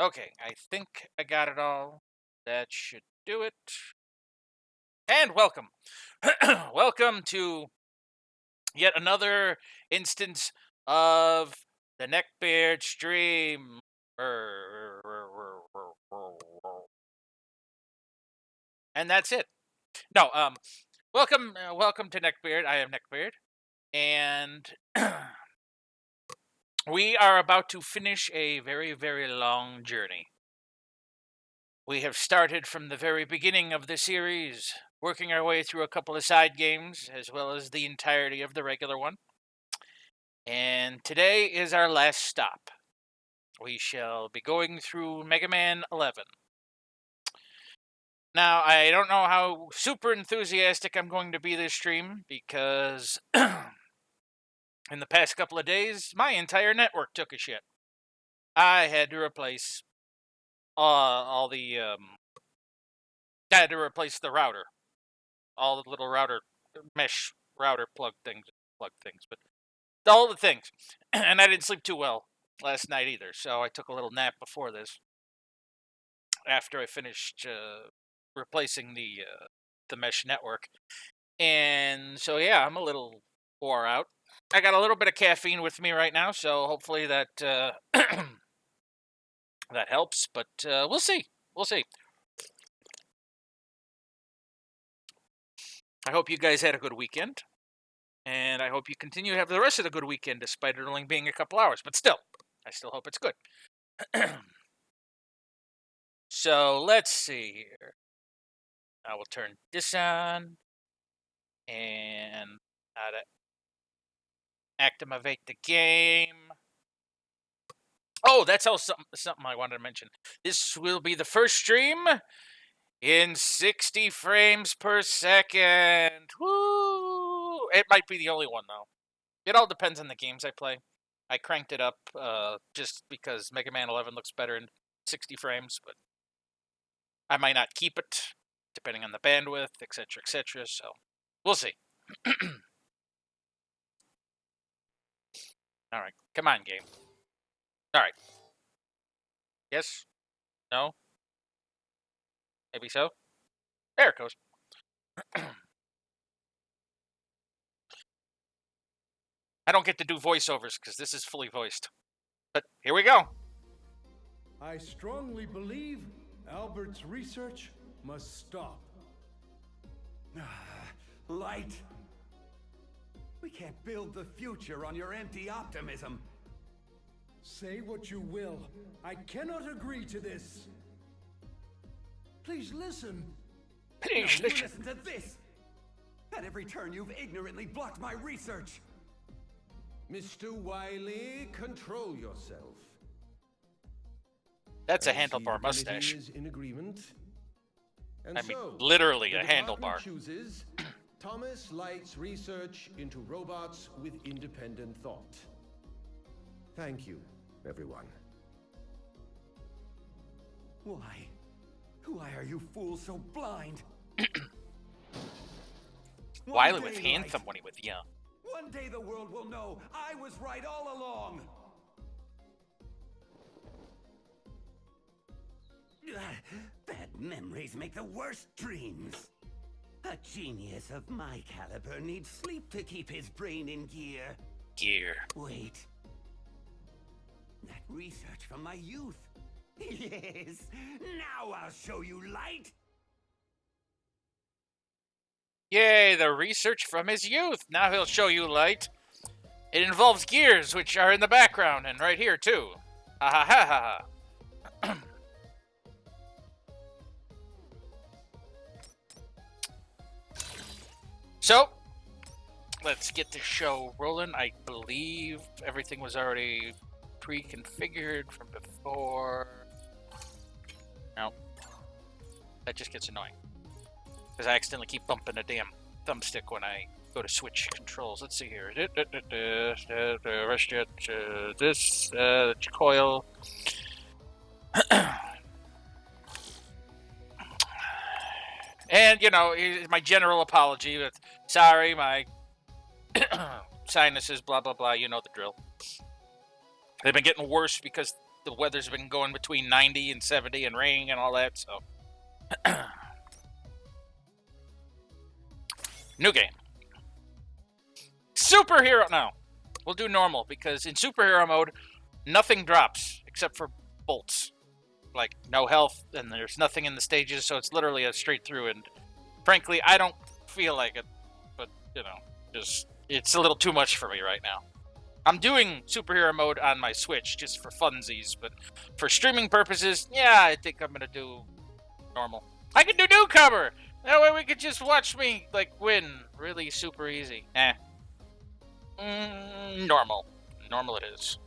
Okay, I think I got it all. That should do it. And welcome. Welcome to yet another instance of the NeckBear'd stream. And that's it. No, welcome to NeckBear'd. I am NeckBear'd, and we are about to finish a very, very long journey. We have started from the very beginning of the series, working our way through a couple of side games, as well as the entirety of the regular one. And today is our last stop. We shall be going through Mega Man 11. Now, I don't know how super enthusiastic I'm going to be this stream, because in the past couple of days, my entire network took a shit. I had to replace I had to replace the router. All the little mesh router plug things, but all the things. And I didn't sleep too well last night either, so I took a little nap before this, after I finished replacing the mesh network. And so yeah, I'm a little wore out. I got a little bit of caffeine with me right now, so hopefully that that helps, but we'll see. I hope you guys had a good weekend, and I hope you continue to have the rest of the good weekend, despite it only being a couple hours. But still, I still hope it's good. So let's see here. I will turn this on, and how to activate the game. Oh, that's also something I wanted to mention. This will be the first stream in 60 frames per second. Woo! It might be the only one, though. It all depends on the games I play. I cranked it up just because Mega Man 11 looks better in 60 frames, but I might not keep it, depending on the bandwidth, etc., etc., so we'll see. Alright, come on, game. Alright. Yes? No? Maybe so? There it goes. I don't get to do voiceovers because this is fully voiced. But here we go. I strongly believe Albert's research must stop. Light. We can't build the future on your empty optimism. Say what you will. I cannot agree to this. Please listen. Please No, listen. listen to this. At every turn, you've ignorantly blocked my research. Mr. Wiley, control yourself. That's a I see the handlebar committee mustache. is in agreement. And I mean, so, literally the a department handlebar. chooses Thomas Light's research into robots with independent thought. Thank you, everyone. Why are you fools so blind? Wiley One with day, Anthem Light, when he was young. one day the world will know I was right all along. Bad memories make the worst dreams. A genius of my caliber needs sleep to keep his brain in gear. Wait. That research from my youth. Yes, now I'll show you, Light. Yay, the research from his youth. Now he'll show you, Light. It involves gears, which are in the background, and right here, too. Ha ha ha ha ha. So, let's get the show rolling. I believe everything was already pre-configured from before. No. That just gets annoying. Because I accidentally keep bumping the damn thumbstick when I go to switch controls. Let's see here. This coil. And, you know, my general apology with, sorry, my sinuses, blah, blah, blah, you know the drill. They've been getting worse because the weather's been going between 90 and 70 and raining and all that, so. New game. Superhero. No. We'll do normal, because in superhero mode, nothing drops except for bolts. Like, no health, and there's nothing in the stages, so it's literally a straight through, and frankly, I don't feel like it, but, you know, just, it's a little too much for me right now. I'm doing superhero mode on my Switch just for funsies, but for streaming purposes, yeah, I think I'm gonna do normal. I can do newcomer! That way we could just watch me, like, win really super easy. Normal. Normal it is.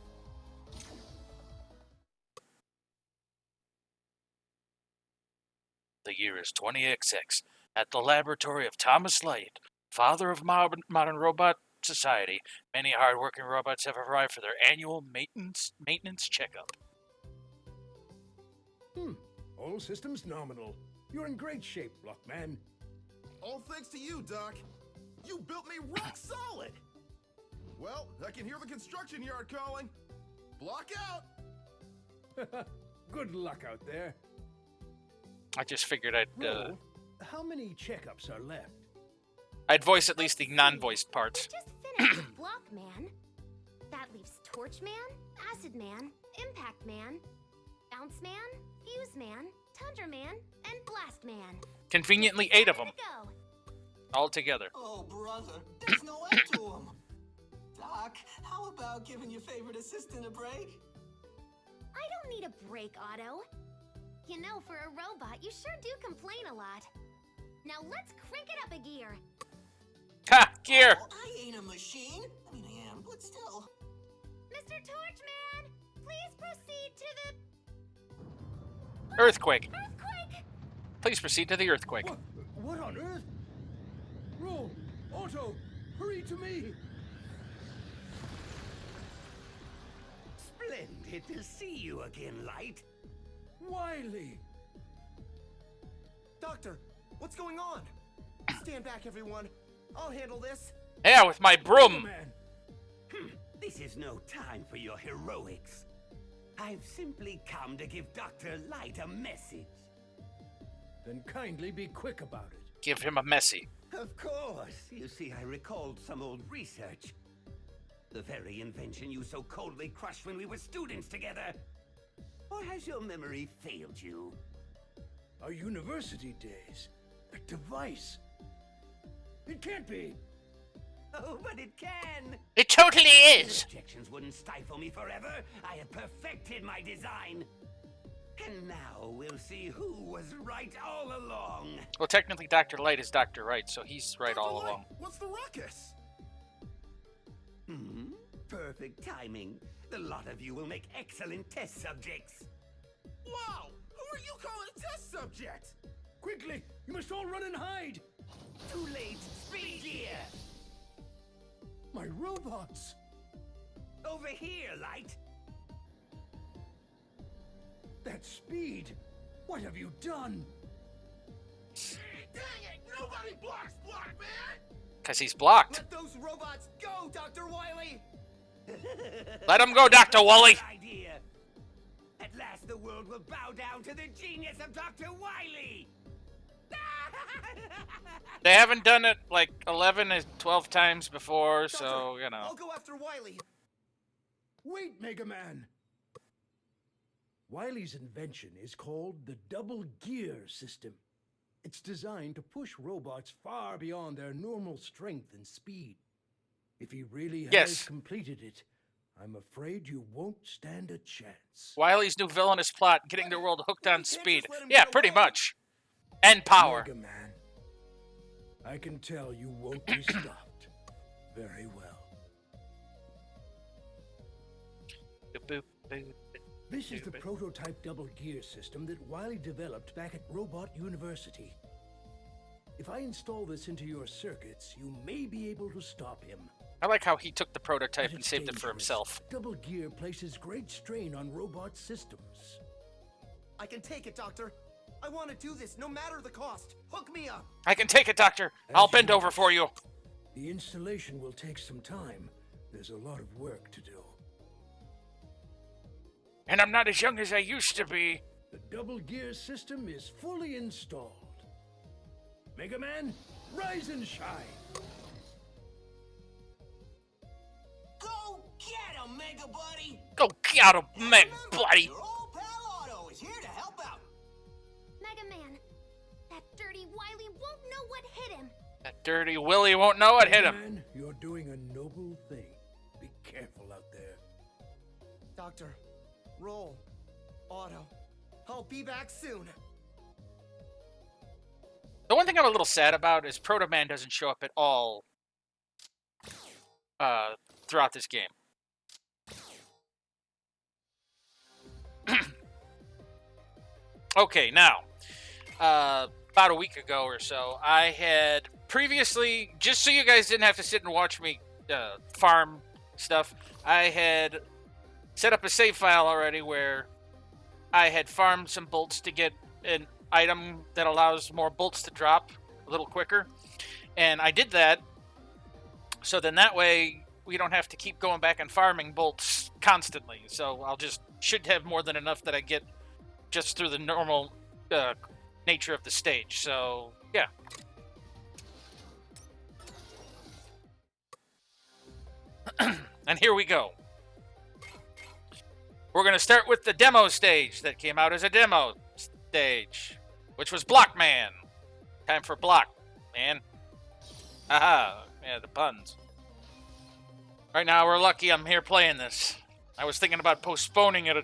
The year is 20XX. At the laboratory of Thomas Light, father of modern robot society, many hard-working robots have arrived for their annual maintenance checkup. All systems nominal. You're in great shape, Blockman. All thanks to you, Doc. You built me rock solid. Well, I can hear the construction yard calling. Block out. Good luck out there. I just figured I'd Ro, how many checkups are left? I'd voice at least the non-voiced parts. We just finished with Blockman. That leaves Torchman, Acid Man, Impact Man, Bounce Man, Fuse Man, Tundra Man, and Blast Man. Conveniently 8 of them. Go. All together. Oh, brother, there's no end to him. Doc, how about giving your favorite assistant a break? I don't need a break, Otto. You know, for a robot, you sure do complain a lot. Now let's crank it up a gear. Ha! Gear! Oh, I ain't a machine. I mean, I am, but still. Mr. Torchman, please proceed to the... Earthquake. Earthquake! Please proceed to the earthquake. What on earth? Ro, Otto, hurry to me. Splendid to see you again, Light. Wiley. Doctor, what's going on? Stand back, everyone. I'll handle this. Yeah, with my broom. Man. This is no time for your heroics. I've simply come to give Dr. Light a message. Then kindly be quick about it. Give him a messy. Of course. You see, I recalled some old research. The very invention you so coldly crushed when we were students together. Or has your memory failed you? Our university days. A device. It can't be. Oh, but it can. It totally is. Objections wouldn't stifle me forever. I have perfected my design. And now we'll see who was right all along. Well, technically, Dr. Light is Dr. Right, so he's right all Dr. Light, along. What's the ruckus? Perfect timing. The lot of you will make excellent test subjects. Wow! Who are you calling a test subject? Quickly, you must all run and hide. Too late. Speed gear. My robots. Over here, Light. That speed. What have you done? Dang it! Nobody blocks Blockman! Because he's blocked. Let those robots go, Dr. Wiley! Let him go, Dr. Wally. Good idea. At last the world will bow down to the genius of Dr. Wiley. They haven't done it like 11 or 12 times before, so, you know. I'll go after Wiley. Wait, Mega Man. Wiley's invention is called the double gear system. It's designed to push robots far beyond their normal strength and speed. If he really has completed it, I'm afraid you won't stand a chance. Wiley's new villainous plot, getting the world hooked on can't speed. just let him Yeah, get pretty away. much. And power. Mega Man, I can tell you won't be stopped. Very well. This is the prototype double gear system that Wiley developed back at Robot University. If I install this into your circuits, you may be able to stop him. I like how he took the prototype But and it's saved it for dangerous. himself. Double gear places great strain on robot systems. I can take it, Doctor. I want to do this no matter the cost. Hook me up. I can take it, Doctor. I'll bend over for you. The installation will take some time. There's a lot of work to do. And I'm not as young as I used to be. The double gear system is fully installed. Mega Man, rise and shine. Go get him, Mega Buddy! Go get him, Meg, buddy. Your old pal Otto is here to help out. Mega Man, that dirty Wily won't know what hit him. That dirty Willy won't know what hit Mega him. Man, you're doing a noble thing. Be careful out there. Doctor, roll. Otto, I'll be back soon. The one thing I'm a little sad about is Proto Man doesn't show up at all throughout this game. Okay, now, about a week ago or so, I had previously, just so you guys didn't have to sit and watch me farm stuff, I had set up a save file already where I had farmed some bolts to get an item that allows more bolts to drop a little quicker. And I did that, so then that way we don't have to keep going back and farming bolts constantly. So I'll should have more than enough that I get just through the normal nature of the stage. So, yeah. And here we go. We're going to start with the demo stage that came out as a demo stage, which was Blockman. Time for Block, man. Aha, yeah, the puns. Right now, we're lucky I'm here playing this. I was thinking about postponing it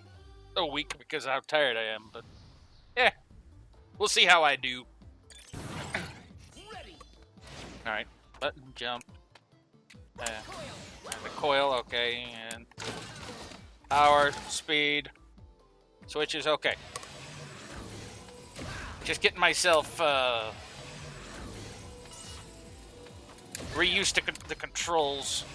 a week because of how tired I am, but yeah, we'll see how I do. Alright, button, jump. And the coil, okay, and power, speed, switches, okay. Just getting myself reused to the controls.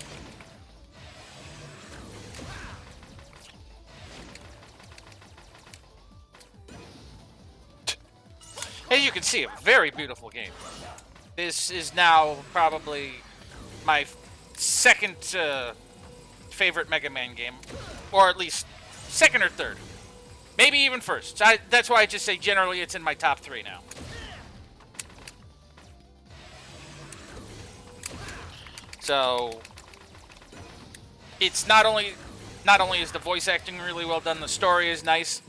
As you can see, a very beautiful game. This is now probably my second favorite Mega Man game, or at least second or third. Maybe even first. That's why I just say generally it's in my top 3 now. So it's not only is the voice acting really well done, the story is nice.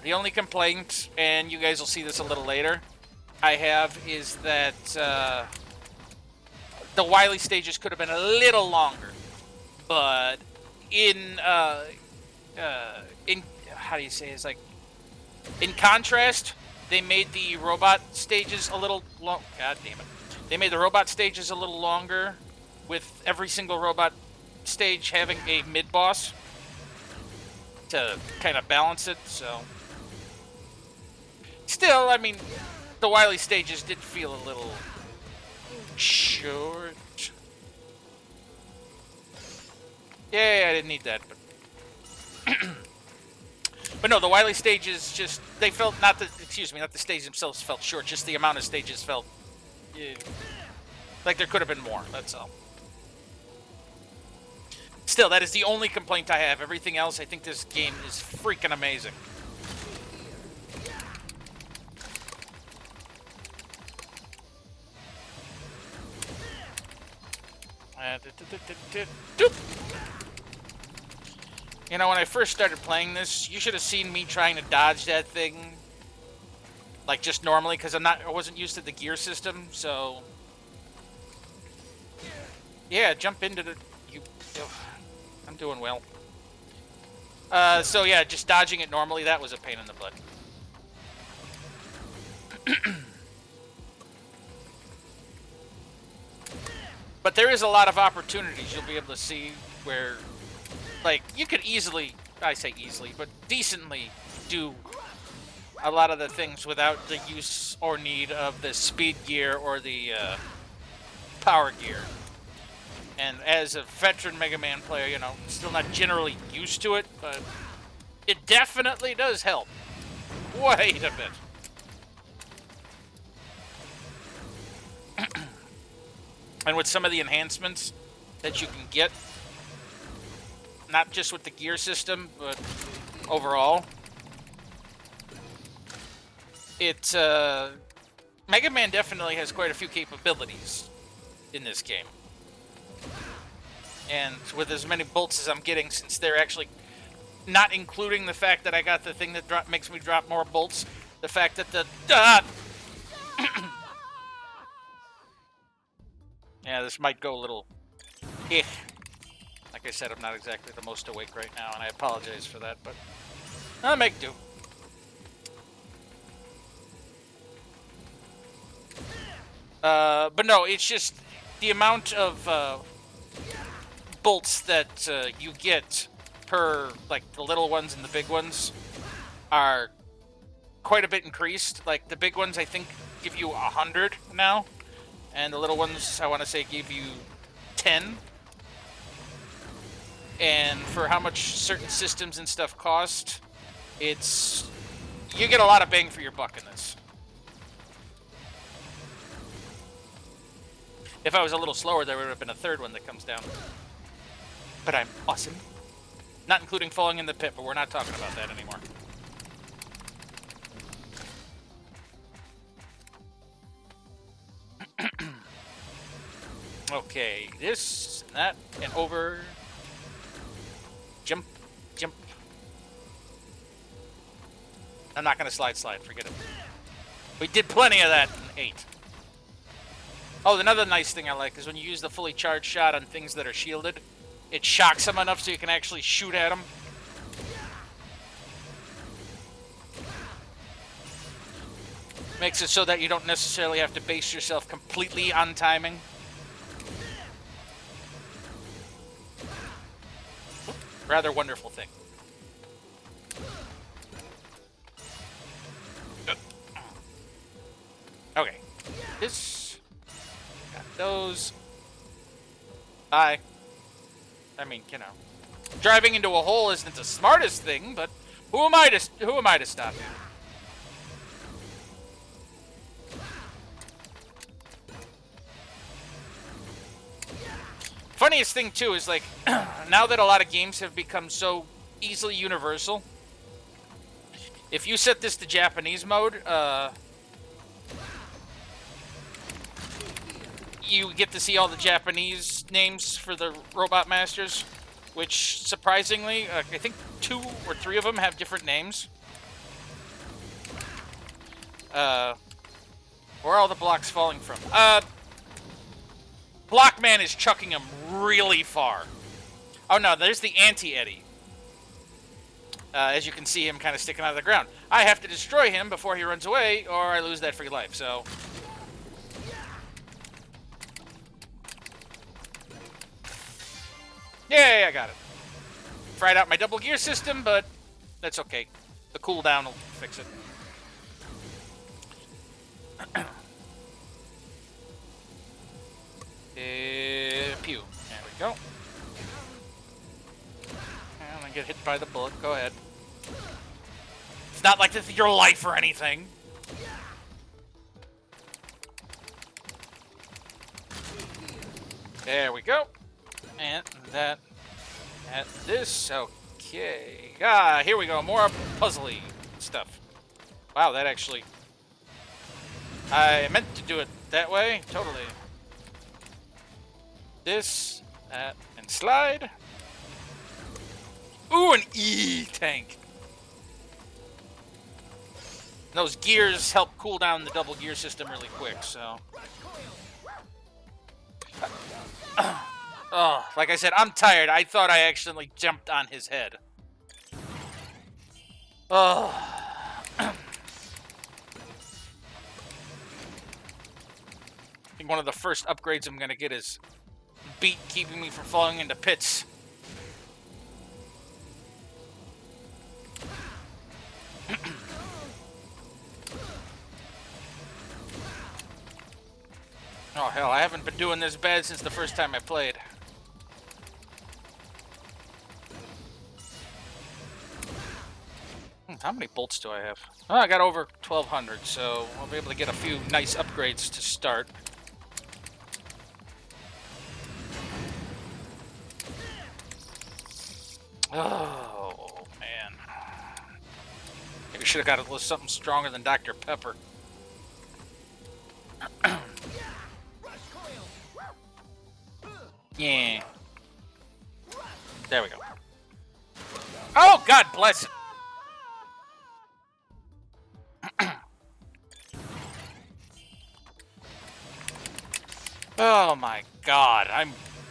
The only complaint, and you guys will see this a little later, I have is that the Wily stages could have been a little longer, but in how do you say it's like in contrast, they made the robot stages a little long. God damn it! They made the robot stages a little longer, with every single robot stage having a mid boss to kind of balance it. So, still, I mean, the Wily stages did feel a little short. Yeah, I didn't need that, but but no, the Wily stages they felt not the stages themselves felt short, just the amount of stages felt like there could have been more. That's all. Still, that is the only complaint I have. Everything else, I think this game is freaking amazing. You know, when I first started playing this, you should have seen me trying to dodge that thing, like just normally, because I wasn't used to the gear system. So, yeah, jump into the. I'm doing well. So yeah, just dodging it normally, that was a pain in the butt. But there is a lot of opportunities you'll be able to see where, like, you could easily, I say easily, but decently do a lot of the things without the use or need of the speed gear or the power gear. And as a veteran Mega Man player, you know, still not generally used to it, but it definitely does help. Wait a bit. And with some of the enhancements that you can get, not just with the gear system, but overall. Mega Man definitely has quite a few capabilities in this game. And with as many bolts as I'm getting, since they're actually not including the fact that I got the thing that makes me drop more bolts, the fact that the... yeah, this might go a little... Like I said, I'm not exactly the most awake right now, and I apologize for that, but I'll make do. But no, it's just the amount of bolts that you get per, like, the little ones and the big ones are quite a bit increased. Like, the big ones, I think, give you 100 now, and the little ones, I want to say, give you 10. And for how much certain systems and stuff cost, you get a lot of bang for your buck in this. If I was a little slower, there would have been a third one that comes down. But I'm awesome. Not including falling in the pit, but we're not talking about that anymore. Okay, this, and that, and over. Jump, jump. I'm not going to slide, forget it. We did plenty of that in 8. Oh, another nice thing I like is when you use the fully charged shot on things that are shielded, it shocks them enough so you can actually shoot at them. Makes it so that you don't necessarily have to base yourself completely on timing. Rather wonderful thing. Okay. This. Got those. Bye. I mean, you know. Driving into a hole isn't the smartest thing, but who am I to stop you? Funniest thing too is, like, now that a lot of games have become so easily universal, if you set this to Japanese mode, you get to see all the Japanese names for the Robot Masters, which surprisingly, I think 2 or 3 of them have different names. Where are all the blocks falling from? Blockman is chucking him really far. Oh no, there's the Anti-Eddie. As you can see him kind of sticking out of the ground. I have to destroy him before he runs away, or I lose that free life, so... Yay, I got it. Fried out my double gear system, but that's okay. The cooldown will fix it. Pew. There we go. And I get hit by the bullet. Go ahead. It's not like this is your life or anything. There we go. And that. At this. Okay. Ah, here we go. More puzzly stuff. Wow, that actually... I meant to do it that way. Totally. This, that, and slide. Ooh, an E-tank. Those gears help cool down the double gear system really quick, so... Oh, like I said, I'm tired. I thought I accidentally jumped on his head. Oh. I think one of the first upgrades I'm going to get is beat keeping me from falling into pits. Oh hell, I haven't been doing this bad since the first time I played. How many bolts do I have? Oh, I got over 1,200, so I'll be able to get a few nice upgrades to start. Oh, man. Maybe should have got a little something stronger than Dr. Pepper. Yeah. There we go. Oh, God bless it. Oh my God.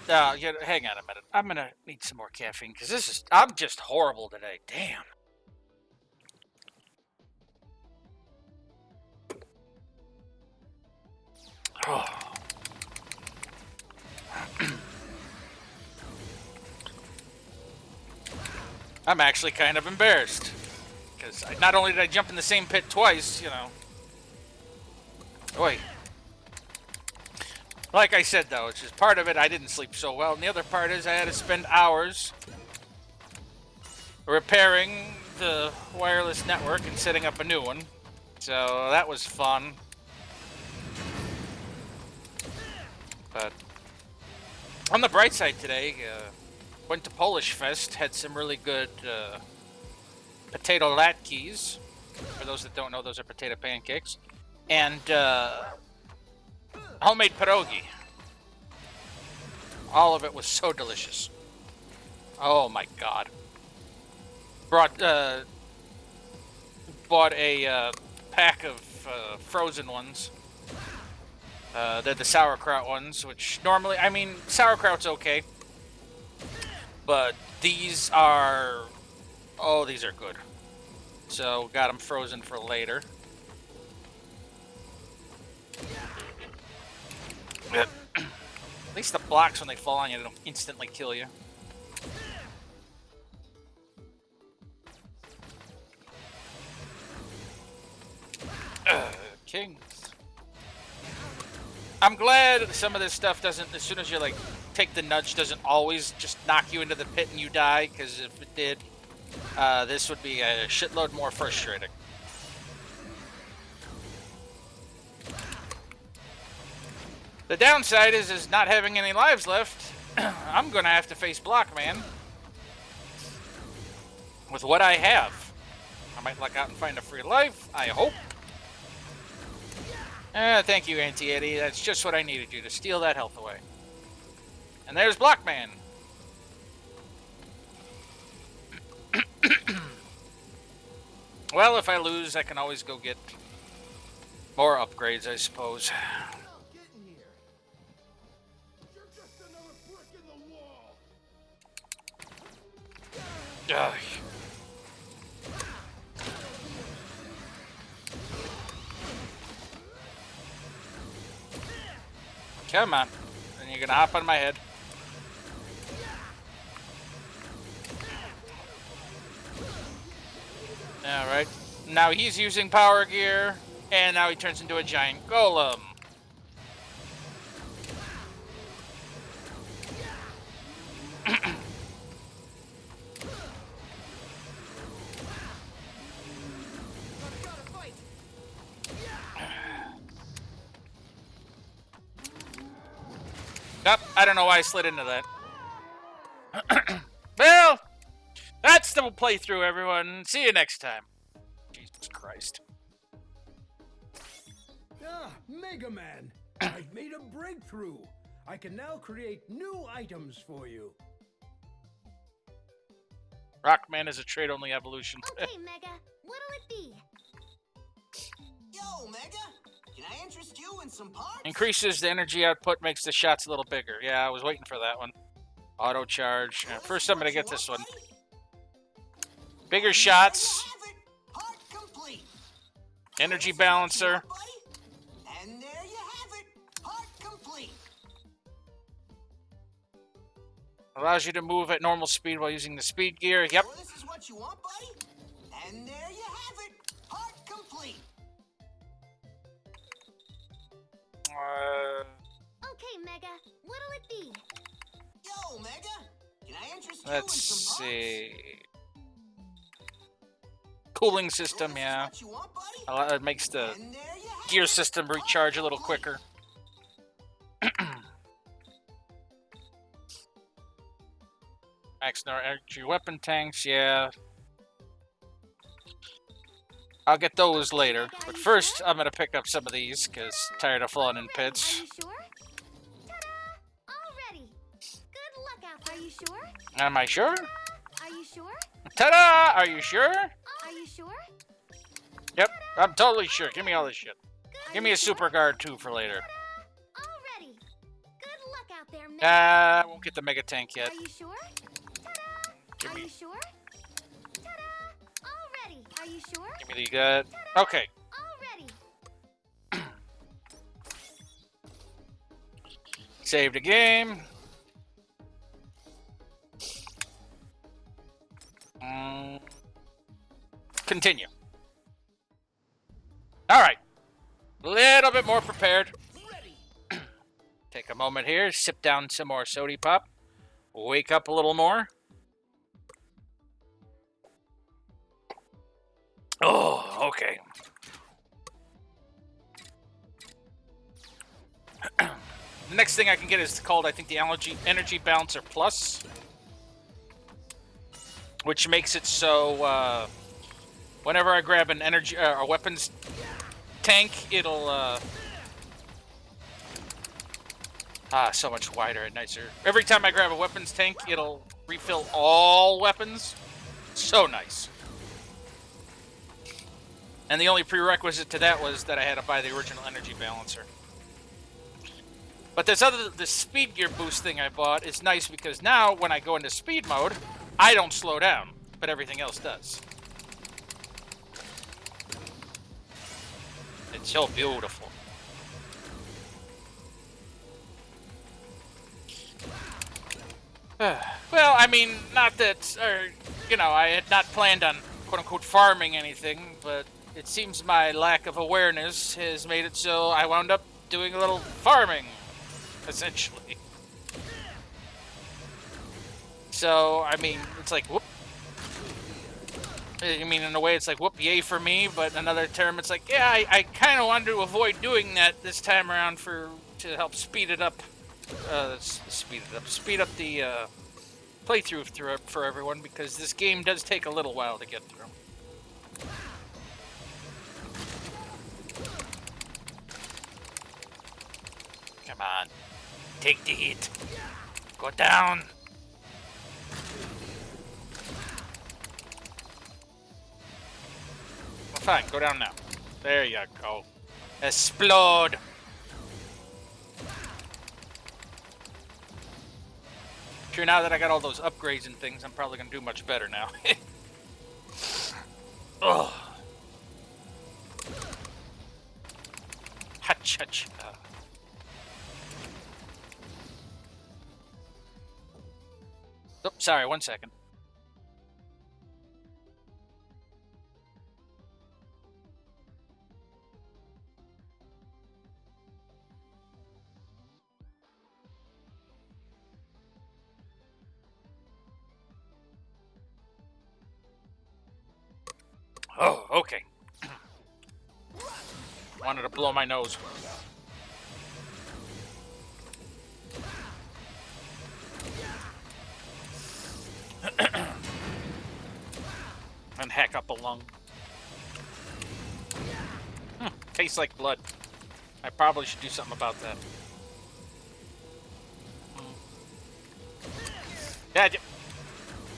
Yeah, hang on a minute. I'm gonna need some more caffeine because I'm just horrible today. Damn. Oh. I'm actually kind of embarrassed because not only did I jump in the same pit twice, you know. Oi. Like I said, though, it's just part of it. I didn't sleep so well, and the other part is I had to spend hours repairing the wireless network and setting up a new one. So that was fun. But on the bright side today, went to Polish Fest, had some really good potato latkes. For those that don't know, those are potato pancakes. And homemade pierogi. All of it was so delicious. Oh my God. Bought a pack of frozen ones. They're the sauerkraut ones, which normally, I mean, sauerkraut's okay. But these are, oh, these are good. So got them frozen for later. At least the blocks, when they fall on you, they don't instantly kill you. King. I'm glad some of this stuff doesn't, as soon as you like take the nudge, doesn't always just knock you into the pit and you die, because if it did, this would be a shitload more frustrating. The downside is not having any lives left. I'm gonna have to face Blockman with what I have. I might luck out and find a free life, I hope. Thank you, Auntie Eddie. That's just what I needed you to steal that health away. And there's Blockman. Well, if I lose, I can always go get more upgrades, I suppose. Ugh. Come on. Then you're gonna hop on my head. Alright. Now he's using power gear, and now he turns into a giant golem. Nope, I don't know why I slid into that. Well, that's the playthrough, everyone. See you next time. Jesus Christ. Ah, Mega Man! I've made a breakthrough. I can now create new items for you. Rockman is a trait-only evolution. Okay, Mega. What'll it be? Yo, Mega, can I interest you in some parts? Increases the energy output, makes the shots a little bigger. Yeah, I was waiting for that one. Auto charge. First, I'm gonna get this one. Bigger shots. Energy balancer. And there you have it. Part complete. Allows you to move at normal speed while using the speed gear. Yep. Well, this is what you want, buddy. And there you have it. Part complete. Okay, Mega. What'll it be? Yo, Mega, can I interest you Let's in some see. Cooling system, yeah. It makes the gear system recharge a little quicker. max energy weapon tanks, yeah. I'll get those later. But first, I'm gonna pick up some of these, because I'm tired of falling in pits. Are you sure? Ta-da! All ready. Good luck out there. Are you sure? Am I sure? Are you sure? Ta-da! Are you sure? Are you sure? Yep, I'm totally sure. Give me all this shit. Give me a super guard too for later. Already. Good luck out there, man. I won't get the mega tank yet. Are you sure? Give Are me, you sure? Ta-da! Already. Are you sure? give me the gut. Okay. Already. Save the game. Continue. All right. A little bit more prepared. Take a moment here, sip down some more sody pop. Wake up a little more. Oh, okay. The next thing I can get is called, I think, the Energy Balancer Plus, which makes it so whenever I grab an a weapons tank, it'll so much wider and nicer. Every time I grab a weapons tank, it'll refill all weapons. So nice. And the only prerequisite to that was that I had to buy the original energy balancer. But this speed gear boost thing I bought is nice because now when I go into speed mode, I don't slow down, but everything else does. It's so beautiful. Well, I mean, not that, you know, I had not planned on quote-unquote farming anything, but it seems my lack of awareness has made it so I wound up doing a little farming, essentially. So, I mean, it's like, whoop. I mean, in a way, it's like, whoop, yay for me, but in another term, it's like, yeah, I kind of wanted to avoid doing that this time around to help speed it up. Speed up the playthrough for everyone, because this game does take a little while to get through. Come on, take the hit. Go down. Well, fine, go down now. There you go. Explode. Sure, now that I got all those upgrades and things, I'm probably going to do much better now. Ugh. Ha-cha-cha. Oh, sorry, 1 second. Oh, okay. Wanted to blow my nose. And hack up a lung. Tastes like blood. I probably should do something about that. Yeah,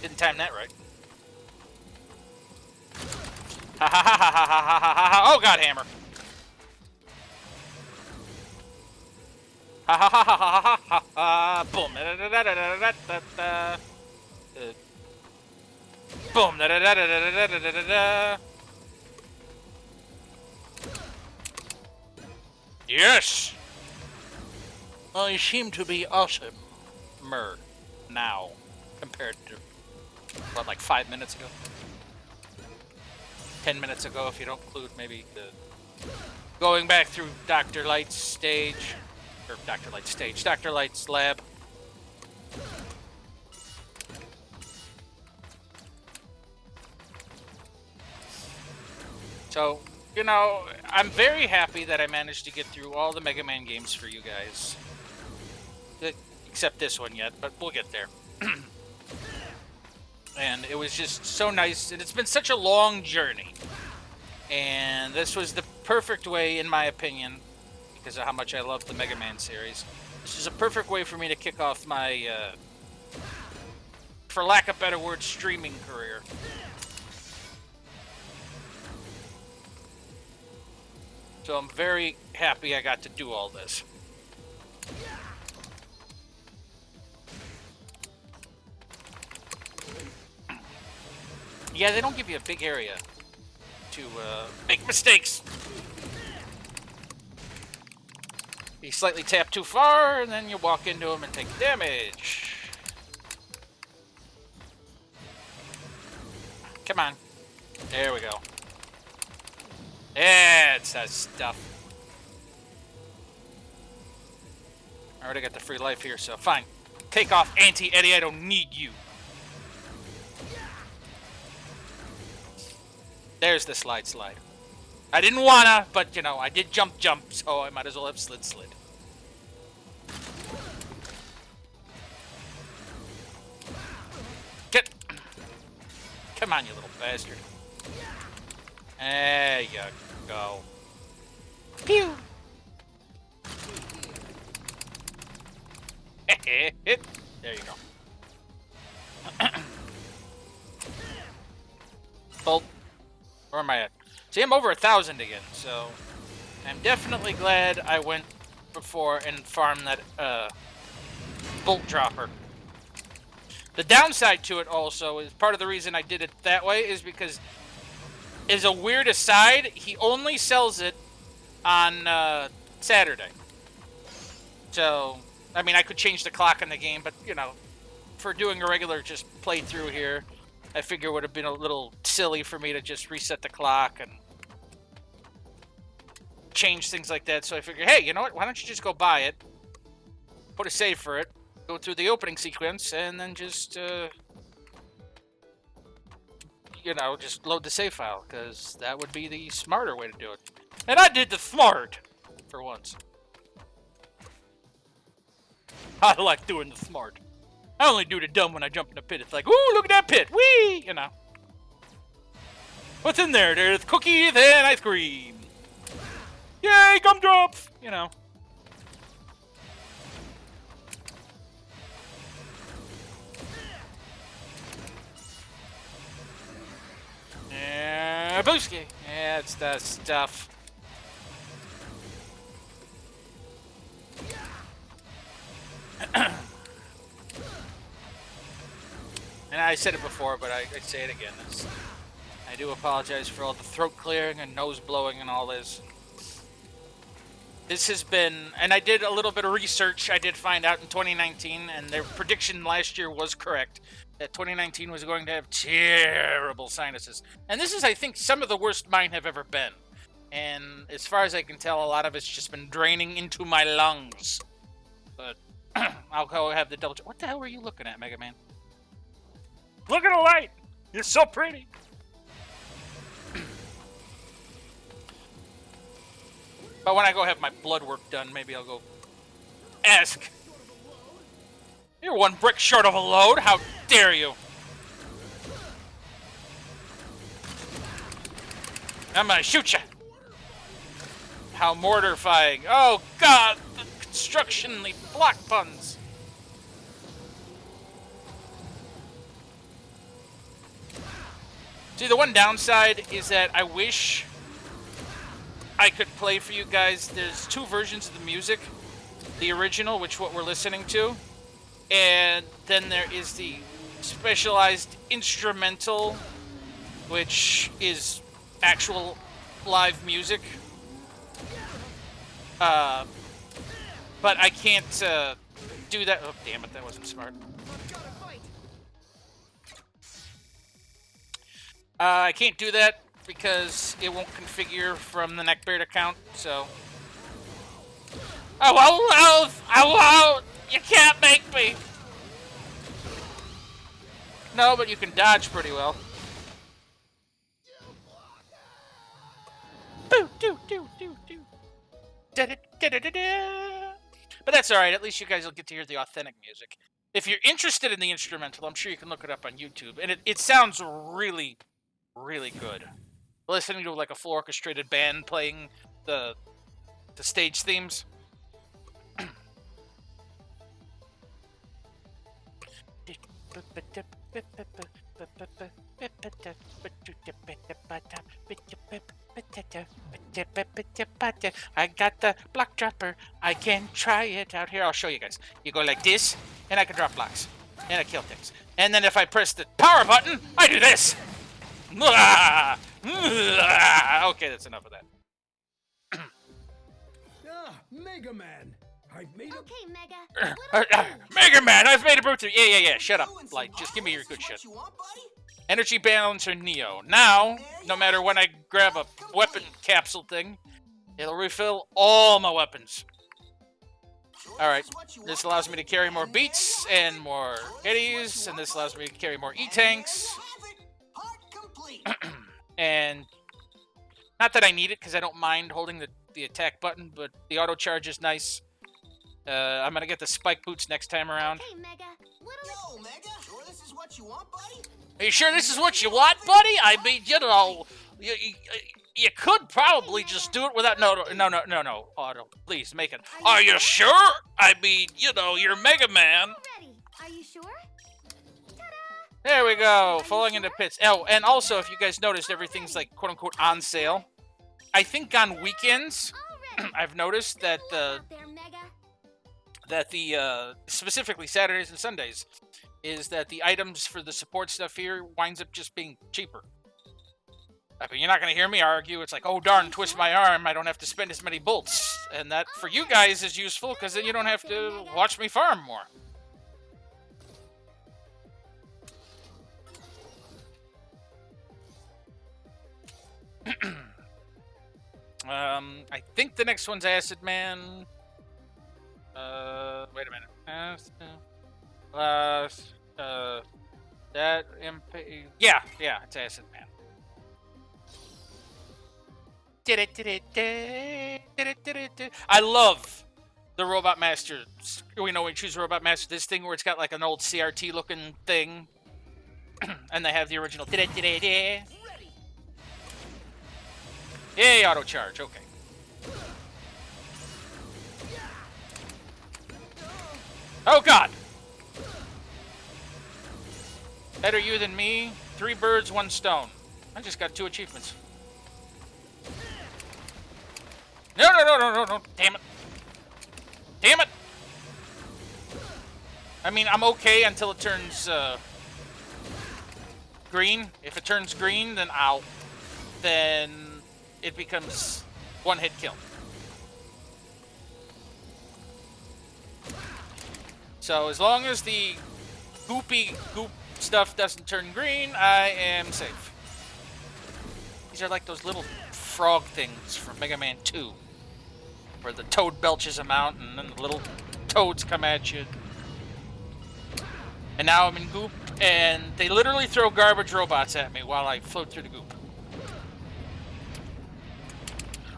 didn't time that right. Ha ha ha ha ha ha ha ha ha! Oh God, hammer! Ha ha ha ha ha ha ha ha! Boom! Da da da da da da da da. Boom! Da da da da da da da da da. Yes! I seem to be awesomer now compared to what, like 5 minutes ago. 10 minutes ago, if you don't include maybe the going back through Dr. Light's stage, or Dr. Light's lab. So, you know, I'm very happy that I managed to get through all the Mega Man games for you guys. Except this one yet, but we'll get there. And it was just so nice, and it's been such a long journey. And this was the perfect way, in my opinion, because of how much I love the Mega Man series. This is a perfect way for me to kick off my, for lack of a better word, streaming career. So I'm very happy I got to do all this. Yeah, they don't give you a big area to make mistakes. You slightly tap too far, and then you walk into them and take damage. Come on. There we go. Yeah, it's that stuff. I already got the free life here, so fine. Take off, Auntie Eddie. I don't need you. There's the slide. I didn't wanna, but, you know, I did jump, so I might as well have slid. Get! Come on, you little bastard. There you go. Pew! There you go. Bolt. Where am I at? See, I'm over 1,000 again, so I'm definitely glad I went before and farmed that bolt dropper. The downside to it also is part of the reason I did it that way is because, as a weird aside, he only sells it on Saturday. So, I mean, I could change the clock in the game, but, you know, for doing a regular just playthrough here, I figure it would have been a little silly for me to just reset the clock and change things like that. So I figured, hey, you know what? Why don't you just go buy it, put a save for it, go through the opening sequence, and then just, you know, just load the save file, because that would be the smarter way to do it. And I did the smart for once. I like doing the smart. I only do the dumb when I jump in the pit. It's like, ooh, look at that pit. Whee! You know. What's in there? There's cookies and ice cream. Yay, gumdrops! You know. Yeah, Booski. Yeah, it's that stuff. And I said it before, but I say it again. I do apologize for all the throat clearing and nose blowing and all this. This has been, and I did a little bit of research. I did find out in 2019, and their prediction last year was correct, that 2019 was going to have terrible sinuses. And this is, I think, some of the worst mine have ever been. And as far as I can tell, a lot of it's just been draining into my lungs. But I'll go have the double check. What the hell were you looking at, Mega Man? Look at the light! You're so pretty! But when I go have my blood work done, maybe I'll go ask. You're one brick short of a load. How dare you? I'm gonna shoot you. How mortifying. Oh, God. The construction-y block puns. See, the one downside is that I wish I could play for you guys. There's two versions of the music. The original, which what we're listening to, and then there is the specialized instrumental, which is actual live music. But I can't do that. Oh, damn it, that wasn't smart. I can't do that because it won't configure from the NeckBear'd account, so... I won't! You can't make me! No, but you can dodge pretty well. Boo, doo, doo, doo, doo. Da, da, da, da, da, da. But that's alright, at least you guys will get to hear the authentic music. If you're interested in the instrumental, I'm sure you can look it up on YouTube. And it sounds really, really good. Listening to like a full orchestrated band playing the stage themes. I got the block dropper. I can try it out here. I'll show you guys. You go like this, and I can drop blocks. And I kill things. And then if I press the power button, I do this. Okay, that's enough of that. Mega Man. I've made Okay, Mega. Mega Man, I've made a breakthrough. Yeah. Shut up. Like, just give me your good shit. Energy Balancer Neo. Now, no matter when I grab a weapon capsule thing, it'll refill all my weapons. Alright, this allows me to carry more beats and more hitties, and this allows me to carry more E-tanks. And not that I need it, because I don't mind holding the attack button, but the auto charge is nice. I'm gonna get the spike boots next time around. Okay, Mega. Yo, Mega, sure this is what you want, buddy? Are you sure this is what you want, buddy? I mean, you know, you could probably just do it without... No, Auto, please, make it. Are you sure? I mean, you know, you're Mega Man. Ready. Are you sure? Ta-da! There we go, falling into pits. Oh, and also, if you guys noticed, everything's like, quote-unquote, on sale. I think on weekends, I've noticed that specifically Saturdays and Sundays, is that the items for the support stuff here winds up just being cheaper. I mean, you're not going to hear me argue. It's like, oh, darn, twist my arm. I don't have to spend as many bolts. And that, for you guys, is useful, because then you don't have to watch me farm more. I think the next one's Acid Man. Wait a minute. Yeah, it's Acid Man. I love the Robot Master. We know when you choose Robot Master, this thing where it's got like an old CRT looking thing, and they have the original. Yay, auto charge. Okay. Oh God! Better you than me. 3 birds, 1 stone. I just got 2 achievements. No! Damn it! Damn it! I mean, I'm okay until it turns green. If it turns green, then then it becomes 1-hit kill. So as long as the goop stuff doesn't turn green, I am safe. These are like those little frog things from Mega Man 2, where the toad belches them out and then the little toads come at you. And now I'm in goop, and they literally throw garbage robots at me while I float through the goop.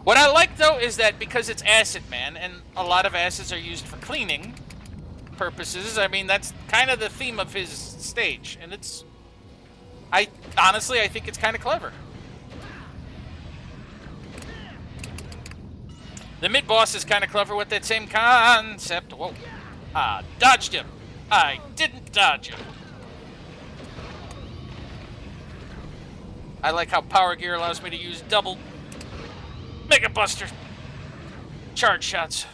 What I like, though, is that because it's Acid Man, and a lot of acids are used for cleaning purposes, I mean, that's kind of the theme of his stage, and honestly, I think it's kind of clever. The mid-boss is kind of clever with that same concept. Whoa. Dodged him. I didn't dodge him. I like how Power Gear allows me to use double Mega Buster charge shots.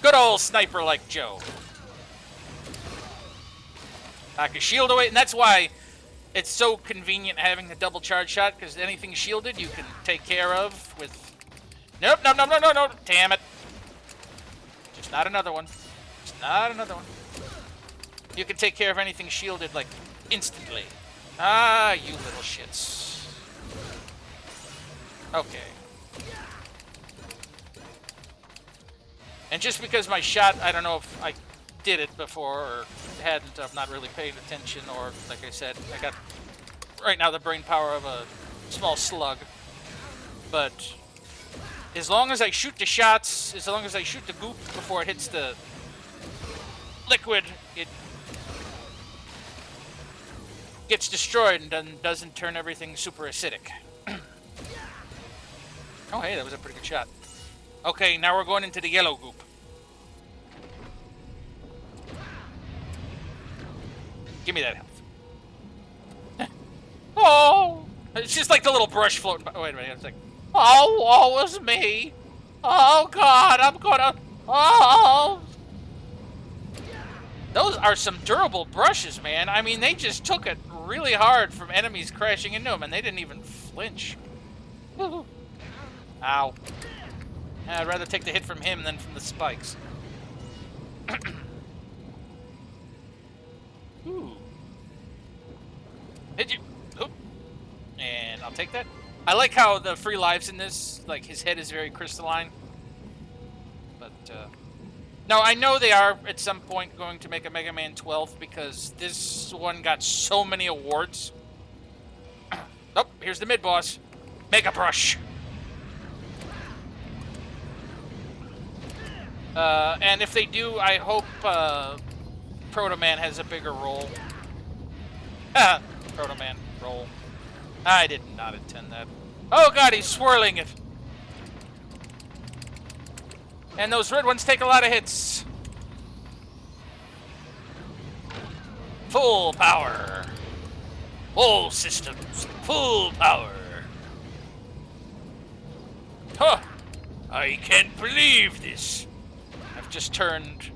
Good old sniper like Joe. I can shield away, and that's why it's so convenient having the double charge shot, because anything shielded you can take care of with... Nope, no. Damn it. Just not another one. Just not another one. You can take care of anything shielded, like, instantly. You little shits. Okay. And just because my shot, I don't know if I did it before or hadn't, I'm not really paying attention, or, like I said, I got, right now, the brain power of a small slug. But as long as I shoot the shots, as long as I shoot the goop before it hits the liquid, it gets destroyed and then doesn't turn everything super acidic. Oh, hey, that was a pretty good shot. Okay, now we're going into the yellow goop. Give me that health. Oh! It's just like the little brush floating by. Oh, wait a minute, it's like, oh, woe is me. Oh, God, I'm gonna... Oh! Those are some durable brushes, man. I mean, they just took it really hard from enemies crashing into them, and they didn't even flinch. Woo-hoo. Ow. I'd rather take the hit from him than from the spikes. Ooh. Hit you. Oop. And I'll take that. I like how the free lives in this, like, his head is very crystalline. But, no, I know they are at some point going to make a Mega Man 12 because this one got so many awards. Oh, here's the mid-boss. Mega Brush. And if they do, I hope Proto Man has a bigger role. Proto Man role. I did not intend that. Oh God, he's swirling it. And those red ones take a lot of hits. Full power. All systems, full power. Huh. I can't believe this. I've just turned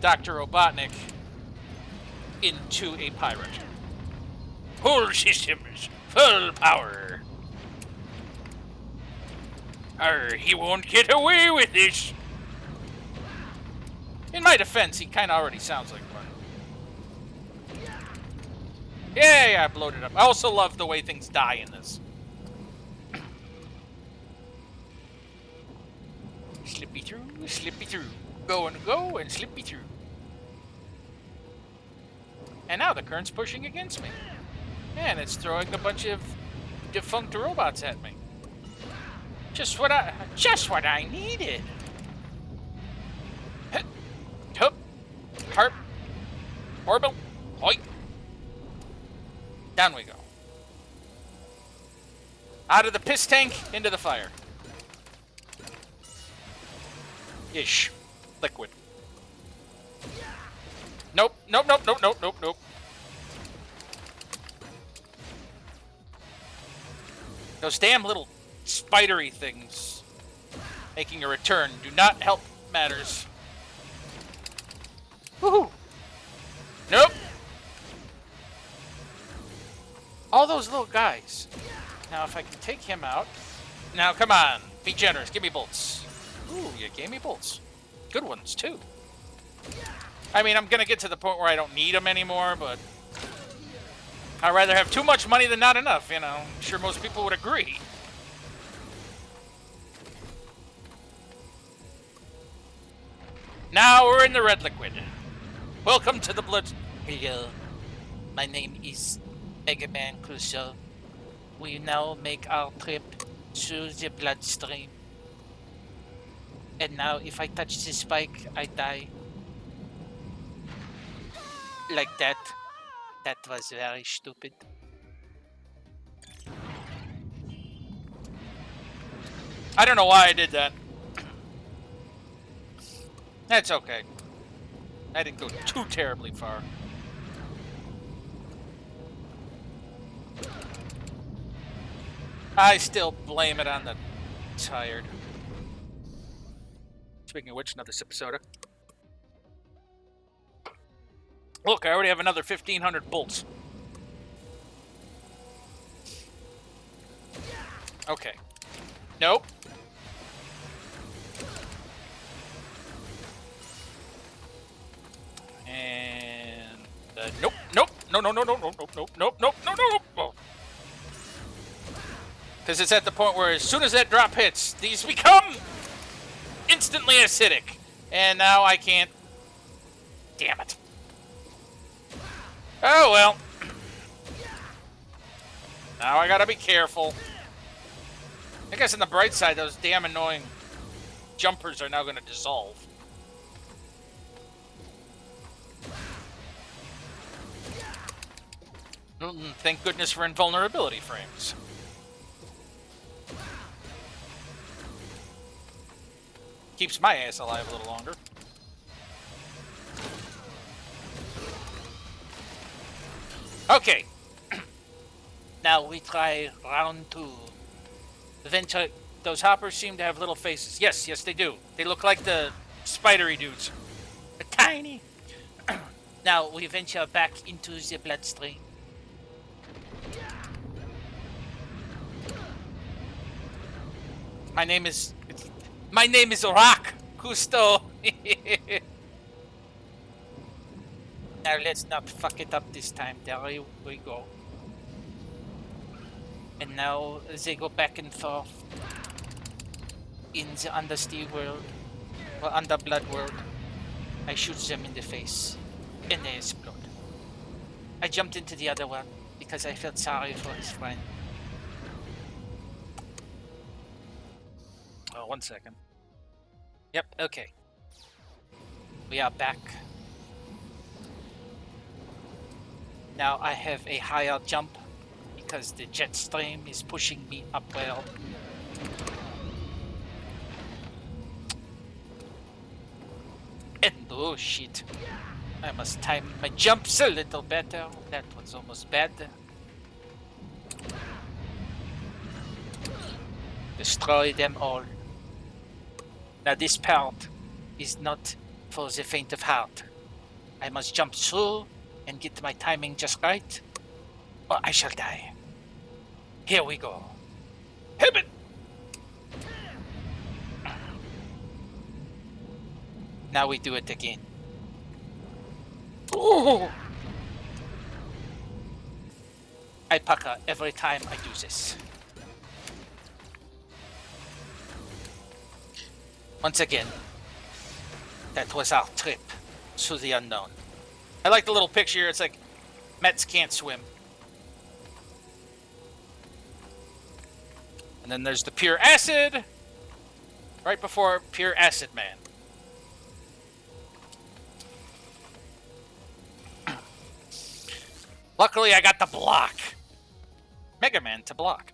Dr. Robotnik into a pirate. All systems, full power. He won't get away with this. In my defense, he kind of already sounds like one. Yeah, I blowed it up. I also love the way things die in this. Slippy through. Go and go and slippy through. And now the current's pushing against me. And it's throwing a bunch of defunct robots at me. Just what I needed. Hup. Harp. Orbital. Hoi. Down we go. Out of the piss tank, into the fire. Ish. Liquid. Nope. Those damn little spidery things making a return do not help matters. Woohoo! Nope. All those little guys. Now, if I can take him out. Now, come on. Be generous. Give me bolts. Ooh, you gave me bolts. Good ones, too. I mean, I'm going to get to the point where I don't need them anymore, but I'd rather have too much money than not enough, you know. I'm sure most people would agree. Now we're in the red liquid. Welcome to the blood. Hello. My name is Mega Man Crucial. We now make our trip through the bloodstream. And now if I touch the spike, I die. Like that. That was very stupid. I don't know why I did that. That's okay. I didn't go too terribly far. I still blame it on the tired. Speaking of which, another sip of soda. Look, I already have another 1,500 bolts. Okay. Nope. And nope. No. Because it's at the point where as soon as that drop hits, these become instantly acidic. And now I can't. Damn it. Oh well. Now I gotta be careful. I guess on the bright side, those damn annoying jumpers are now gonna dissolve. Thank goodness for invulnerability frames. Keeps my ass alive a little longer. Okay. Now we try round 2. Those hoppers seem to have little faces. Yes, they do. They look like the spidery dudes. They're tiny. Now we venture back into the bloodstream. My name is Rock Cousteau. Now let's not fuck it up this time. There we go. And now they go back and forth in the undersea world, or underblood world. I shoot them in the face, and they explode. I jumped into the other one because I felt sorry for his friend. Oh, 1 second. Yep, okay. We are back. Now I have a higher jump because the jet stream is pushing me upward. And oh shit. I must time my jumps a little better. That was almost bad. Destroy them all. Now this part is not for the faint of heart. I must jump through and get my timing just right, or I shall die. Here we go. Hit it! Now we do it again. Ooh! I pucker every time I do this. Once again, that was our trip to the unknown. I like the little picture here. It's like Mets can't swim. And then there's the pure acid. Right before pure acid man. Luckily I got the block. Mega Man to block.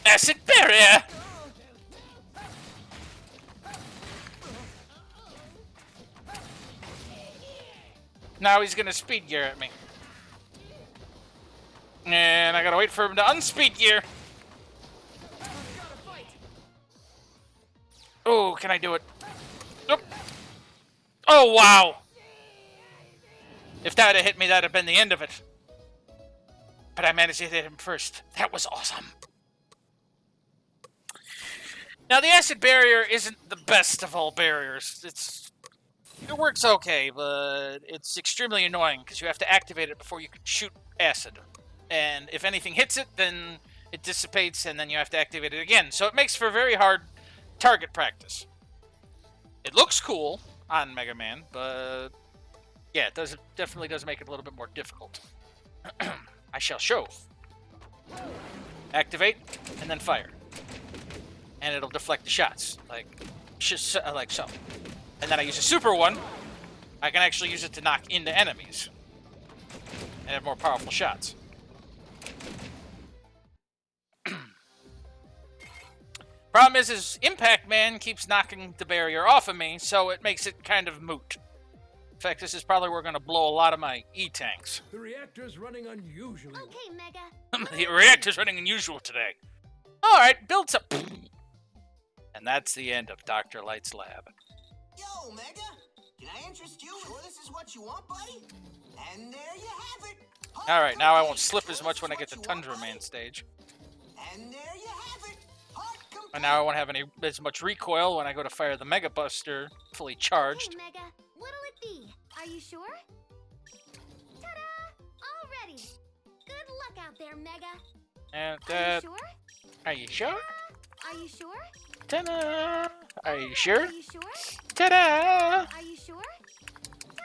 Acid barrier! Now he's gonna speed gear at me. And I gotta wait for him to unspeed gear. Oh, can I do it? Nope. Oh, wow! If that had hit me, that'd have been the end of it. But I managed to hit him first. That was awesome. Now, the acid barrier isn't the best of all barriers. It works okay, but it's extremely annoying because you have to activate it before you can shoot acid. And if anything hits it, then it dissipates, and then you have to activate it again. So it makes for very hard target practice. It looks cool on Mega Man, but yeah, it definitely does make it a little bit more difficult. I shall show. Activate, and then fire. And it'll deflect the shots, like so. And then I use a super one. I can actually use it to knock into enemies and have more powerful shots. Problem is Impact Man keeps knocking the barrier off of me, so it makes it kind of moot. In fact, this is probably where we're going to blow a lot of my E-tanks. The reactor's running unusually. Okay, Mega. The reactor's running unusual today. All right, build some. And that's the end of Dr. Light's lab. Yo, Mega, can I interest you? Sure this is what you want, buddy? And there you have it. All right, now I won't slip as much when I get to Tundra Man stage. And there you have it. And now I won't have as much recoil when I go to fire the Mega Buster fully charged. Hey, Mega, what'll it be? Are you sure? Ta-da! All ready. Good luck out there, Mega. And Are you sure? Are you sure? Are you sure? Ta-da! Are you sure? Are you sure? Ta-da! Are you sure?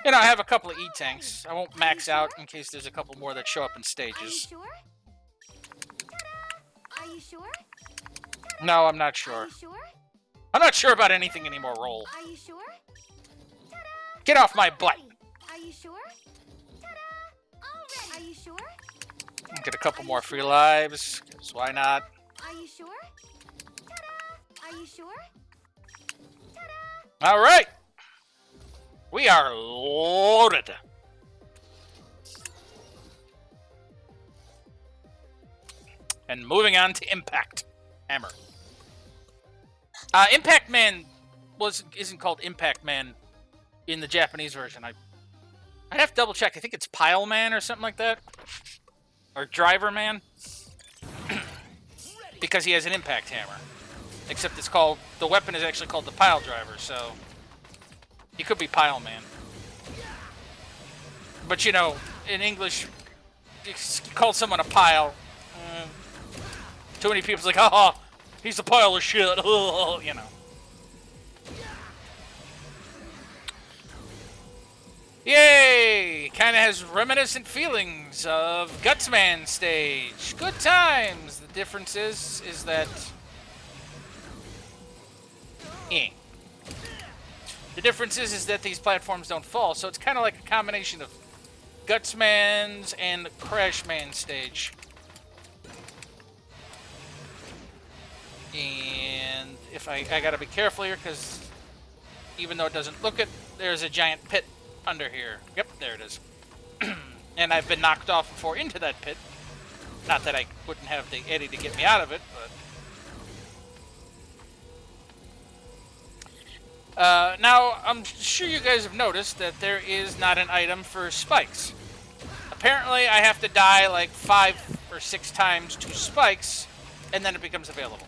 You know, I have a couple of E-tanks. I won't max out in case there's a couple more that show up in Are you stages. sure? Ta-da! Are you sure? No, I'm not sure. Are you sure? I'm not sure about anything anymore, Roll. Are you sure? Ta-da! Get off my butt. Are you sure? Ta-da! Already. Are you sure? Get a couple more free lives, 'cause why not? Are you sure? Ta-da! Are you sure? Ta-da! All right. We are loaded. And moving on to Impact Hammer. Impact Man isn't called Impact Man in the Japanese version. I'd have to double check. I think it's Pile Man or something like that. Or Driver Man. Because he has an impact hammer. Except it's called, the weapon is actually called the Pile Driver, so he could be Pile Man. But you know, in English, you call someone a pile. Too many people's like, oh, he's a pile of shit, you know. Yay! Kind of has reminiscent feelings of Gutsman stage. Good times. The difference is that... The difference is that these platforms don't fall, so it's kind of like a combination of Gutsman's and Crashman stage. And if I gotta be careful here, because even though it doesn't look it, there's a giant pit under here. Yep, there it is. And I've been knocked off before into that pit. Not that I wouldn't have the Eddie to get me out of it, but... now, I'm sure you guys have noticed that there is not an item for spikes. Apparently, I have to die like 5 or 6 times to spikes, and then it becomes available.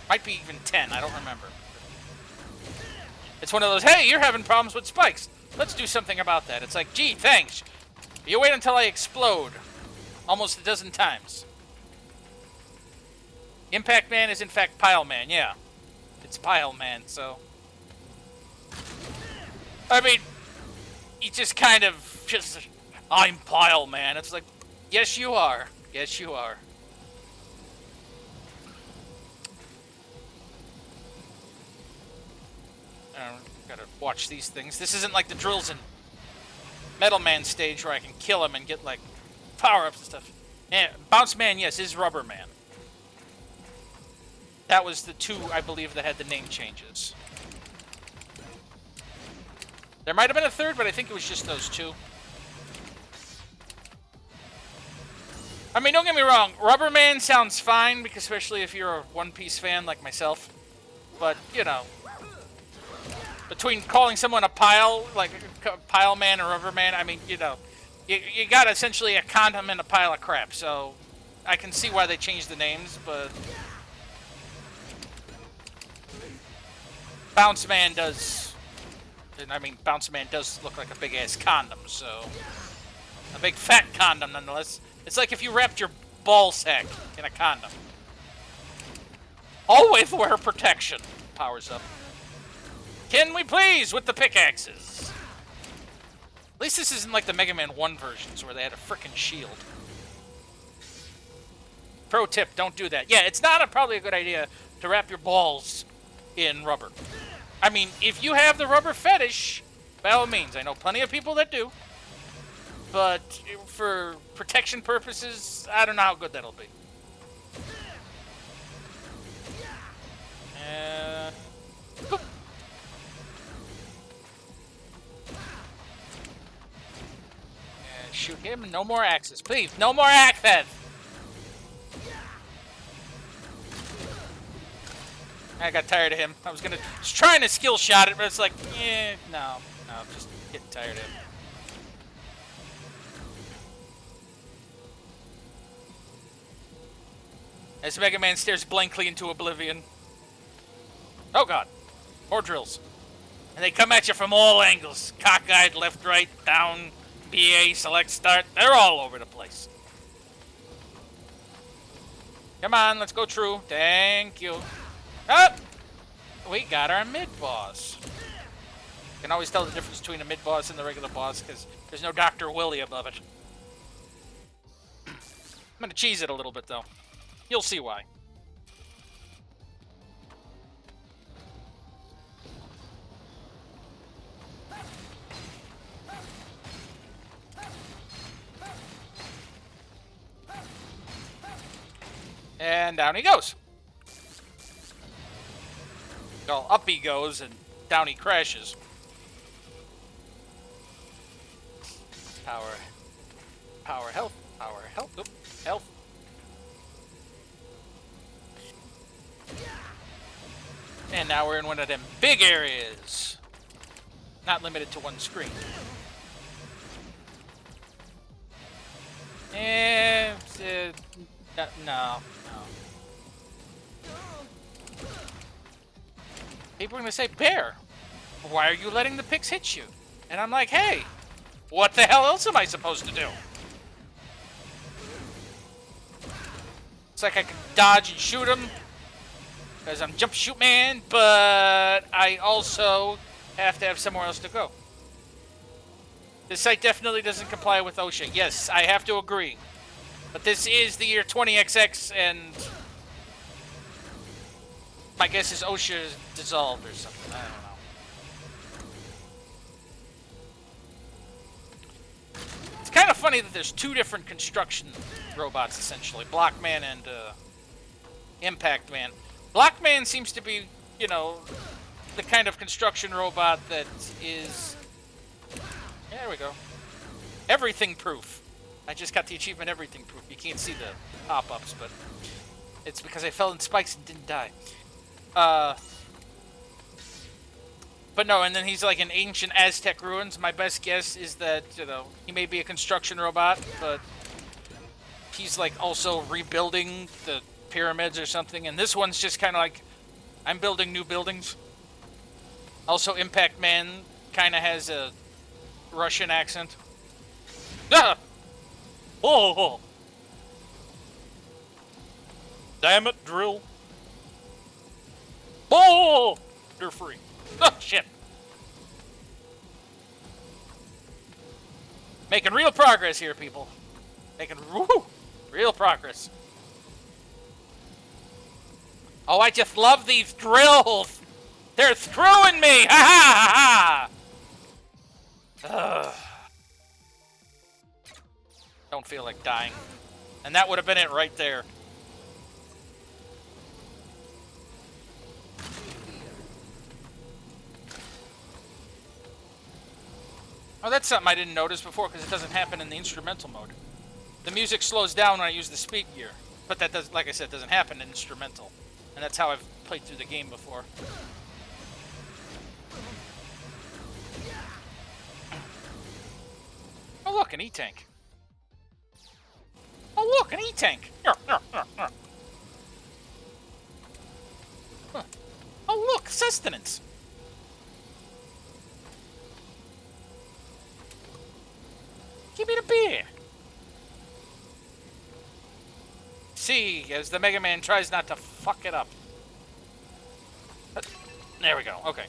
Might be even 10, I don't remember. It's one of those, hey, you're having problems with spikes. Let's do something about that. It's like, gee, thanks. You wait until I explode. Almost a dozen times. Impact Man is in fact Pile Man, yeah. It's Pile Man, so... I mean, he just kind of just, I'm Pile Man. It's like, yes you are. Yes you are. Gotta watch these things. This isn't like the drills in Metal Man stage where I can kill him and get like power-ups and stuff. Yeah, Bounce Man, yes, is Rubber Man. That was the two, I believe, that had the name changes. There might have been a third, but I think it was just those two. I mean, don't get me wrong, Rubber Man sounds fine, because especially if you're a One Piece fan like myself. But, you know, between calling someone a pile, like a Pile Man or Rubber Man, I mean, you know, you got essentially a condom and a pile of crap, so I can see why they changed the names, but... Bounce Man does... I mean, Bounce Man does look like a big-ass condom, so... A big fat condom, nonetheless. It's like if you wrapped your ball sack in a condom. Always wear protection. Powers up. Can we please with the pickaxes? At least this isn't like the Mega Man 1 versions where they had a frickin' shield. Pro tip, don't do that. Yeah, it's not probably a good idea to wrap your balls in rubber. I mean, if you have the rubber fetish, by all means, I know plenty of people that do. But for protection purposes, I don't know how good that'll be. Boop. Shoot him. No more axes, please. No more axe heads. I got tired of him. I was trying to skill shot it, but it's like, no, I'm just getting tired of him. As Mega Man stares blankly into oblivion. Oh god. More drills. And they come at you from all angles. Cockeyed, left, right, down, BA, select, start. They're all over the place. Come on, let's go true. Thank you. Up! We got our mid-boss. You can always tell the difference between a mid-boss and the regular boss because there's no Dr. Willy above it. I'm going to cheese it a little bit, though. You'll see why. And down he goes. Well, up he goes, and down he crashes. Power, health, oop, health. And now we're in one of them big areas. Not limited to one screen. And, no. People are going to say, Bear, why are you letting the picks hit you? And I'm like, hey, what the hell else am I supposed to do? It's like I can dodge and shoot them because I'm jump shoot man, but I also have to have somewhere else to go. This site definitely doesn't comply with OSHA. Yes, I have to agree. But this is the year 20XX, and my guess is OSHA is dissolved or something. I don't know. It's kind of funny that there's two different construction robots, essentially. Blockman and Impact Man. Blockman seems to be, you know, the kind of construction robot that is... There we go. Everything proof. I just got the achievement everything proof. You can't see the pop-ups, but it's because I fell in spikes and didn't die. But no, and then he's like in ancient Aztec ruins. My best guess is that, you know, he may be a construction robot, but he's like also rebuilding the pyramids or something. And this one's just kind of like, I'm building new buildings. Also, Impact Man kind of has a Russian accent. Ah! Oh! Damn it, drill. Oh! You're free. Oh, shit. Making real progress here, people. Making real progress. Oh, I just love these drills. They're screwing me. Ha ha ha. Don't feel like dying. And that would have been it right there. Oh, that's something I didn't notice before because it doesn't happen in the instrumental mode. The music slows down when I use the speed gear. But that does, like I said, doesn't happen in instrumental. And that's how I've played through the game before. Oh, look, an E-Tank. Oh, look, an E-Tank. Huh. Oh, look, sustenance. Give me the beer. See, as the Mega Man tries not to fuck it up. There we go, okay.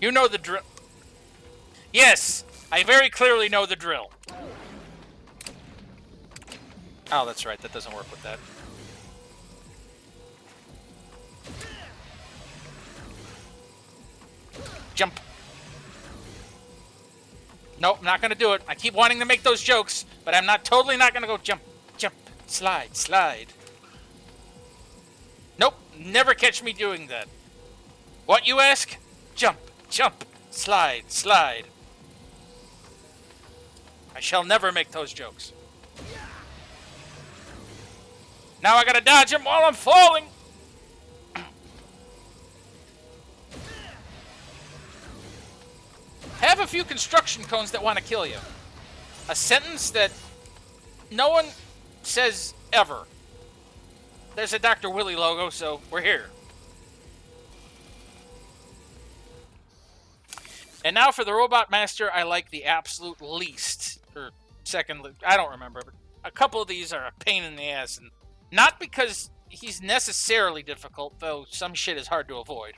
You know the drill. Yes, I very clearly know the drill. Oh, that's right, that doesn't work with that. Jump. Nope, not gonna do it. I keep wanting to make those jokes, but I'm not totally not gonna go jump, jump, slide, slide. Nope, never catch me doing that. What, you ask? Jump, jump, slide, slide. I shall never make those jokes. Now I gotta dodge him while I'm falling. Have a few construction cones that want to kill you. A sentence that no one says ever. There's a Dr. Willy logo, so we're here. And now for the Robot Master, I like the absolute least. Or second, I don't remember, but a couple of these are a pain in the ass. And not because he's necessarily difficult, though some shit is hard to avoid.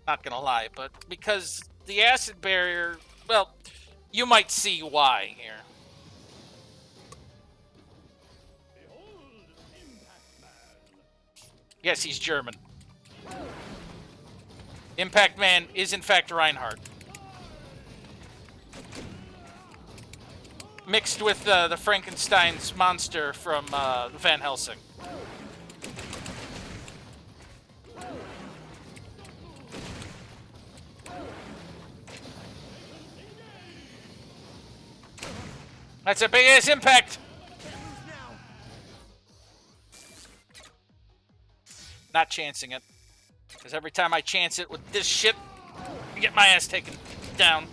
Not gonna lie, but because the acid barrier, well, you might see why here. Yes, he's German. Impact Man is in fact Reinhardt. mixed with the Frankenstein's monster from Van Helsing. That's a big ass impact. Not chancing it, because every time I chance it with this shit, I get my ass taken down.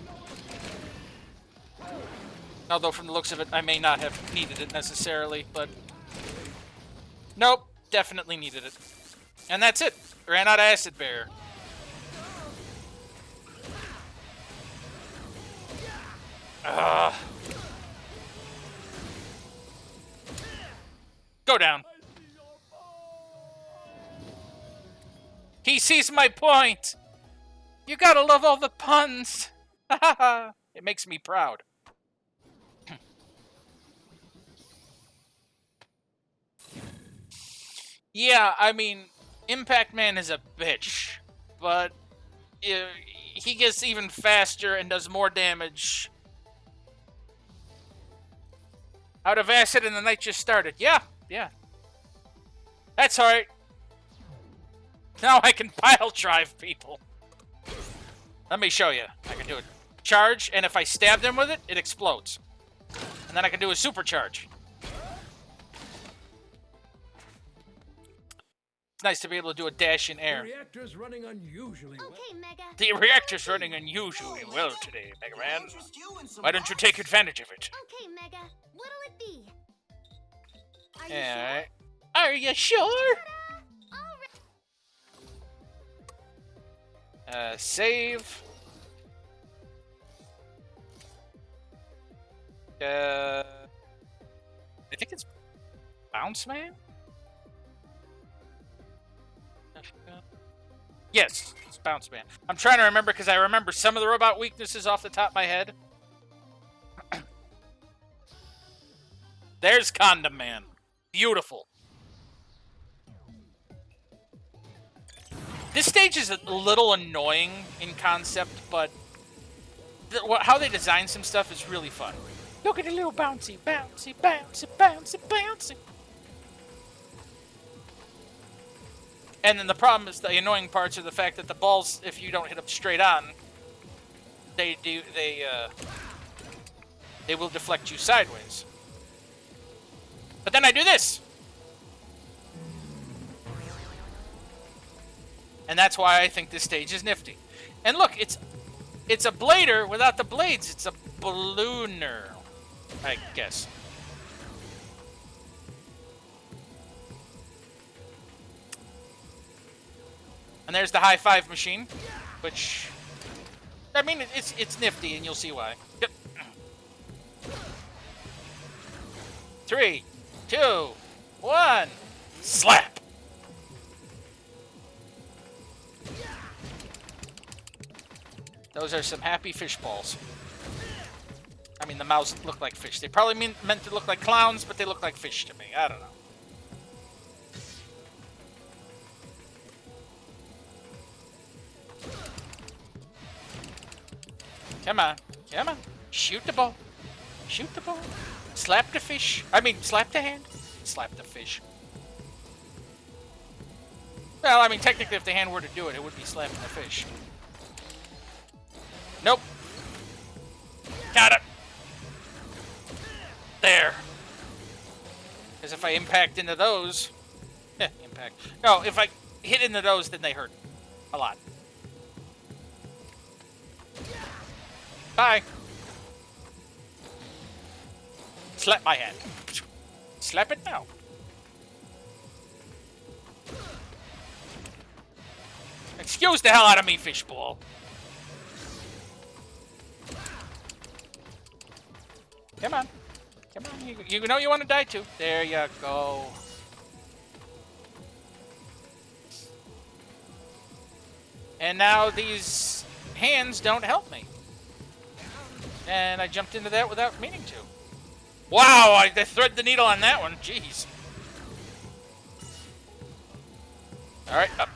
Although from the looks of it, I may not have needed it necessarily, but nope, definitely needed it. And that's it. Ran out of Acid Bear. Go down. He sees my point. You gotta love all the puns. It makes me proud. Yeah, I mean, Impact Man is a bitch, but he gets even faster and does more damage. Out of acid and the night just started. Yeah. That's alright. Now I can pile drive people. Let me show you. I can do it. Charge, and if I stab them with it, it explodes. And then I can do a supercharge. It's nice to be able to do a dash in air. The reactor's running unusually well. Okay, Mega. The reactor's running unusually well today, Mega Man. Why don't you take advantage of it? Okay, Mega. What'll it be? Are you Alright. Are you sure? Save. I think it's Bounce Man? Yes, it's Bounce Man. I'm trying to remember because I remember some of the robot weaknesses off the top of my head. There's Condom Man. Beautiful. This stage is a little annoying in concept, but how they design some stuff is really fun. Look at the little bouncy, bouncy, bouncy, bouncy, bouncy. And then the problem is the annoying parts are the fact that the balls, if you don't hit them straight on, they will deflect you sideways. But then I do this. And that's why I think this stage is nifty. And look, it's a blader without the blades. It's a ballooner, I guess. And there's the high five machine, which, I mean, it's nifty, and you'll see why. Yep. 3, 2, 1, slap. Those are some happy fish balls. I mean, the mouths look like fish. They probably meant to look like clowns, but they look like fish to me. I don't know. Come on. Come on. Shoot the ball. Shoot the ball. Slap the fish. I mean, slap the hand. Slap the fish. Well, I mean, technically, if the hand were to do it, it would be slapping the fish. Nope. Got it. There. Because if I impact into those... impact. No, if I hit into those, then they hurt. A lot. Bye. Slap my hand. Slap it now. Excuse the hell out of me, fishball. Come on. Come on. You know you want to die too. There you go. And now these hands don't help me. And I jumped into that without meaning to. Wow, I thread the needle on that one. Jeez. Alright, up.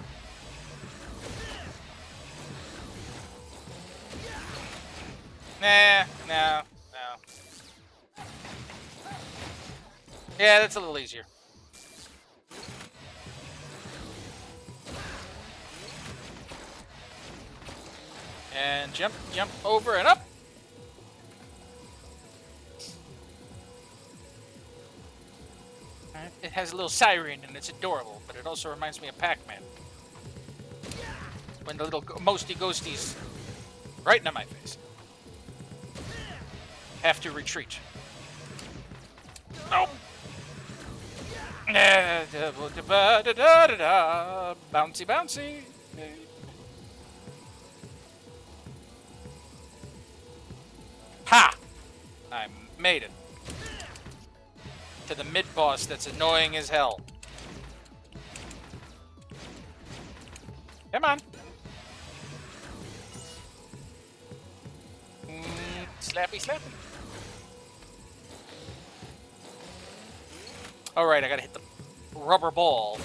Nah, no. Yeah, that's a little easier. And jump, jump over and up. It has a little siren and it's adorable, but it also reminds me of Pac-Man. When the little mosty ghosties right into my face. Have to retreat. Oh. Bouncy, bouncy. Ha! I made it. To the mid-boss that's annoying as hell. Come on. Slappy, slappy. Alright, I gotta hit the rubber ball.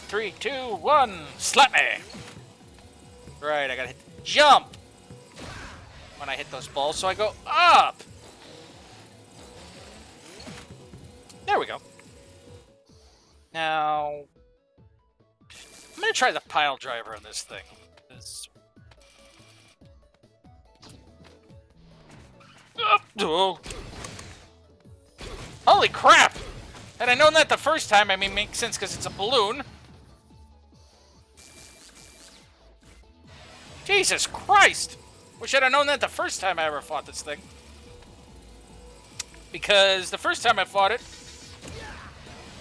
3, 2, 1, slap me! Right, I gotta hit the jump when I hit those balls, so I go up! There we go. Now, I'm gonna try the pile driver on this thing. Oh. Holy crap! Had I known that the first time, I mean, makes sense because it's a balloon. Jesus Christ! Wish I'd have known that the first time I ever fought this thing. Because the first time I fought it,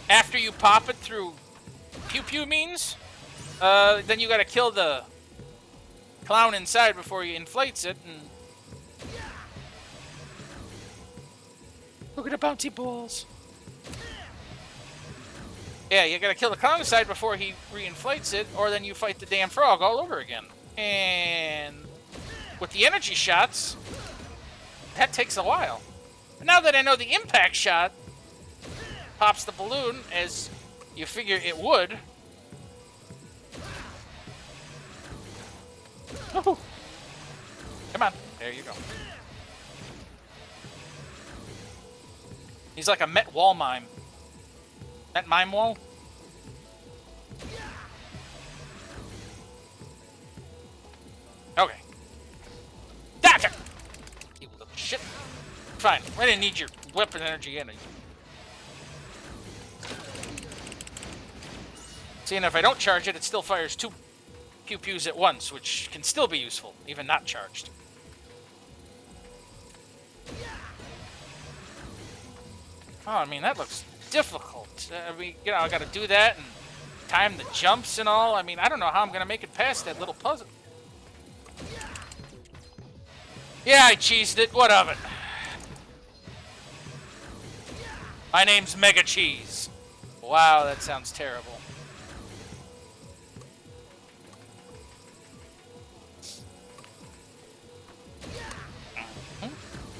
after you pop it through pew-pew means, then you gotta kill the clown inside before he inflates it, and... Look at the bouncy balls. Yeah, you gotta kill the clown inside before he re-inflates it, or then you fight the damn frog all over again. And with the energy shots, that takes a while. But now that I know the impact shot pops the balloon, as you figure it would. Woohoo! Come on, there you go. He's like a Met wall mime. Met mime wall? Okay. Gotcha! You little shit. Fine. I didn't need your weapon energy in it. Seeing if I don't charge it, it still fires 2 pew-pews at once, which can still be useful, even not charged. Oh, I mean, that looks difficult. I mean, you know, I gotta do that and time the jumps and all. I mean, I don't know how I'm gonna make it past that little puzzle. Yeah, I cheesed it. What of it? My name's Mega Cheese. Wow, that sounds terrible.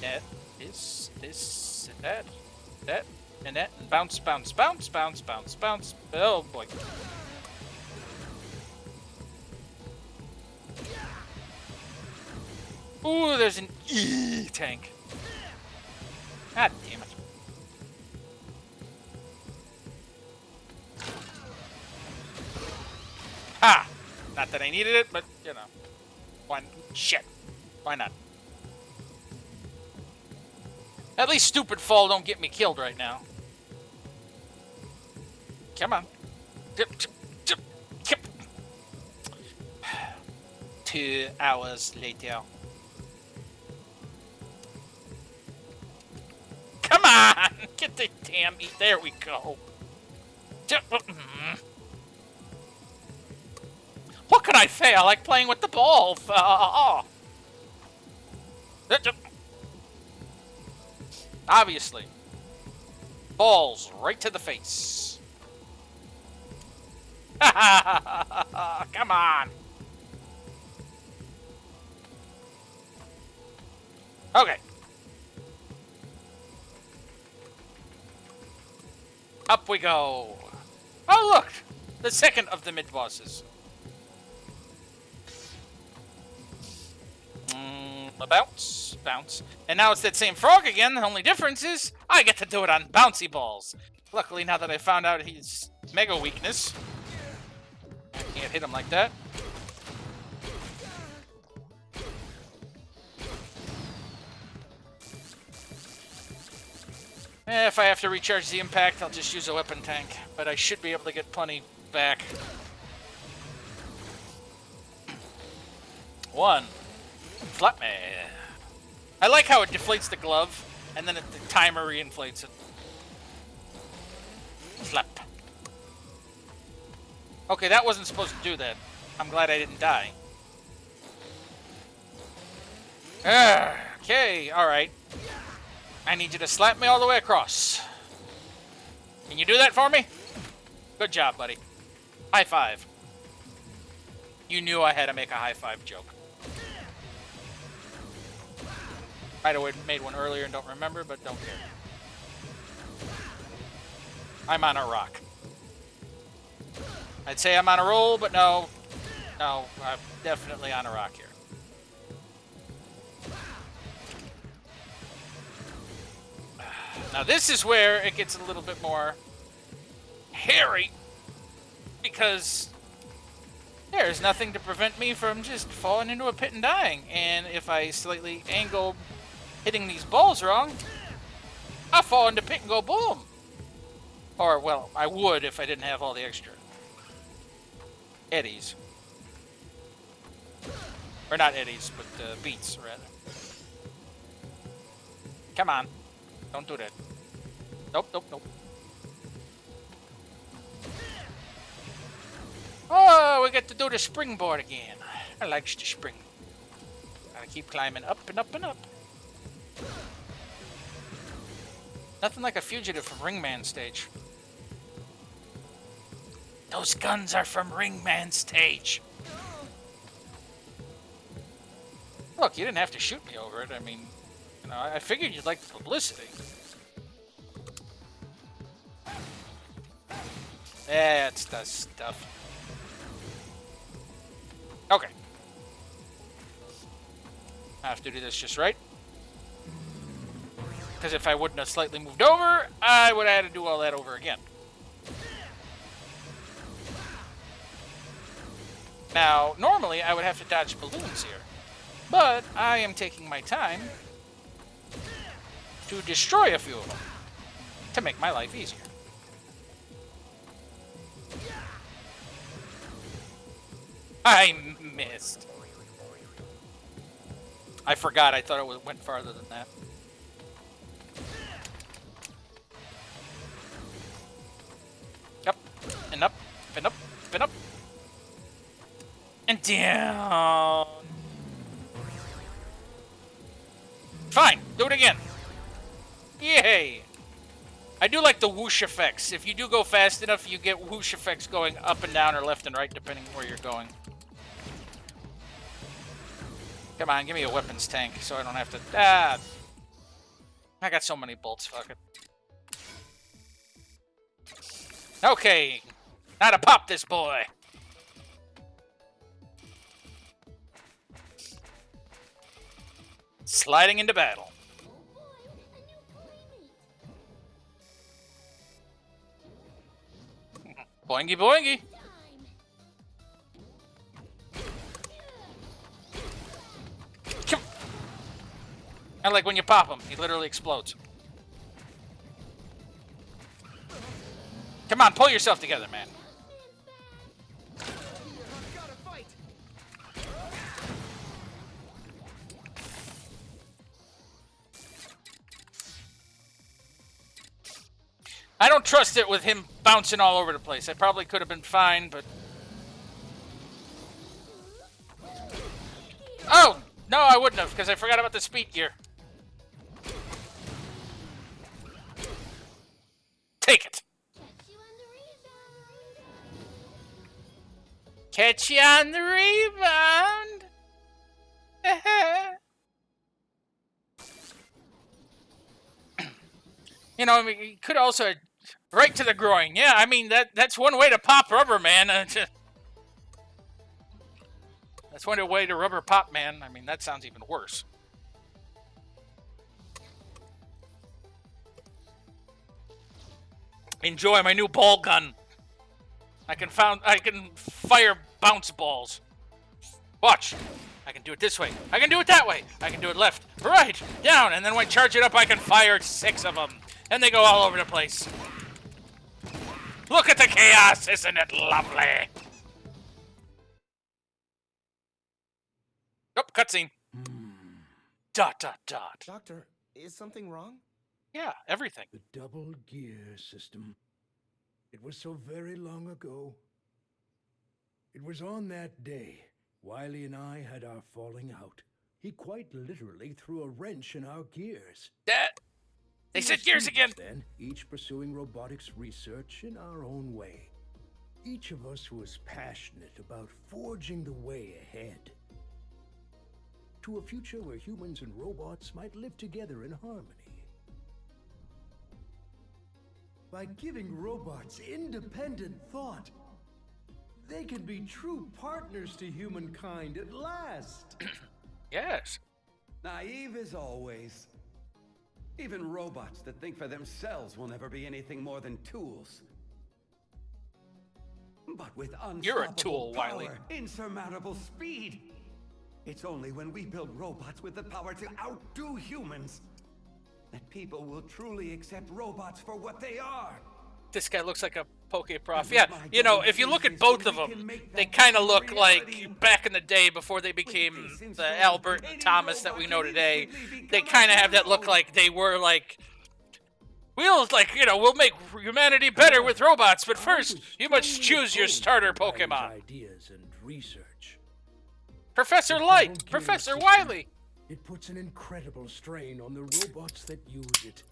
That, this, and that, and that, and bounce, bounce, bounce, bounce, bounce, bounce. Oh boy. Ooh, there's an tank. God damn it. Ha! Not that I needed it, but, you know. Why? Shit. Why not? At least stupid fall don't get me killed right now. Come on. 2 hours later. Come on! Get the damn meat. There we go. What could I say? I like playing with the balls. Obviously. Balls right to the face. Come on. Okay. Up we go. Oh, look! The second of the mid-bosses. A bounce, bounce. And now it's that same frog again. The only difference is I get to do it on bouncy balls. Luckily, now that I found out his mega weakness, I can't hit him like that. If I have to recharge the impact, I'll just use a weapon tank. But I should be able to get plenty back. One. Slap me. I like how it deflates the glove, and then the timer reinflates it. Slap. Okay, that wasn't supposed to do that. I'm glad I didn't die. Okay, alright. I need you to slap me all the way across. Can you do that for me? Good job, buddy. High five. You knew I had to make a high five joke. Might have made one earlier and don't remember, but don't care. I'm on a rock. I'd say I'm on a roll, but no. No, I'm definitely on a rock here. Now this is where it gets a little bit more hairy, because there's nothing to prevent me from just falling into a pit and dying. And if I slightly angle hitting these balls wrong, I fall into pit and go boom. Or, well, I would if I didn't have all the extra eddies. Or not eddies, but beats, rather. Come on. Don't do that. Nope, nope, nope. Oh, we get to do the springboard again. I likes to spring. Gotta keep climbing up and up and up. Nothing like a fugitive from Ringman stage. Those guns are from Ringman stage. Look, you didn't have to shoot me over it. I mean, you know, I figured you'd like the publicity. That's the stuff. Okay. I have to do this just right. Because if I wouldn't have slightly moved over, I would have had to do all that over again. Now, normally I would have to dodge balloons here. But I am taking my time to destroy a few of them to make my life easier. I missed. I forgot. I thought it went farther than that. Up and up and up and up and down. Fine, do it again. Yay! I do like the whoosh effects. If you do go fast enough, you get whoosh effects going up and down or left and right, depending where you're going. Come on, give me a weapons tank so I don't have to... Ah! I got so many bolts, fuck it. Okay, now to pop this boy. Sliding into battle. Boingy boingy. I like when you pop him, he literally explodes. Come on, pull yourself together, man. I don't trust it with him bouncing all over the place. I probably could have been fine, but... Oh! No, I wouldn't have, because I forgot about the speed gear. Take it! Catch you on the rebound! You know, I mean, you could also... Right to the groin. Yeah, I mean, that's one way to pop rubber, man. That's one way to rubber pop, man. I mean, that sounds even worse. Enjoy my new ball gun. I can fire bounce balls. Watch. I can do it this way. I can do it that way. I can do it left, right, down, and then when I charge it up, I can fire 6 of them. And they go all over the place. Look at the chaos, isn't it lovely? Oh, cutscene. Dot, dot, dot. Doctor, is something wrong? Yeah, everything. The double gear system. It was so very long ago. It was on that day, Wily and I had our falling out. He quite literally threw a wrench in our gears. They said gears again. Then, each pursuing robotics research in our own way. Each of us was passionate about forging the way ahead. To a future where humans and robots might live together in harmony. By giving robots independent thought, they can be true partners to humankind at last. Yes. Naive as always. Even robots that think for themselves will never be anything more than tools. But with unstoppable You're a tool, power, Wily. insurmountable speed. It's only when we build robots with the power to outdo humans that people will truly accept robots for what they are. This guy looks like a Poke Prof. Yeah, you know, if you look at both of them, they kind of look like back in the day before they became the Albert and Thomas that we know today. They kind of have that look like they were like, we'll make humanity better with robots, but first, you must choose your starter Pokemon. Ideas and research. Professor Light, Professor Wily. It puts an incredible strain on the robots that use it.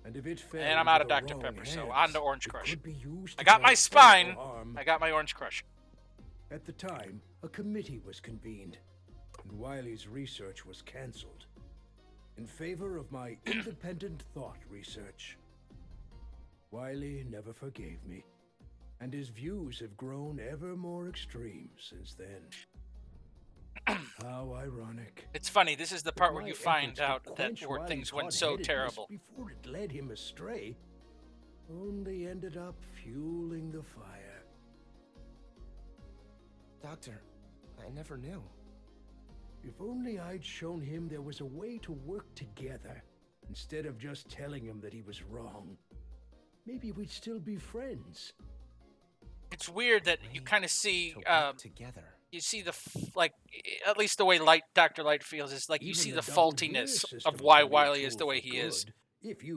And if it fails, And I'm out of into the Dr. wrong Pepper, so hands, on to Orange it Crush. could be used I to got my cause spine. terrible harm. I got my Orange Crush. At the time, a committee was convened, and Wily's research was cancelled in favor of my independent thought research. Wily never forgave me, and his views have grown ever more extreme since then. How ironic. It's funny, this is the part where My you find efforts to out that quench where Wily's things went so hot-headedness terrible. before it led him astray, only ended up fueling the fire. Doctor, I never knew. If only I'd shown him there was a way to work together, instead of just telling him that he was wrong. Maybe we'd still be friends. It's weird that you kind of see, To work together. you see at least the way Dr. Light feels is like you see the faultiness of why Wily is the way he is.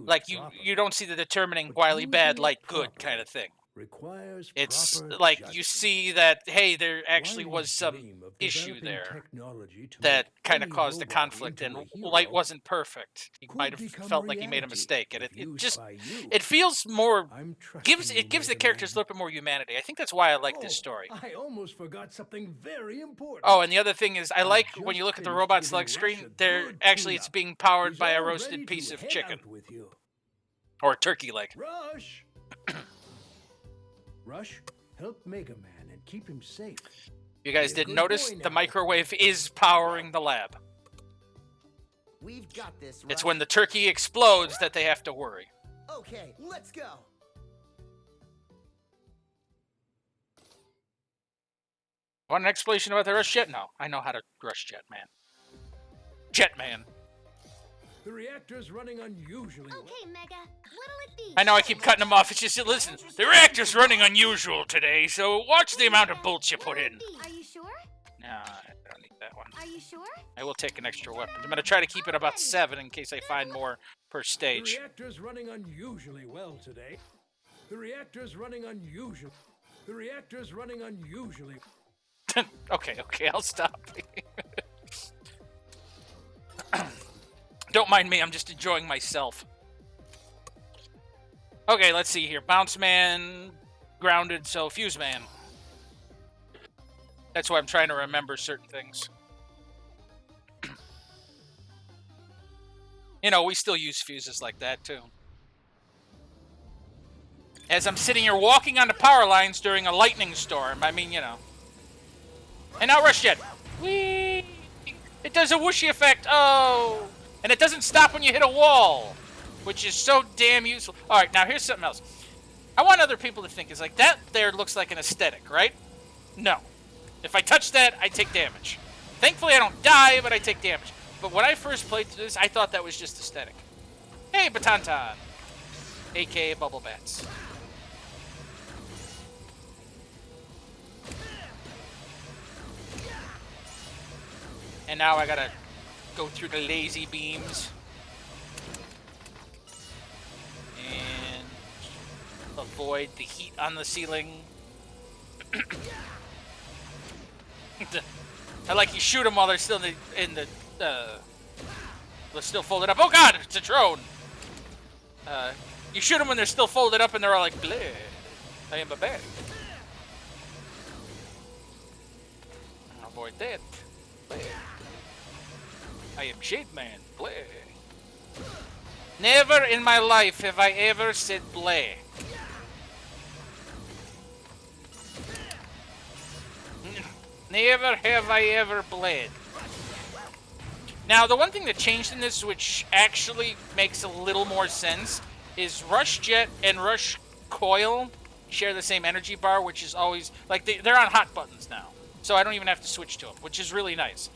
Like you don't see the determining Wily bad, Light good kind of thing. Requires It's proper like you judgment. see that, hey, there actually was Wily's some dream of issue developing there technology to that make kind of any caused the robot conflict, into and a hero Light wasn't perfect. He could might have become felt like he made a reality mistake, and if it used just by you. it feels more I'm gives trusting you, the Mega characters a Man. little bit more humanity. I think that's why I like this Oh, story. I almost forgot something very important. Oh, and the other thing is, I like when just you look at the finished robot giving select Rush screen. a They're good actually it's tune-up. being powered He's by a all roasted ready piece to of head chicken out with you. or a turkey leg. Rush! Rush, help Mega Man and keep him safe. You guys Be a didn't good notice boy the now. microwave is powering the lab. We've got this, It's Rush. when the turkey explodes that they have to worry. Okay, let's go. Want an explanation about the rush jet? No, I know how to rush jet, man. Jet man. The reactor's running unusually well. Okay, Mega. What'll it be? I know I keep cutting them off. It's just listen. The reactor's running unusual today, so watch the amount of bolts you put in. Are you sure? No, I don't need that one. Are you sure? I will take an extra weapon. I'm gonna try to keep it about 7 in case I find more per The stage. reactor's running unusually well today. The reactor's running unusual. The reactor's running unusually. Okay, I'll stop. Don't mind me, I'm just enjoying myself. Okay, let's see here. Bounce Man, grounded, so Fuse Man. That's why I'm trying to remember certain things. You know, we still use fuses like that, too. As I'm sitting here walking on the power lines during a lightning storm, I mean, you know. And now Rush Jet. Whee! It does a whooshy effect. Oh! And it doesn't stop when you hit a wall, which is so damn useful. All right, now here's something else. I want other people to think is like, that there looks like an aesthetic, right? No. If I touch that, I take damage. Thankfully, I don't die, but I take damage. But when I first played through this, I thought that was just aesthetic. Hey, Batantan! A.K.A. Bubble Bats. And now I gotta go through the lazy beams. And avoid the heat on the ceiling. I like you shoot them while they're still they're still folded up. Oh god, it's a drone! You shoot them when they're still folded up and they're all like, bleh, I am a bag. Avoid that. Bleh. I am Shade Man. Bleh. Never in my life have I ever said bleh. Never have I ever bled. Now, the one thing that changed in this, which actually makes a little more sense, is Rush Jet and Rush Coil share the same energy bar, which is always, like, they're on hot buttons now. So I don't even have to switch to them, which is really nice.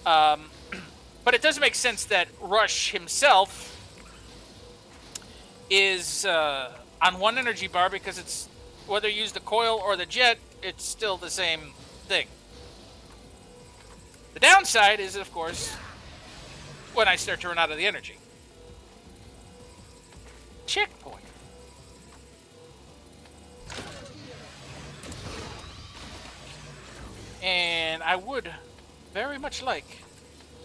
But it does make sense that Rush himself is on one energy bar because it's, whether you use the Coil or the Jet, it's still the same thing. The downside is, of course, when I start to run out of the energy. Checkpoint. And I would very much like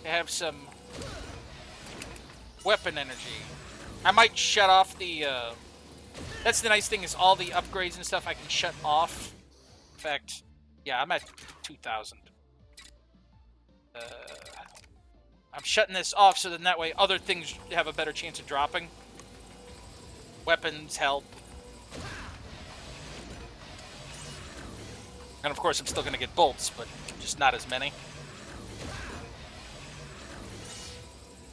to have some weapon energy. I might shut off the... that's the nice thing, is all the upgrades and stuff I can shut off. In fact, yeah, I'm at 2,000. I'm shutting this off so then that way other things have a better chance of dropping. Weapons help. And of course I'm still going to get bolts, but just not as many.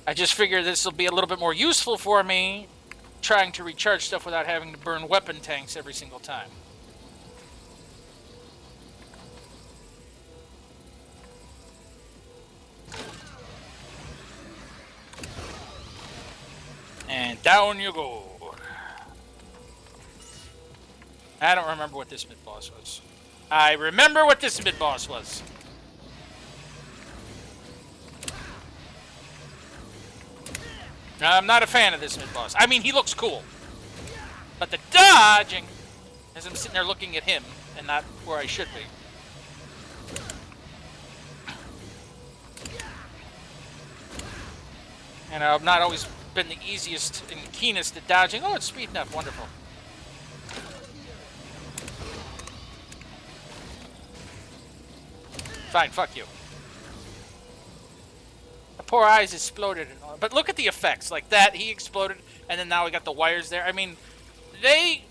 I just figure this will be a little bit more useful for me, trying to recharge stuff without having to burn weapon tanks every single time. And down you go. I don't remember what this mid-boss was. I remember what this mid-boss was. I'm not a fan of this mid-boss. I mean, he looks cool. But the dodging, as I'm sitting there looking at him, and not where I should be. And I've not always been the easiest and keenest at dodging. Oh, it's speeding up. Wonderful. Fine, fuck you. The poor eyes exploded. But look at the effects. Like that, he exploded, and then now we got the wires there. I mean, they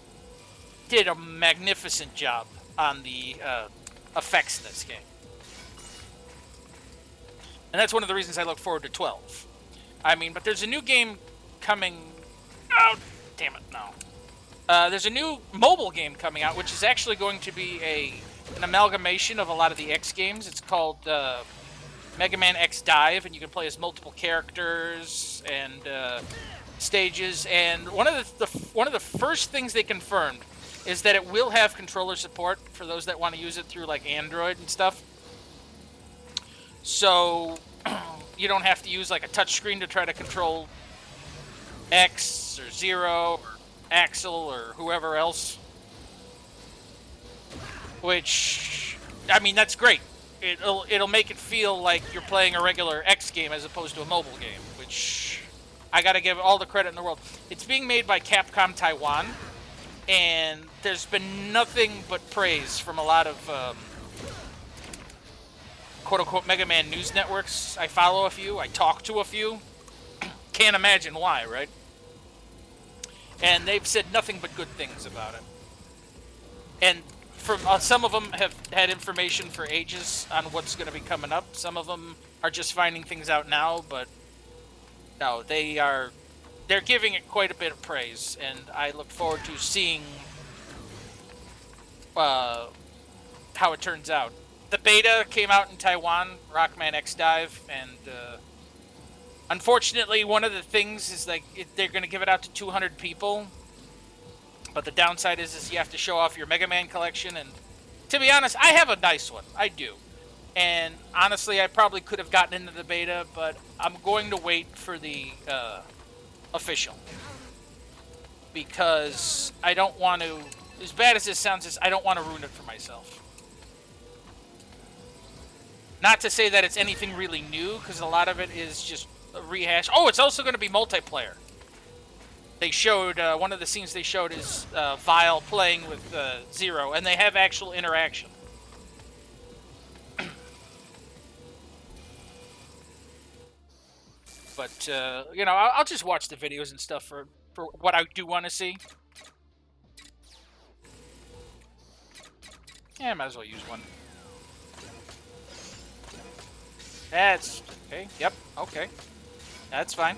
did a magnificent job on the effects in this game. And that's one of the reasons I look forward to 12. I mean, but there's a new game coming... Oh, damn it, no. There's a new mobile game coming out, which is actually going to be an amalgamation of a lot of the X games. It's called Mega Man X Dive, and you can play as multiple characters and stages. And one of the first things they confirmed is that it will have controller support for those that want to use it through like Android and stuff. So you don't have to use like a touchscreen to try to control X or Zero or Axel or whoever else. Which, I mean, that's great. It'll make it feel like you're playing a regular X game as opposed to a mobile game, which I gotta give all the credit in the world. It's being made by Capcom Taiwan, and there's been nothing but praise from a lot of quote-unquote Mega Man news networks. I follow a few, I talk to a few. Can't imagine why, right? And they've said nothing but good things about it. And from some of them have had information for ages on what's going to be coming up. Some of them are just finding things out now, but no, they are they're giving it quite a bit of praise, and I look forward to seeing how it turns out. The beta came out in Taiwan, Rockman X Dive, and unfortunately, one of the things is like they're going to give it out to 200 people. But the downside is you have to show off your Mega Man collection, and to be honest, I have a nice one. I do. And honestly, I probably could have gotten into the beta, but I'm going to wait for the official. Because I don't want to, as bad as this sounds, I don't want to ruin it for myself. Not to say that it's anything really new, because a lot of it is just a rehash. Oh, it's also going to be multiplayer. They showed, one of the scenes they showed is Vile playing with Zero, and they have actual interaction. But, you know, I'll just watch the videos and stuff for what I do want to see. Yeah, I might as well use one. That's okay. Yep. Okay. That's fine.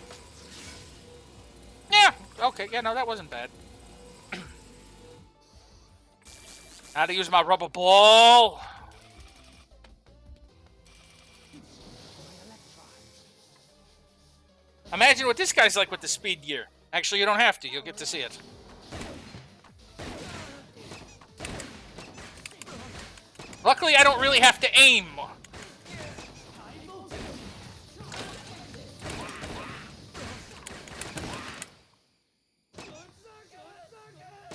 Yeah. Okay. Yeah. No, that wasn't bad. How to use my rubber ball. Imagine what this guy's like with the speed gear. Actually, you don't have to. You'll get to see it. Luckily, I don't really have to aim.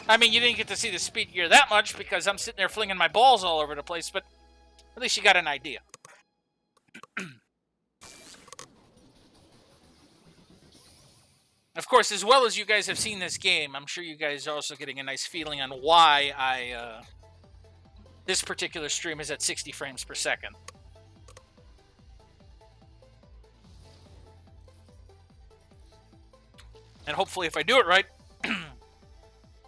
I mean, you didn't get to see the speed gear that much because I'm sitting there flinging my balls all over the place, but at least you got an idea. Of course, as well as you guys have seen this game, I'm sure you guys are also getting a nice feeling on why this particular stream is at 60 frames per second. And hopefully, if I do it right,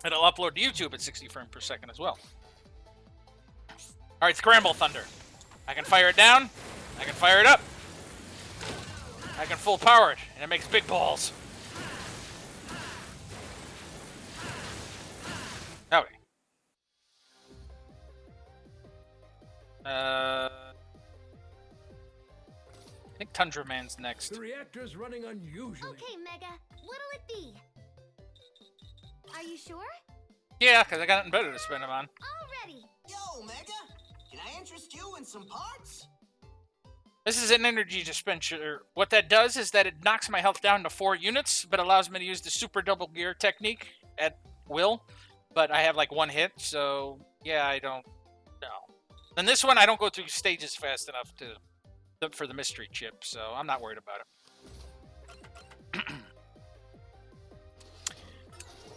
it'll upload to YouTube at 60 frames per second as well. Alright, Scramble Thunder. I can fire it down. I can fire it up. I can full power it, and it makes big balls. Howdy. I think Tundra Man's next. The reactor's running unusually. Okay, Mega. What'll it be? Are you sure? Yeah, because I got nothing better to spend them on. Already. Yo, Mega, can I interest you in some parts? This is an energy dispenser. What that does is that it knocks my health down to 4 units, but allows me to use the super double gear technique at will. But I have like 1 hit, so yeah, I don't know. And this one, I don't go through stages fast enough for the mystery chip, so I'm not worried about it.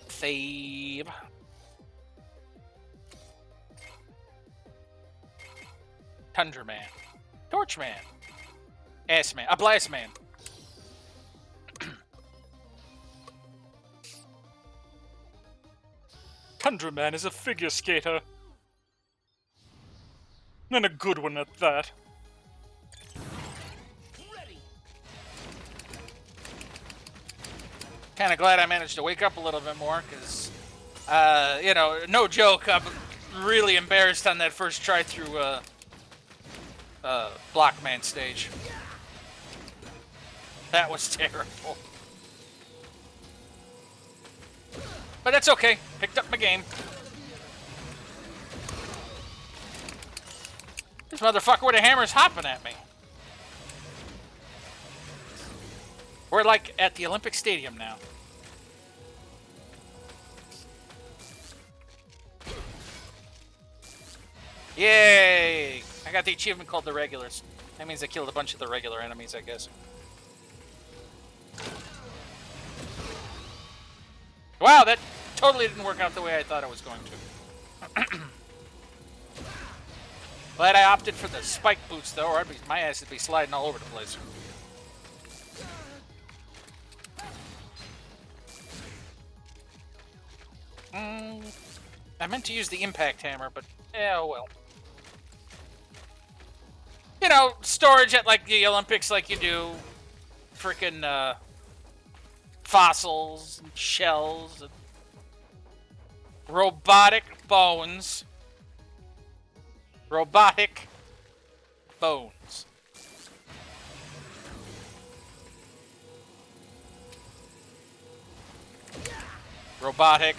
Save. Tundra Man. Torch Man. Ass Man. A Blast Man. Tundra Man is a figure skater. And a good one at that. Kind of glad I managed to wake up a little bit more, because, you know, no joke, I'm really embarrassed on that first try through Blockman stage. That was terrible. But that's okay. Picked up my game. This motherfucker with a hammer's hopping at me. We're like at the Olympic Stadium now. Yay! I got the achievement called the Regulars. That means I killed a bunch of the regular enemies, I guess. Wow, that totally didn't work out the way I thought it was going to. Glad I opted for the spike boots, though, or my ass would be sliding all over the place. I meant to use the impact hammer, but oh well. You know, storage at like the Olympics, like you do. Frickin' fossils and shells and robotic bones. Robotic bones. Robotic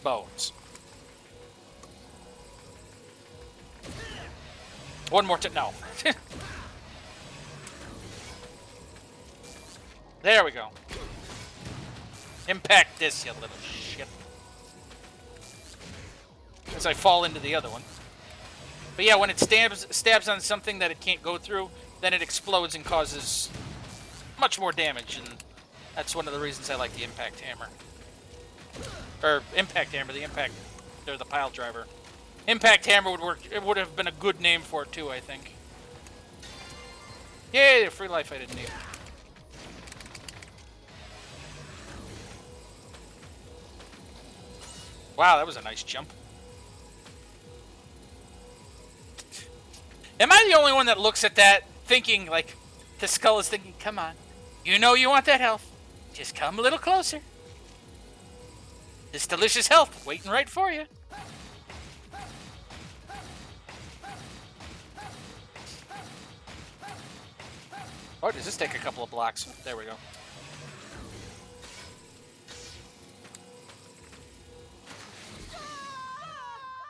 bones. One more to no. There we go. Impact this, you little shit. As I fall into the other one. But yeah, when it stabs on something that it can't go through, then it explodes and causes much more damage, and that's one of the reasons I like the impact hammer. Or impact hammer, the impact, or the pile driver. Impact hammer would work. It would have been a good name for it too, I think. Yay, a free life I didn't need. Wow, that was a nice jump. Am I the only one that looks at that thinking, like, the skull is thinking, come on, you know you want that health. Just come a little closer. This delicious health waiting right for you. Oh, does this take a couple of blocks? There we go.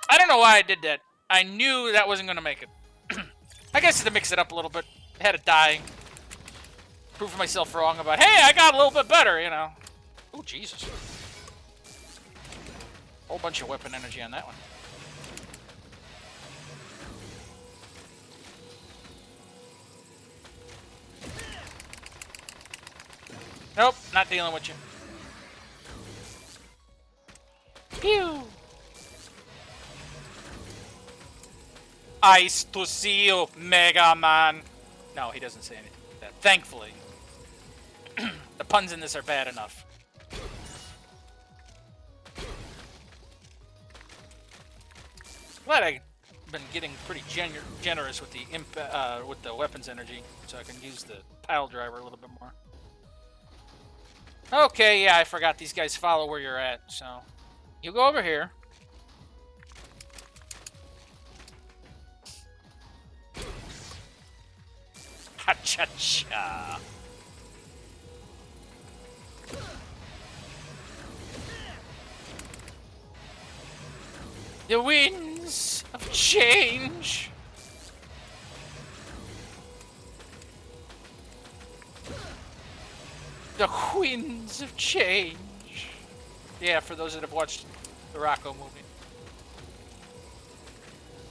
I don't know why I did that. I knew that wasn't going to make it. I guess to mix it up a little bit. I had to die. Prove myself wrong about, hey, I got a little bit better, you know. Oh, Jesus. Whole bunch of weapon energy on that one. Nope, not dealing with you. Pew! Ice to see you, Mega Man. No, he doesn't say anything like that. Thankfully. The puns in this are bad enough. Glad I've been getting pretty generous with the weapons energy, so I can use the pile driver a little bit more. Okay, yeah, I forgot these guys follow where you're at, so you go over here. Ha-cha-cha. The winds of change. The winds of change. Yeah, for those that have watched the Rocco movie.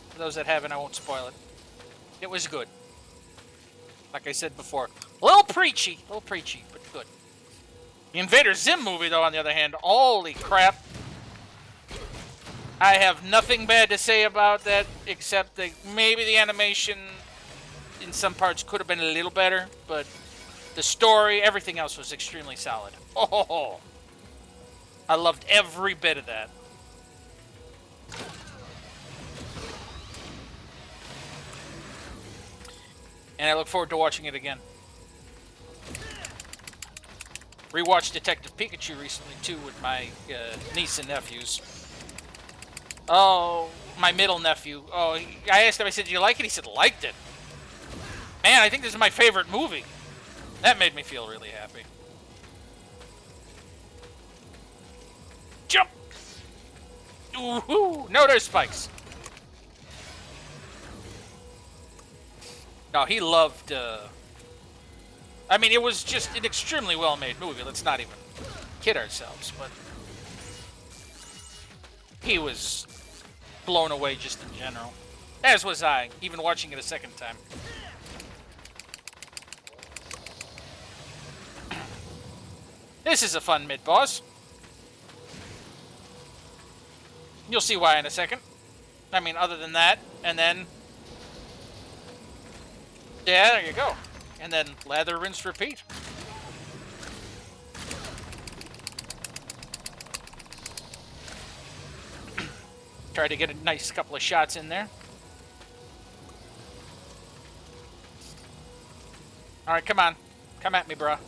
For those that haven't, I won't spoil it. It was good. Like I said before, a little preachy, but good. The Invader Zim movie, though, on the other hand, holy crap. I have nothing bad to say about that, except that maybe the animation in some parts could have been a little better, but the story, everything else was extremely solid. Oh, I loved every bit of that. And I look forward to watching it again. Rewatched Detective Pikachu recently, too, with my niece and nephews. Oh, my middle nephew. Oh, I asked him, I said, "Do you like it?" He said, "Liked it." Man, I think this is my favorite movie. That made me feel really happy. Jump! Ooh-hoo! No, there's spikes. No, he loved, I mean, it was just an extremely well-made movie. Let's not even kid ourselves, but he was blown away just in general. As was I, even watching it a second time. This is a fun mid-boss. You'll see why in a second. I mean, other than that, and then... yeah, there you go. And then lather, rinse, repeat. Try to get a nice couple of shots in there. Alright, come on. Come at me, bruh.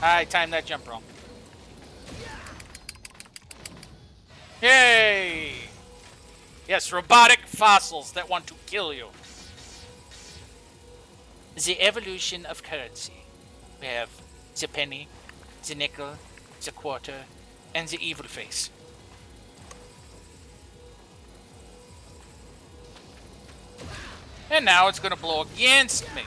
I timed that jump wrong. Yay! Yes, robotic fossils that want to kill you. The evolution of currency. We have the penny, the nickel, the quarter, and the evil face. And now it's going to blow against me.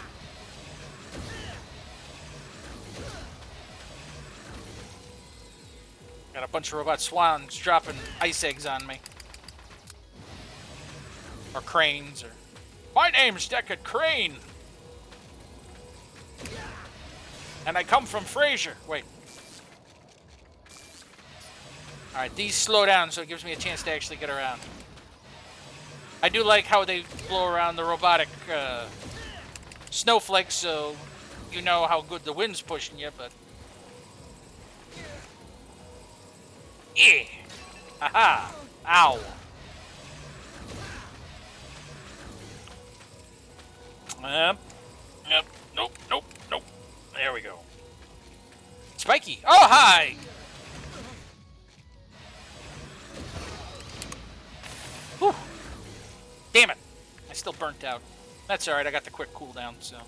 Got a bunch of robot swans dropping ice eggs on me. Or cranes, or... My name's Deckard Crane! And I come from Frasier. Wait. Alright, these slow down so it gives me a chance to actually get around. I do like how they blow around the robotic snowflakes so you know how good the wind's pushing you, but... Yeah! Haha! Ow! Yep. Nope. There we go. Spiky! Oh, hi! Whew. Damn it. I still burnt out. That's alright, I got the quick cooldown, so...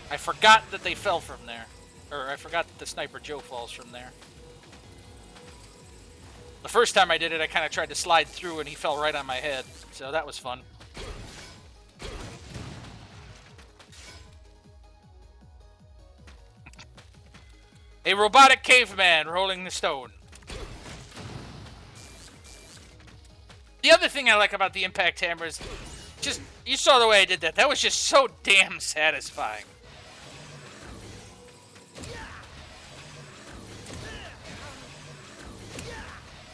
I forgot that they fell from there. Or I forgot that the Sniper Joe falls from there. The first time I did it, I kind of tried to slide through and he fell right on my head. So that was fun. A robotic caveman rolling the stone. The other thing I like about the impact hammer is just, you saw the way I did that. That was just so damn satisfying.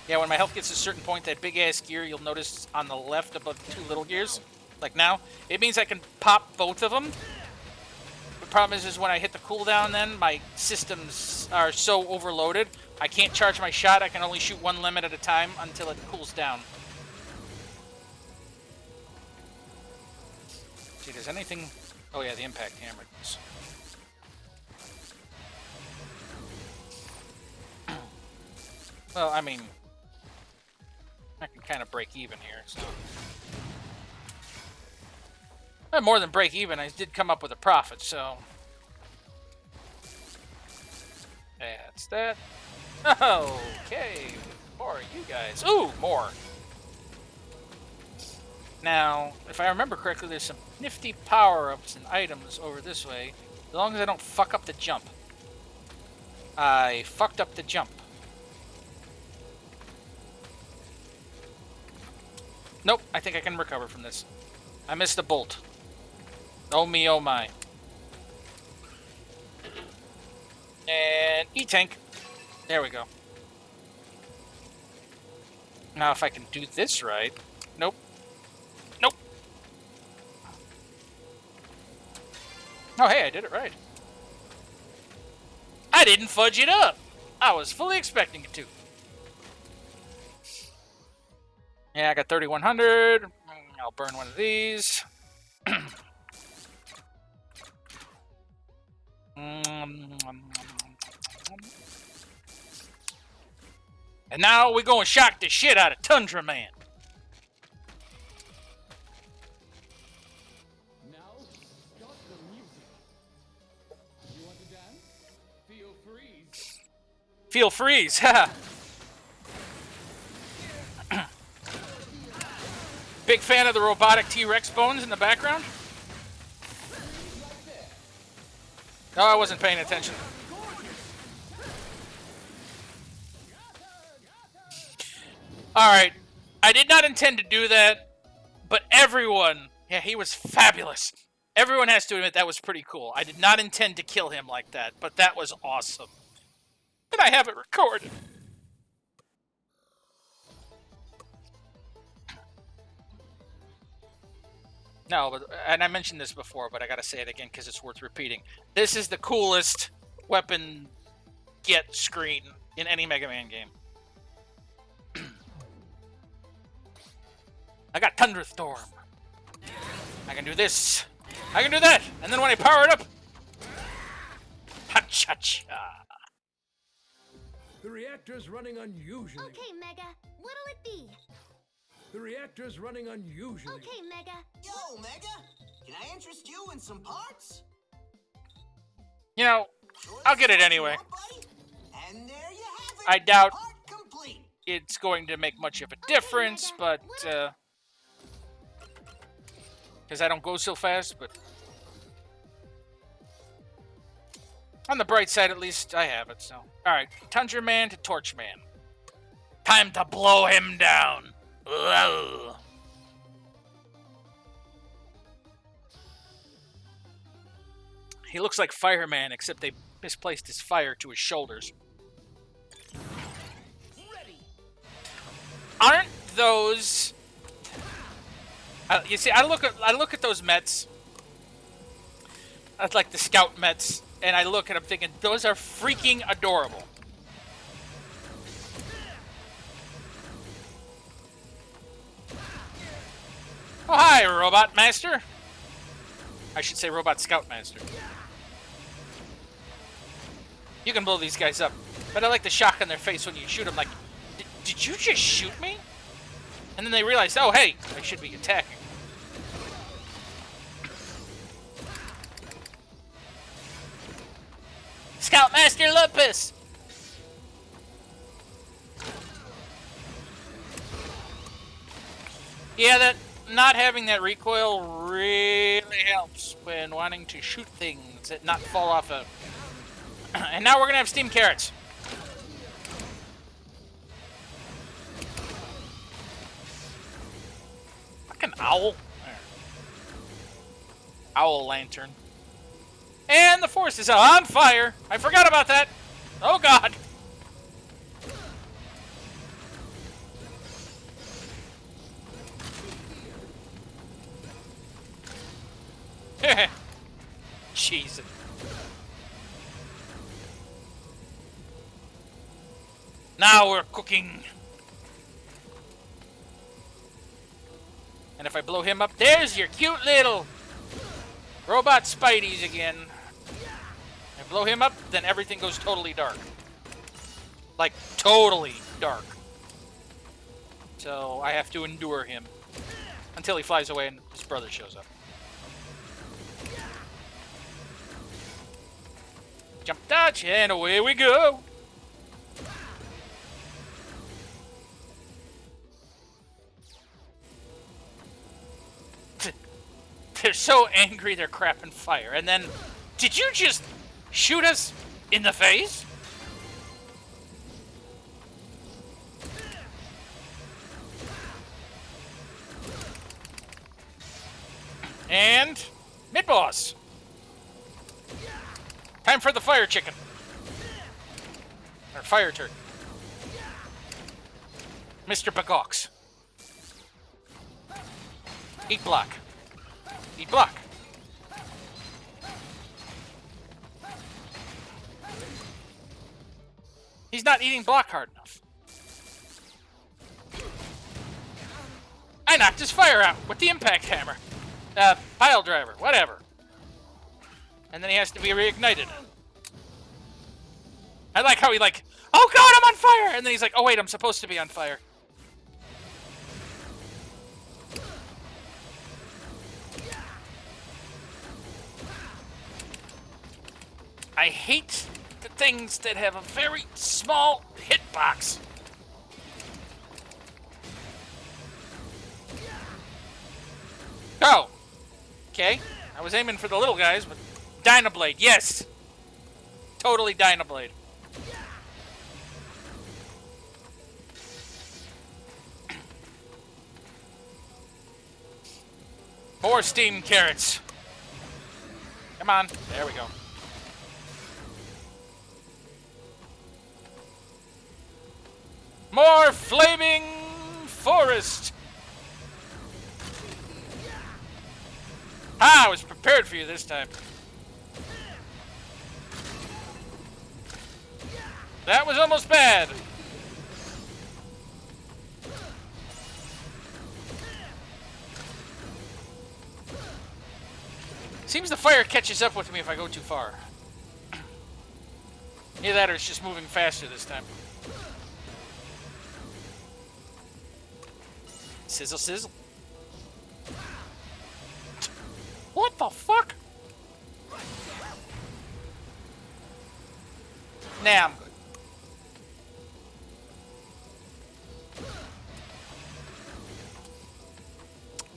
Yeah, when my health gets to a certain point, that big-ass gear you'll notice on the left above the two little gears, like now, it means I can pop both of them. The problem is when I hit the cooldown then, my systems are so overloaded, I can't charge my shot, I can only shoot one limit at a time until it cools down. See, does anything... Oh yeah, the impact hammer does. Well, I mean... I can kind of break even here, so... More than break even, I did come up with a profit, so... That's that. Okay, more you guys. Ooh, more! Now, if I remember correctly, there's some nifty power-ups and items over this way, as long as I don't fuck up the jump. I fucked up the jump. Nope, I think I can recover from this. I missed a bolt. Oh me, oh my. And E-tank. There we go. Now if I can do this right. Nope. Nope. Oh hey, I did it right. I didn't fudge it up. I was fully expecting it to. Yeah, I got 3,100. I'll burn one of these. And now we're going to shock the shit out of Tundra Man. Now, start the music. You want to dance? Feel freeze. Feel freeze, haha. Big fan of the robotic T-Rex bones in the background? No, I wasn't paying attention. Alright, I did not intend to do that, but everyone, yeah, he was fabulous. Everyone has to admit that was pretty cool. I did not intend to kill him like that, but that was awesome. And I have it recorded. No, but, and I mentioned this before, but I gotta say it again because it's worth repeating. This is the coolest weapon get screen in any Mega Man game. I got Thunderstorm. I can do this. I can do that! And then when I power it up... Ha-cha-cha! The reactor's running unusually. Okay, Mega. What'll it be? The reactor's running unusually. Okay, Mega. Yo, Mega, can I interest you in some parts? You know, Sure, I'll get it that's what you anyway. want, buddy? And there you have it. I doubt Part complete. it's going to make much of a difference, but, because I don't go so fast, but... On the bright side, at least, I have it, so... Alright, Tundra Man to Torch Man. Time to blow him down! Ugh. He looks like Fireman, except they misplaced his fire to his shoulders. Aren't those... you see, I look at those Mets, like the Scout Mets, and I look and I'm thinking, those are freaking adorable. Oh, hi, Robot Master. I should say Robot Scout Master. You can blow these guys up, but I like the shock on their face when you shoot them, like, did you just shoot me? And then they realize, oh, hey, I should be attacking. Scoutmaster Lupus! Yeah, that not having that recoil really helps when wanting to shoot things that not fall off a... And now we're gonna have steam carrots. Fucking owl. There. Owl lantern. And the forest is on fire. I forgot about that. Oh god. Jesus. Now we're cooking. And if I blow him up, there's your cute little robot Spideys again. I blow him up, then everything goes totally dark. Like, totally dark. So I have to endure him until he flies away and his brother shows up. Jump dodge, and away we go. They're so angry they're crapping fire. And then, did you just shoot us in the face? And mid-boss. Time for the fire chicken. Or fire turkey. Mr. Bagawks. Eat block. Eat block. He's not eating block hard enough. I knocked his fire out with the impact hammer. Pile driver, whatever. And then he has to be reignited. I like how he like, oh god, I'm on fire! And then he's like, oh wait, I'm supposed to be on fire. I hate the things that have a very small hitbox. Oh! Okay, I was aiming for the little guys, but Dynablade, yes! Totally Dynablade. More steam carrots. Come on, there we go. More flaming forest. Ah, I was prepared for you this time. That was almost bad. Seems the fire catches up with me if I go too far. Either that or it's just moving faster this time. Sizzle, sizzle. What the fuck? Nah, I'm good.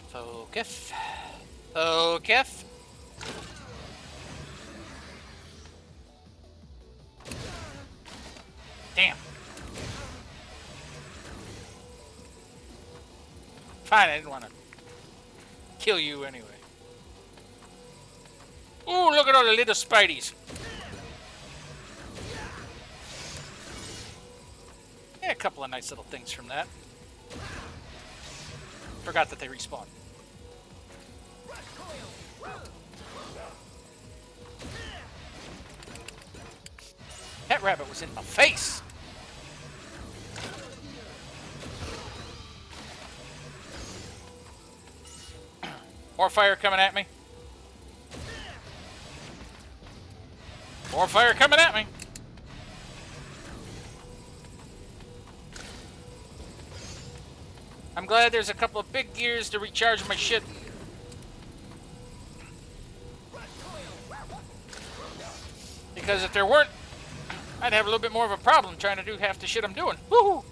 Focus. Focus. Damn. Fine, I didn't want to kill you anyway. Ooh, look at all the little spideys. Yeah, a couple of nice little things from that. Forgot that they respawn. That rabbit was in my face. More fire coming at me. More fire coming at me. I'm glad there's a couple of big gears to recharge my shit. Because if there weren't, I'd have a little bit more of a problem trying to do half the shit I'm doing. Woohoo!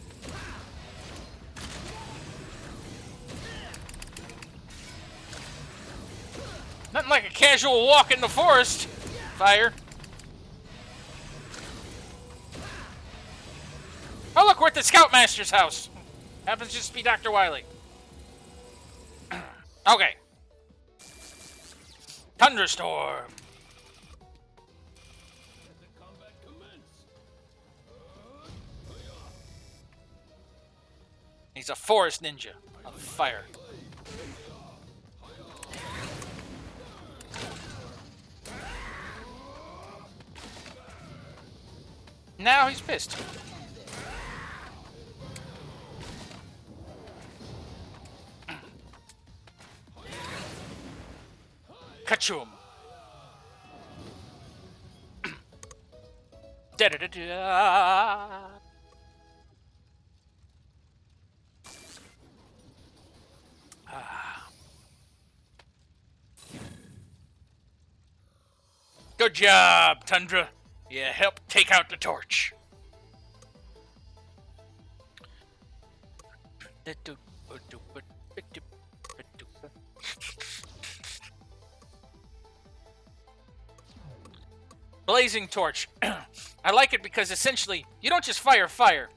Nothing like a casual walk in the forest. Fire. Oh look, we're at the Scoutmaster's house. Happens to just be Dr. Wily. Okay. Thunderstorm. Let the combat commence. He's a forest ninja of fire. Now he's pissed. Kachum. Da da da da. Good job, Tundra. You helped take out the torch. Blazing torch. I like it because essentially you don't just fire fire.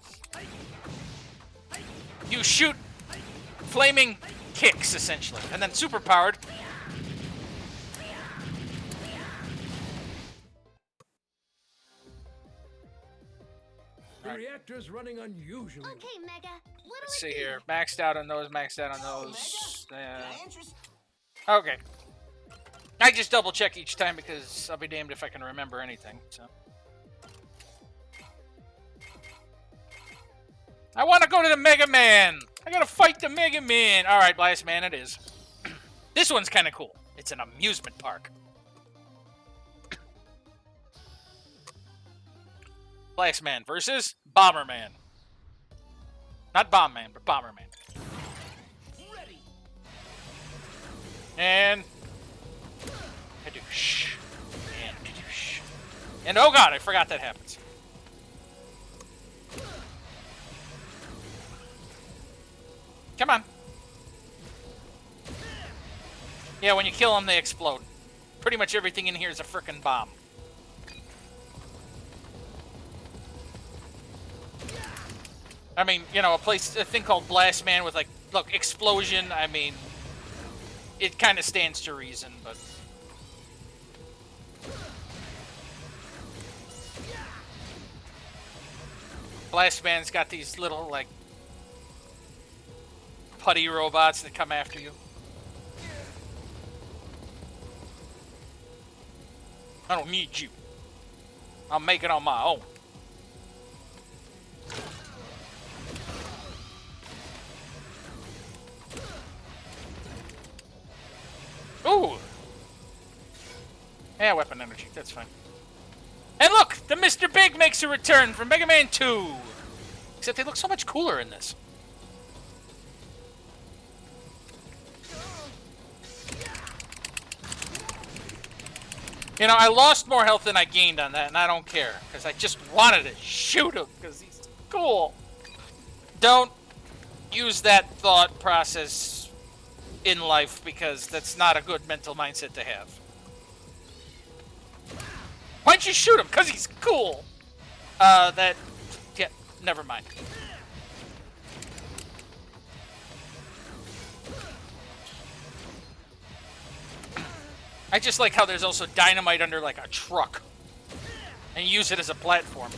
You shoot flaming kicks essentially, and then super powered. The reactor's running unusually. Okay, Mega. Let's see here. Maxed out on those, maxed out on those. Interest. Okay. I just double check each time because I'll be damned if I can remember anything. So I want to go to the Mega Man. I gotta fight the Mega Man. All right, Blast Man, it is. This one's kind of cool. It's an amusement park. Blast Man versus Bomberman. Not Bombman, but Bomberman. Ready. And kadoosh. And kadoosh. And oh god, I forgot that happens. Come on. Yeah, when you kill them, they explode. Pretty much everything in here is a frickin' bomb. I mean, you know, a thing called Blast Man with, like, look, explosion, I mean, it kind of stands to reason, but... Blast Man's got these little, like, putty robots that come after you. I don't need you. I'll make it on my own. Ooh! Yeah, weapon energy. That's fine. And look! The Mr. Big makes a return from Mega Man 2! Except they look so much cooler in this. You know, I lost more health than I gained on that, and I don't care. Because I just wanted to shoot him, because he's cool. Don't use that thought process in life, because that's not a good mental mindset to have. Why'd you shoot him? Because he's cool. Yeah, never mind. I just like how there's also dynamite under, like, a truck. And you use it as a platform.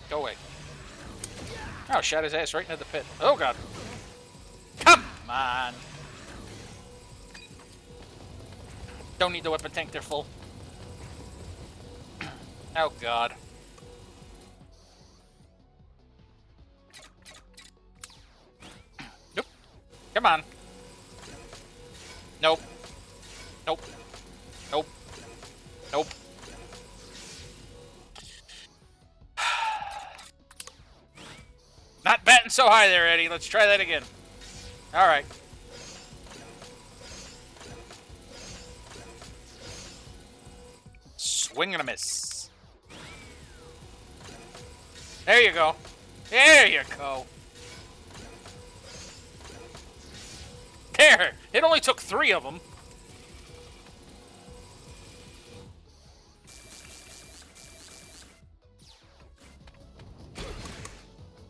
Go away. Oh, shot his ass right into the pit. Oh, God. Come on. Don't need the weapon tank, they're full. Oh, God. Nope. Come on. Nope. Nope. Nope. Nope. Not batting so high there, Eddie. Let's try that again. All right. Swing and a miss. There you go. There you go. There! It only took 3 of them.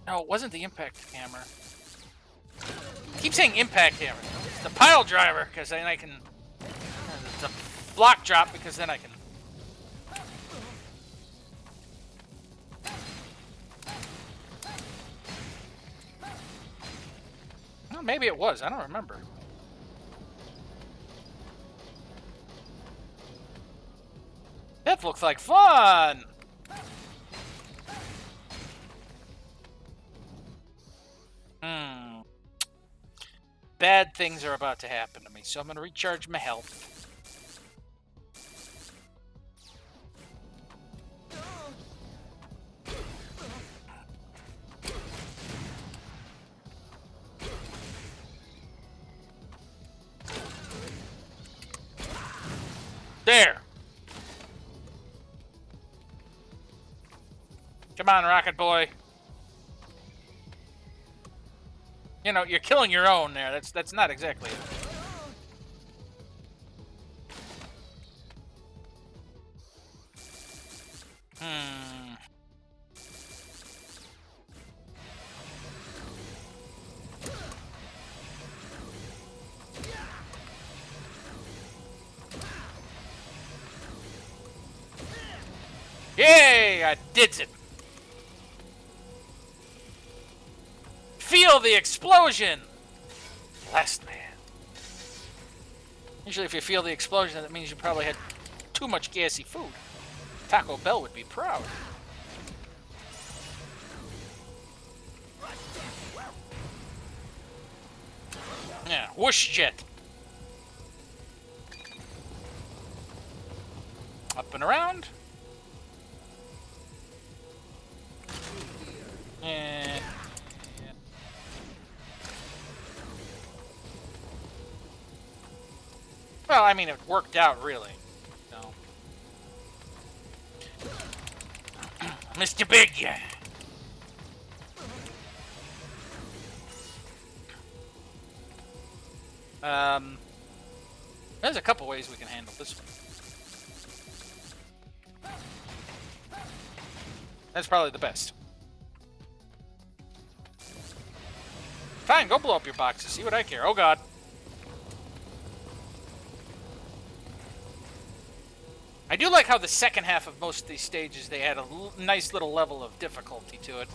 No, it wasn't the impact hammer. I keep saying impact hammer. It's the pile driver, because then I can... It's a block drop, because then I can... Well, maybe it was. I don't remember. That looks like fun! Bad things are about to happen to me, so I'm going to recharge my health. There! Come on, Rocket Boy. You know, you're killing your own there. That's not exactly it. Yay! I did it! Feel the explosion! Last man. Usually if you feel the explosion, that means you probably had too much gassy food. Taco Bell would be proud. Yeah, whoosh jet. Up and around. And... Well, I mean, it worked out, really. So. Mr. Big, yeah. There's a couple ways we can handle this one. That's probably the best. Fine, go blow up your boxes. See what I care. Oh, God. I do like how the second half of most of these stages, they add a nice little level of difficulty to it.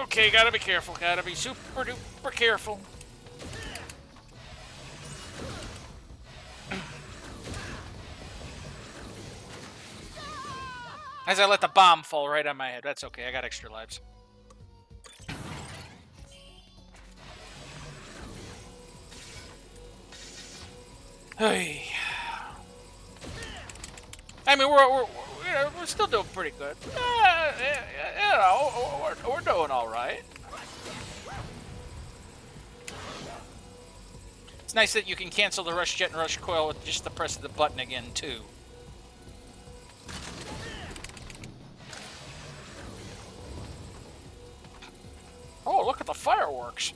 Okay, gotta be careful. Gotta be super duper careful. As I let the bomb fall right on my head. That's okay, I got extra lives. Hey. I mean, we're still doing pretty good. You know, we're doing all right. It's nice that you can cancel the rush jet and rush coil with just the press of the button again, too. Oh, look at the fireworks.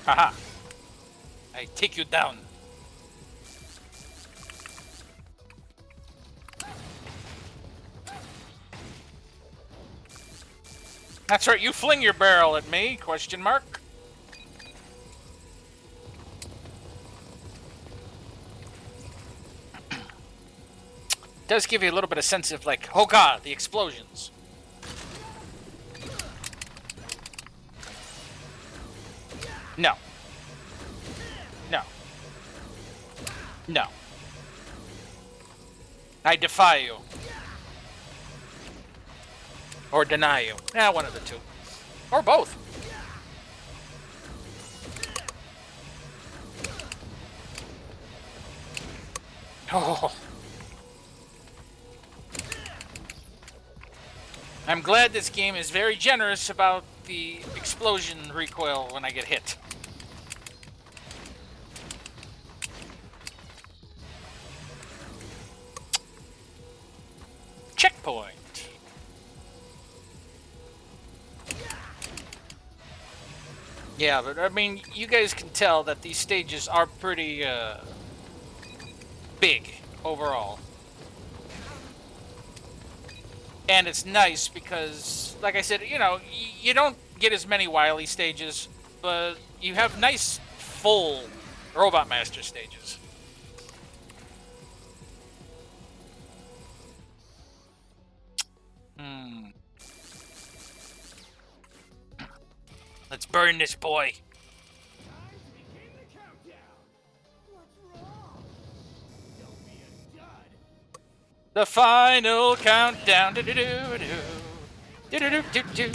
Haha. I take you down. That's right, you fling your barrel at me, question mark. Does give you a little bit of sense of like, oh god, the explosions. No. No. No. I defy you. Or deny you. One of the two. Or both. Oh. I'm glad this game is very generous about the explosion recoil when I get hit. Checkpoint. Yeah, but I mean, you guys can tell that these stages are pretty big overall. And it's nice because, like I said, you know, you don't get as many Wily stages, but you have nice, full Robot Master stages. Let's burn this boy. The final countdown. Do do do do do do do do.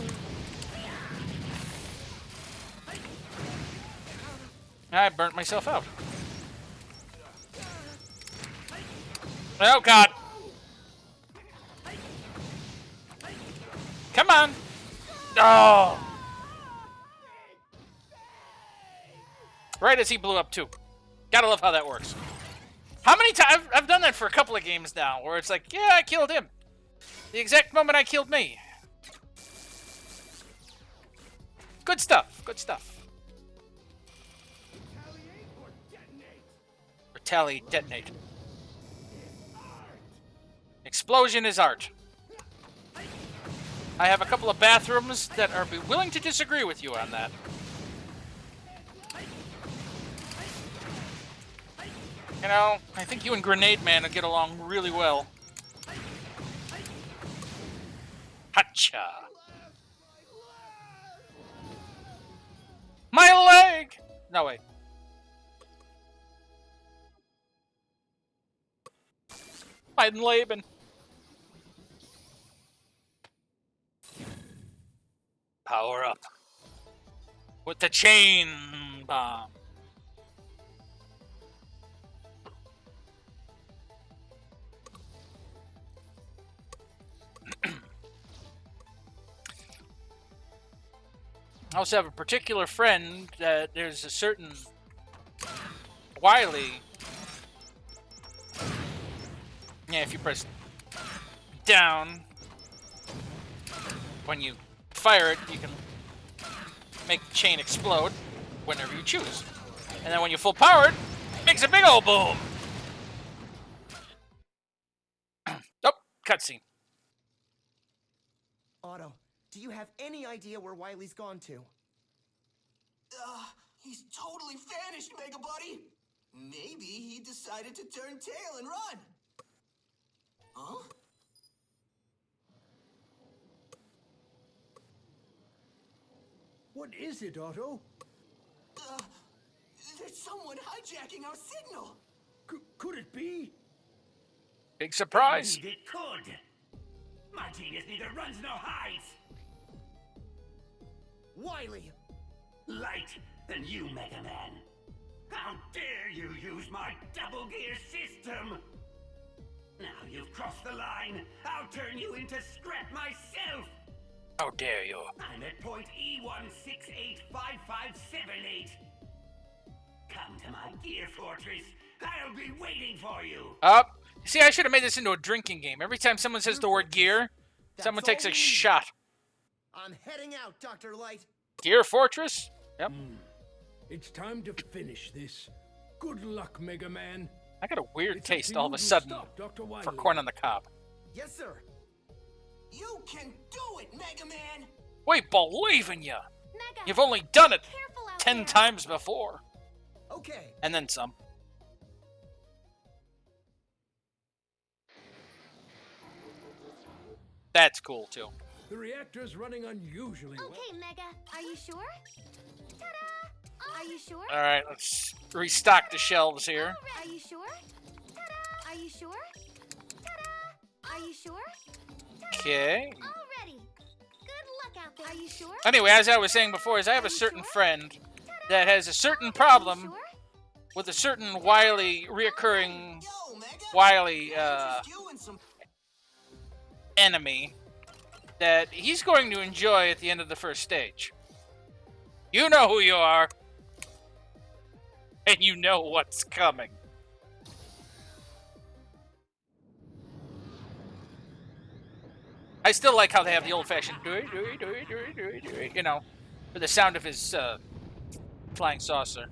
I burnt myself out. Oh god! Come on! Oh! Right as he blew up too. Gotta love how that works. How many times I've done that for a couple of games now, where it's like, yeah, I killed him. The exact moment I killed me. Good stuff. Good stuff. Retaliate, detonate. Explosion is art. I have a couple of bathrooms that are willing to disagree with you on that. You know, I think you and Grenade Man will get along really well. Hacha! My leg! No, wait. Mein Leben. Power up. With the chain bomb. I also have a particular friend that there's a certain Wily. Yeah, if you press down when you fire it, you can make the chain explode whenever you choose. And then when you full power it, makes a big old boom. Oh, cutscene. Otto, do you have any idea where Wily's gone to? He's totally vanished, Mega Buddy. Maybe he decided to turn tail and run. Huh? What is it, Otto? There's someone hijacking our signal. Could it be? Big surprise. Indeed it could. My genius neither runs nor hides. Wily! Light than you, Mega Man. How dare you use my double gear system? Now you've crossed the line. I'll turn you into scrap myself. How dare you? I'm at point E1685578. Come to my gear fortress. I'll be waiting for you. Up. See, I should have made this into a drinking game. Every time someone says the word gear, someone takes a shot. I'm heading out, Dr. Light. Gear Fortress? Yep. It's time to finish this. Good luck, Mega Man. I got a weird It's up taste to all you of a to sudden stop Dr. Wily. for corn on the cob. Yes, sir. You can do it, Mega Man. We believe in you. Mega, You've only done it careful out 10 there. times before. Okay. And then some. That's cool, too. The reactor's running unusually well. Okay, Mega, are you sure? Ta-da! Are you sure? Alright, let's restock the shelves here. Are you sure? Ta-da! Are you sure? Ta-da! Are you sure? Okay. Already. Good luck out there. Are you sure? Anyway, as I was saying before, is I have a certain friend that has a certain problem Sure? with a certain wily, reoccurring, Yo, Mega. wily, Just you and some enemy that he's going to enjoy at the end of the first stage. You know who you are. And you know what's coming. I still like how they have the old-fashioned you know, for the sound of his flying saucer.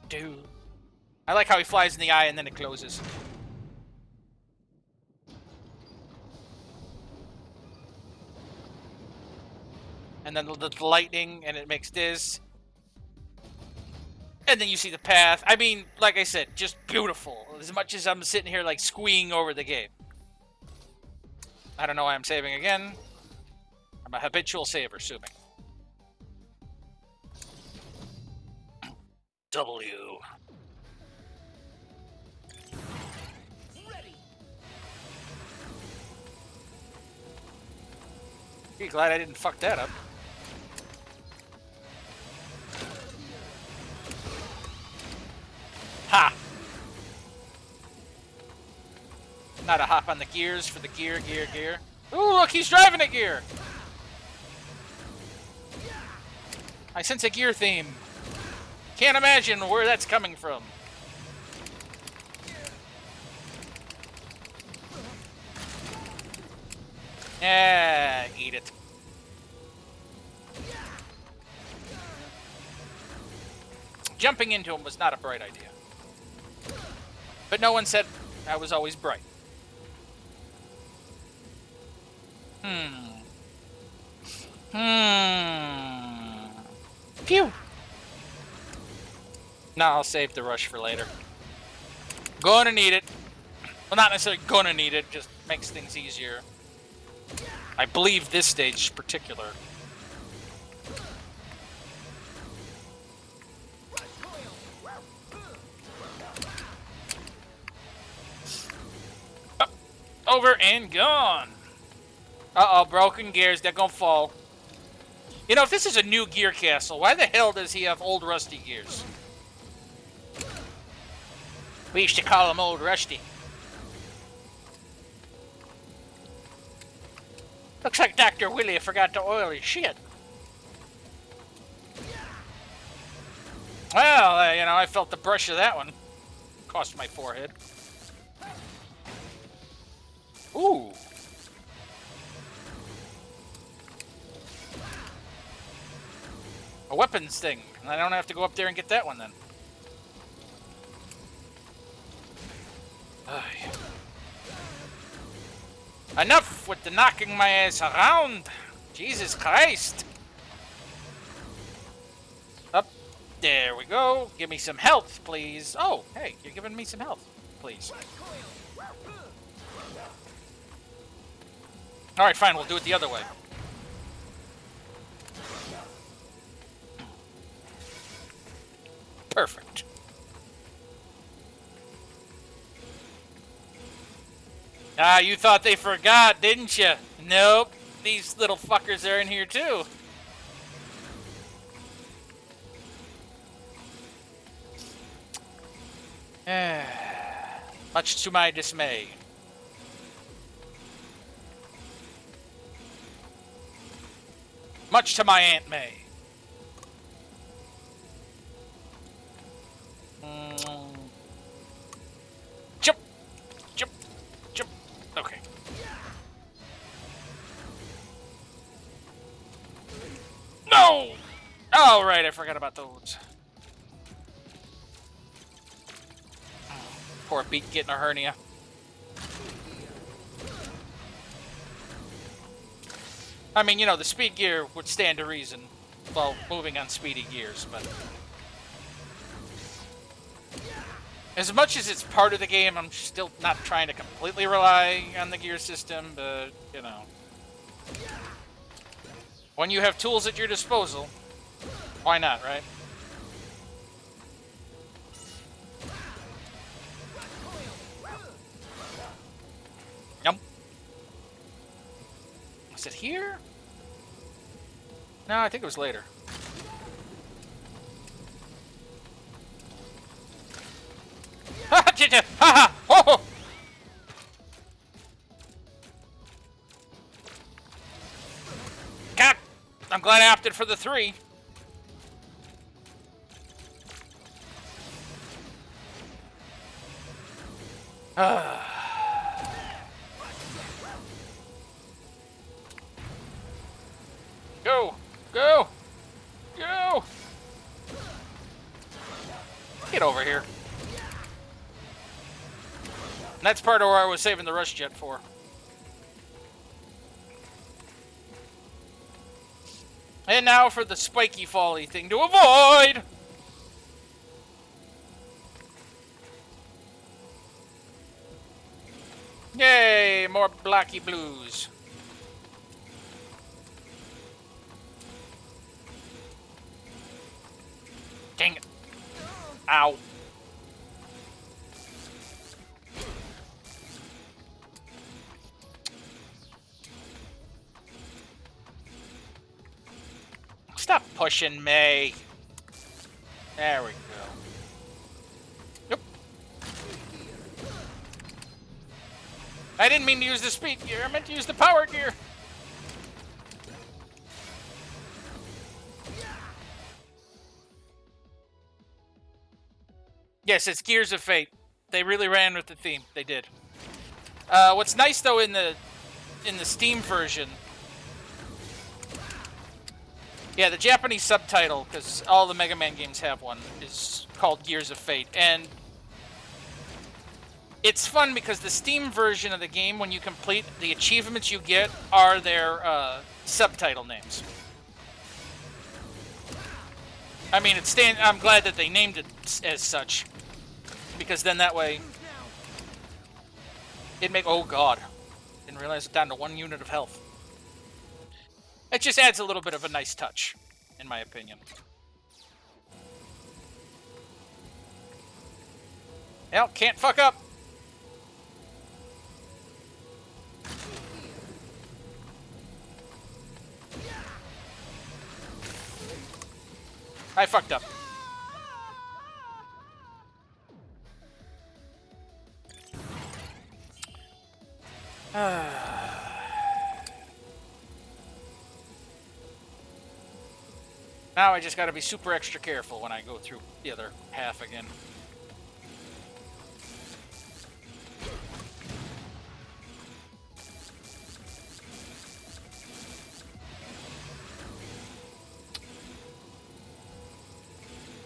Dude. I like how he flies in the eye and then it closes. And then the lightning and it makes this. And then you see the path. I mean, like I said, just beautiful. As much as I'm sitting here like squeeing over the game. I don't know why I'm saving again. I'm a habitual saver, assuming. W. Be glad I didn't fuck that up. Ha! Not a hop on the gears for the gear. Ooh, look, he's driving a gear! I sense a gear theme. Can't imagine where that's coming from. Yeah, eat it. Jumping into him was not a bright idea. But no one said I was always bright. Phew. No, I'll save the rush for later. Gonna need it. Well, not necessarily gonna need it, just makes things easier. I believe this stage in particular. Up, over and gone. Uh-oh, broken gears, they're gonna fall. You know, if this is a new gear castle, why the hell does he have old rusty gears? We used to call him Old Rusty. Looks like Dr. Willie forgot to oil his shit. Well, you know, I felt the brush of that one. Cost my forehead. Ooh. A weapons thing. I don't have to go up there and get that one then. Enough with the knocking my ass around. Jesus Christ. Up. There we go. Give me some health, please. Oh, hey, you're giving me some health, please. Alright, fine, we'll do it the other way. Perfect. Ah, you thought they forgot, didn't you? Nope. These little fuckers are in here too. Much to my dismay. Much to my Aunt May. Jump! Jump! Jump! Okay. No! Oh, right, I forgot about those. Poor Beat getting a hernia. I mean, you know, the speed gear would stand to reason while moving on speedy gears, but... as much as it's part of the game, I'm still not trying to completely rely on the gear system, but, you know. When you have tools at your disposal, why not, right? Yum. Was it here? No, I think it was later. Ha ha! Ha ha! God, I'm glad I opted for the 3. Go! Go! Go! Get over here. And that's part of where I was saving the rush jet for. And now for the spiky folly thing to avoid! Yay! More blacky blues. Dang it. Ow. Stop pushing me. There we go. Yep. I didn't mean to use the speed gear. I meant to use the power gear. Yes, it's Gears of Fate. They really ran with the theme. They did. What's nice though in the Steam version. Yeah, the Japanese subtitle, because all the Mega Man games have one, is called Gears of Fate. And it's fun because the Steam version of the game, when you complete, the achievements you get are their subtitle names. I mean, I'm glad that they named it as such. Because then that way, oh god. Didn't realize it's down to 1 unit of health. It just adds a little bit of a nice touch, in my opinion. Well, can't fuck up. I fucked up. Now I just gotta be super extra careful when I go through the other half again.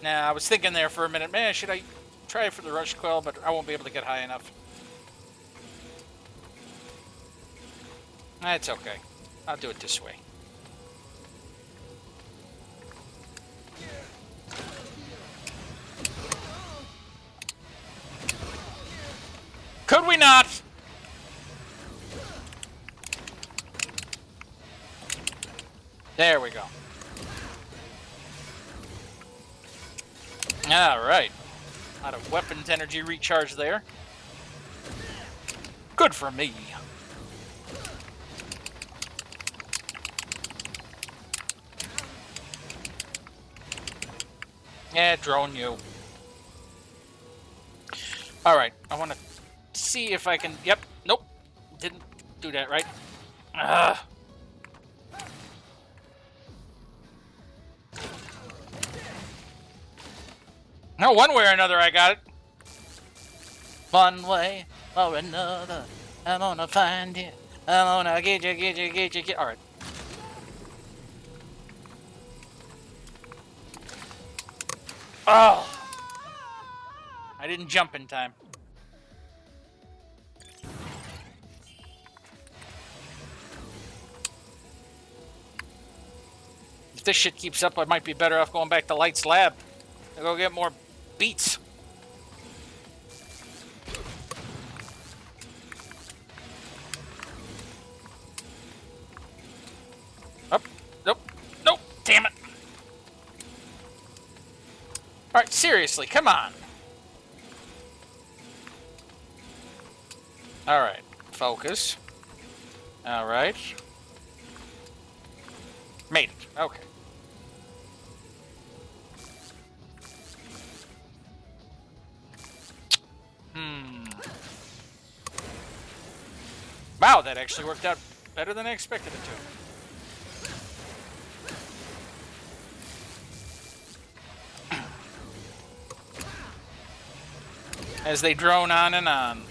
Nah, I was thinking there for a minute, man, should I try for the Rush Quell, but I won't be able to get high enough. That's okay. I'll do it this way. Could we not? There we go. Alright. A lot of weapons energy recharge there. Good for me. Yeah, drone you. Alright, I want to see if I can... Yep, nope. Didn't do that right. Ugh. No, one way or another I got it. One way or another, I'm gonna find you. I'm gonna get you. Alright. Oh! I didn't jump in time. If this shit keeps up, I might be better off going back to Light's lab. I'll go get more beats. Up. Nope. Nope. Damn it. Alright, seriously, come on. Alright, focus. Alright. Made it. Okay. Wow, that actually worked out better than I expected it to. As they drone on and on.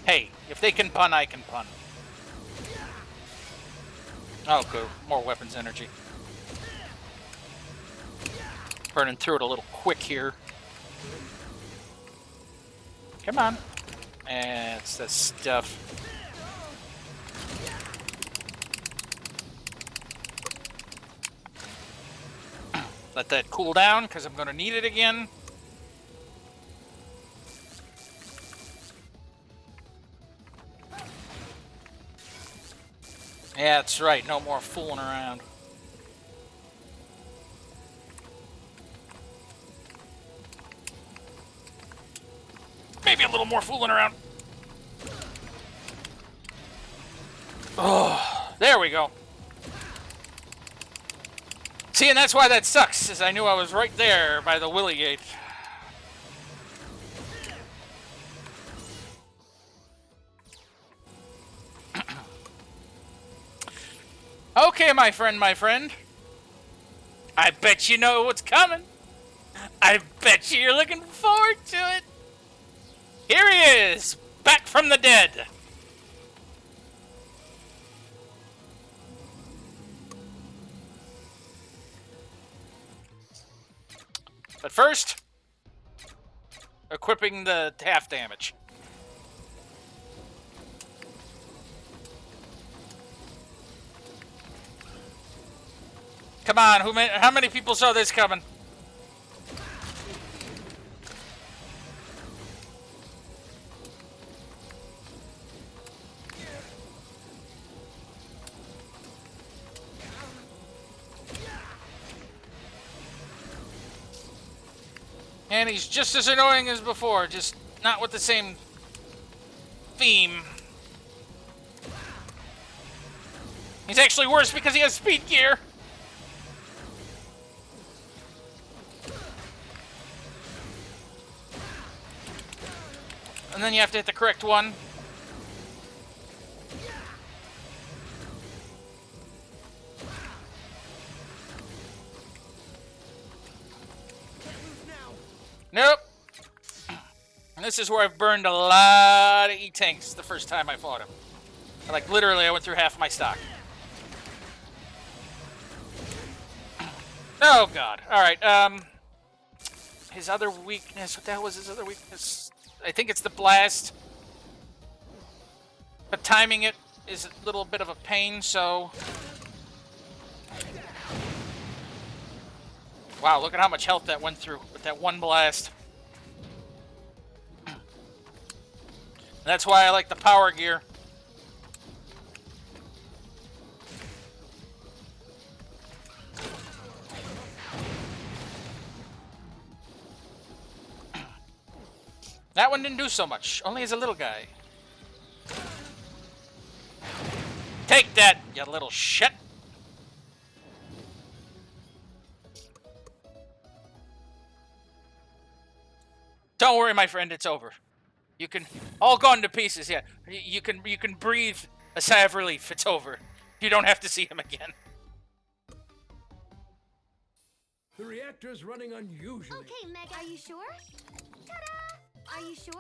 Hey, if they can pun, I can pun. Oh, good. More weapons energy. Burning through it a little quick here. Come on. It's the stuff. Let that cool down, because I'm going to need it again. Yeah, that's right. No more fooling around. Maybe a little more fooling around. Oh, there we go. See, and that's why that sucks, is I knew I was right there by the Willy Gate. Okay, my friend. I bet you know what's coming. I bet you're looking forward to it. Here he is, back from the dead. But first, equipping the half damage. Come on, how many people saw this coming? And he's just as annoying as before, just not with the same theme. He's actually worse because he has speed gear. And then you have to hit the correct one. Nope. And this is where I've burned a lot of E-tanks the first time I fought him. Like, literally, I went through half my stock. Oh, God. Alright, his other weakness... What the hell was his other weakness? I think it's the blast. But timing it is a little bit of a pain, so... Wow, look at how much health that went through with that one blast. That's why I like the power gear. That one didn't do so much, only as a little guy. Take that, you little shit! Don't worry, my friend, it's over. You can all gone to pieces. Yeah, you can breathe a sigh of relief. It's over. You don't have to see him again. The reactor's running unusually. Okay, Meg, are you sure? Ta-da! Are you sure?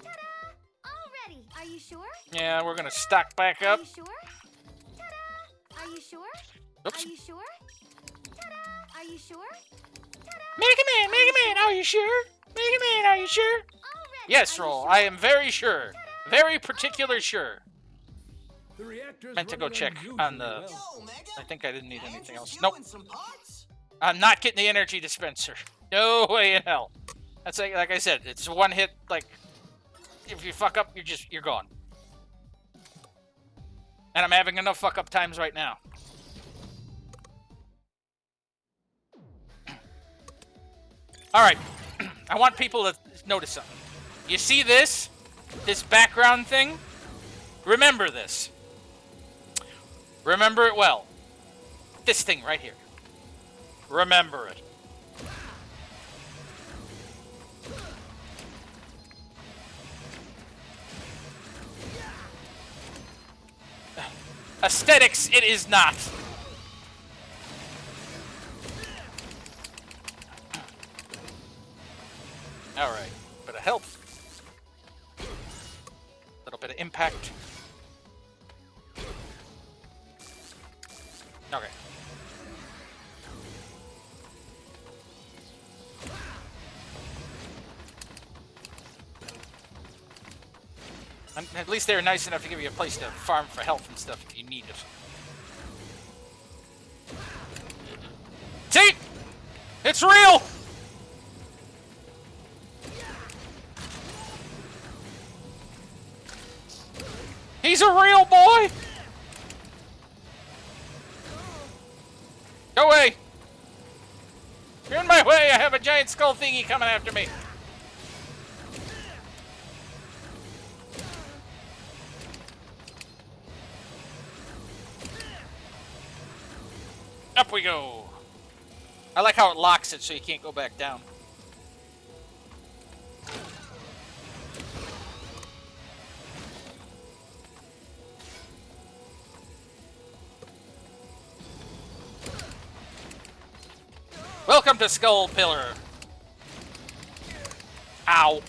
Ta-da! All ready. Are you sure? Yeah, we're gonna stock back up. Are you sure? Ta-da! Are you sure? Oops. Are you sure? Ta-da! Are you sure? Ta-da! Mega Man, are you sure? Mega Man, are you sure? Yes, Roll. I am very sure. Very particular sure. The reactor's Meant to go running check unusually on the... well. Yo, Mega. I think I didn't need anything else. You Nope. and some parts? I'm not getting the energy dispenser. No way in hell. That's like I said, it's one hit, like, if you fuck up, you're gone. And I'm having enough fuck up times right now. Alright. I want people to notice something. You see this? This background thing? Remember this. Remember it well. This thing right here. Remember it. Aesthetics, it is not. Alright, bit of health. Little bit of impact. Okay. And at least they're nice enough to give you a place to farm for health and stuff if you need it. See? It's real! He's a real boy! Go away! You're in my way! I have a giant skull thingy coming after me! Up we go! I like how it locks it so you can't go back down. Welcome to Skull Pillar. Ow.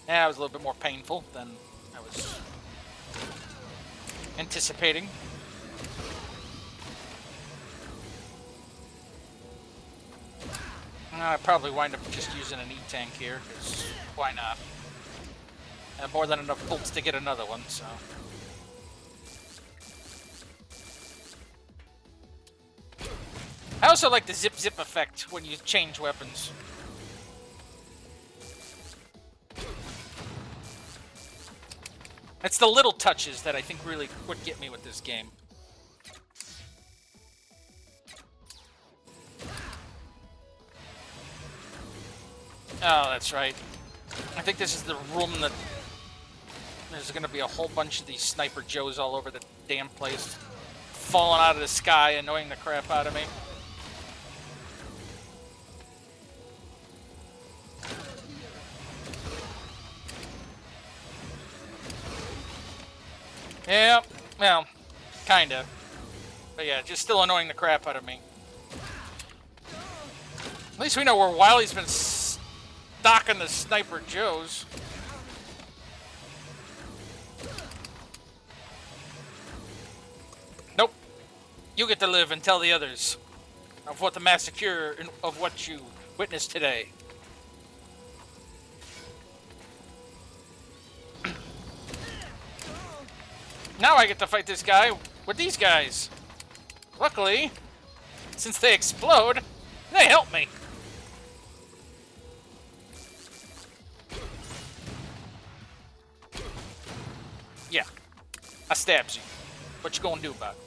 Yeah, it was a little bit more painful than I was anticipating. I probably wind up just using an E-tank here, because why not? I have more than enough bolts to get another one, so... I also like the zip-zip effect when you change weapons. It's the little touches that I think really would get me with this game. Oh, that's right. I think this is the room that... There's gonna be a whole bunch of these Sniper Joes all over the damn place. Falling out of the sky, annoying the crap out of me. Yeah, well, kinda. But yeah, just still annoying the crap out of me. At least we know where Wiley's been stocking the Sniper Joes. Nope. You get to live and tell the others of what the massacre of what you witnessed today. Now I get to fight this guy with these guys. Luckily, since they explode, they help me. Yeah, I stabs you. What you gonna do about it?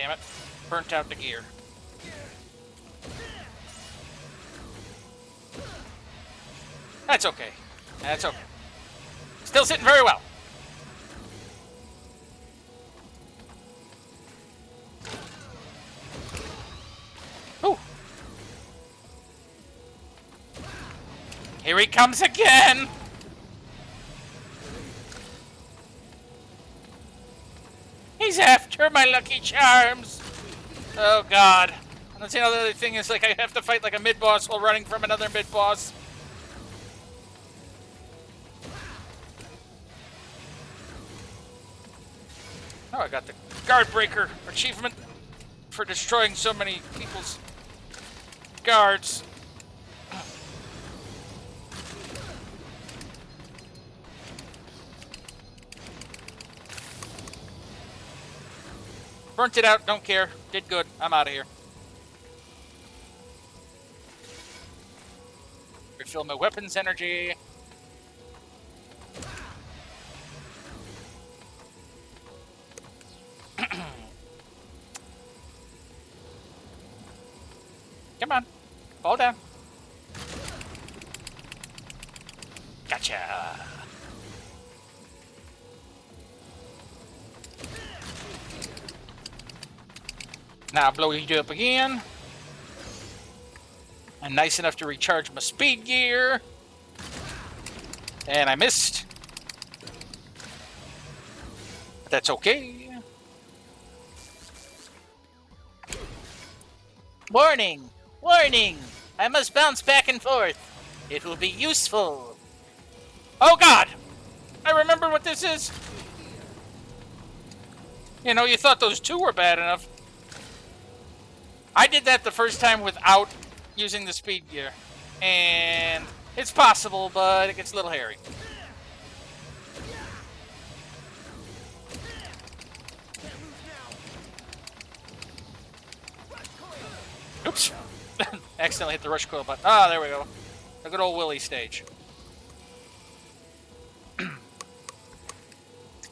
damn it. Burnt out the gear. That's okay. That's okay. Still sitting very well. Ooh. Here he comes again! He's after my Lucky Charms! Oh god. And that's the other thing is, like, I have to fight like a mid-boss while running from another mid-boss. Oh, I got the Guard Breaker achievement for destroying so many people's guards. Burnt it out, don't care. Did good. I'm out of here. Refill my weapons energy. Come on. Fall down. Gotcha. Now blow you up again. I'm nice enough to recharge my speed gear. And I missed. But that's okay. Warning! Warning! I must bounce back and forth. It will be useful. Oh god! I remember what this is. You know, you thought those two were bad enough. I did that the first time without using the speed gear. And it's possible, but it gets a little hairy. Oops. Accidentally hit the rush coil button. Ah, there we go. A good old Willy stage.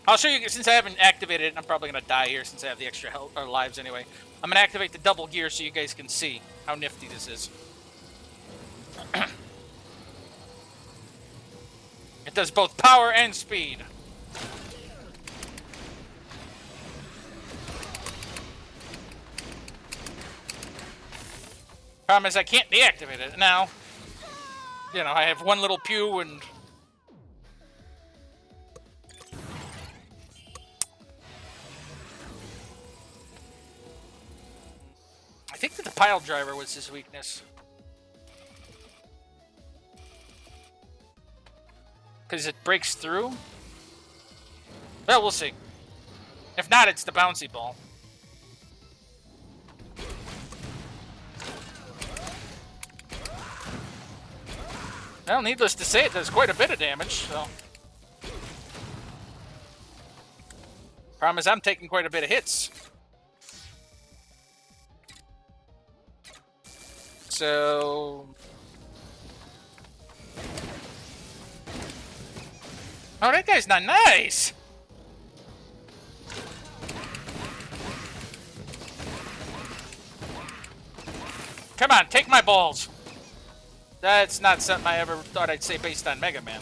I'll show you, since I haven't activated it, and I'm probably going to die here since I have the extra health, or lives anyway. I'm going to activate the double gear so you guys can see how nifty this is. It does both power and speed. Problem is I can't deactivate it now. You know, I have one little pew and... I think that the pile driver was his weakness. Because it breaks through? Well, we'll see. If not, it's the bouncy ball. Well, needless to say, it does quite a bit of damage, so... Problem is, I'm taking quite a bit of hits. So... Oh, that guy's not nice! Come on, take my balls! That's not something I ever thought I'd say based on Mega Man.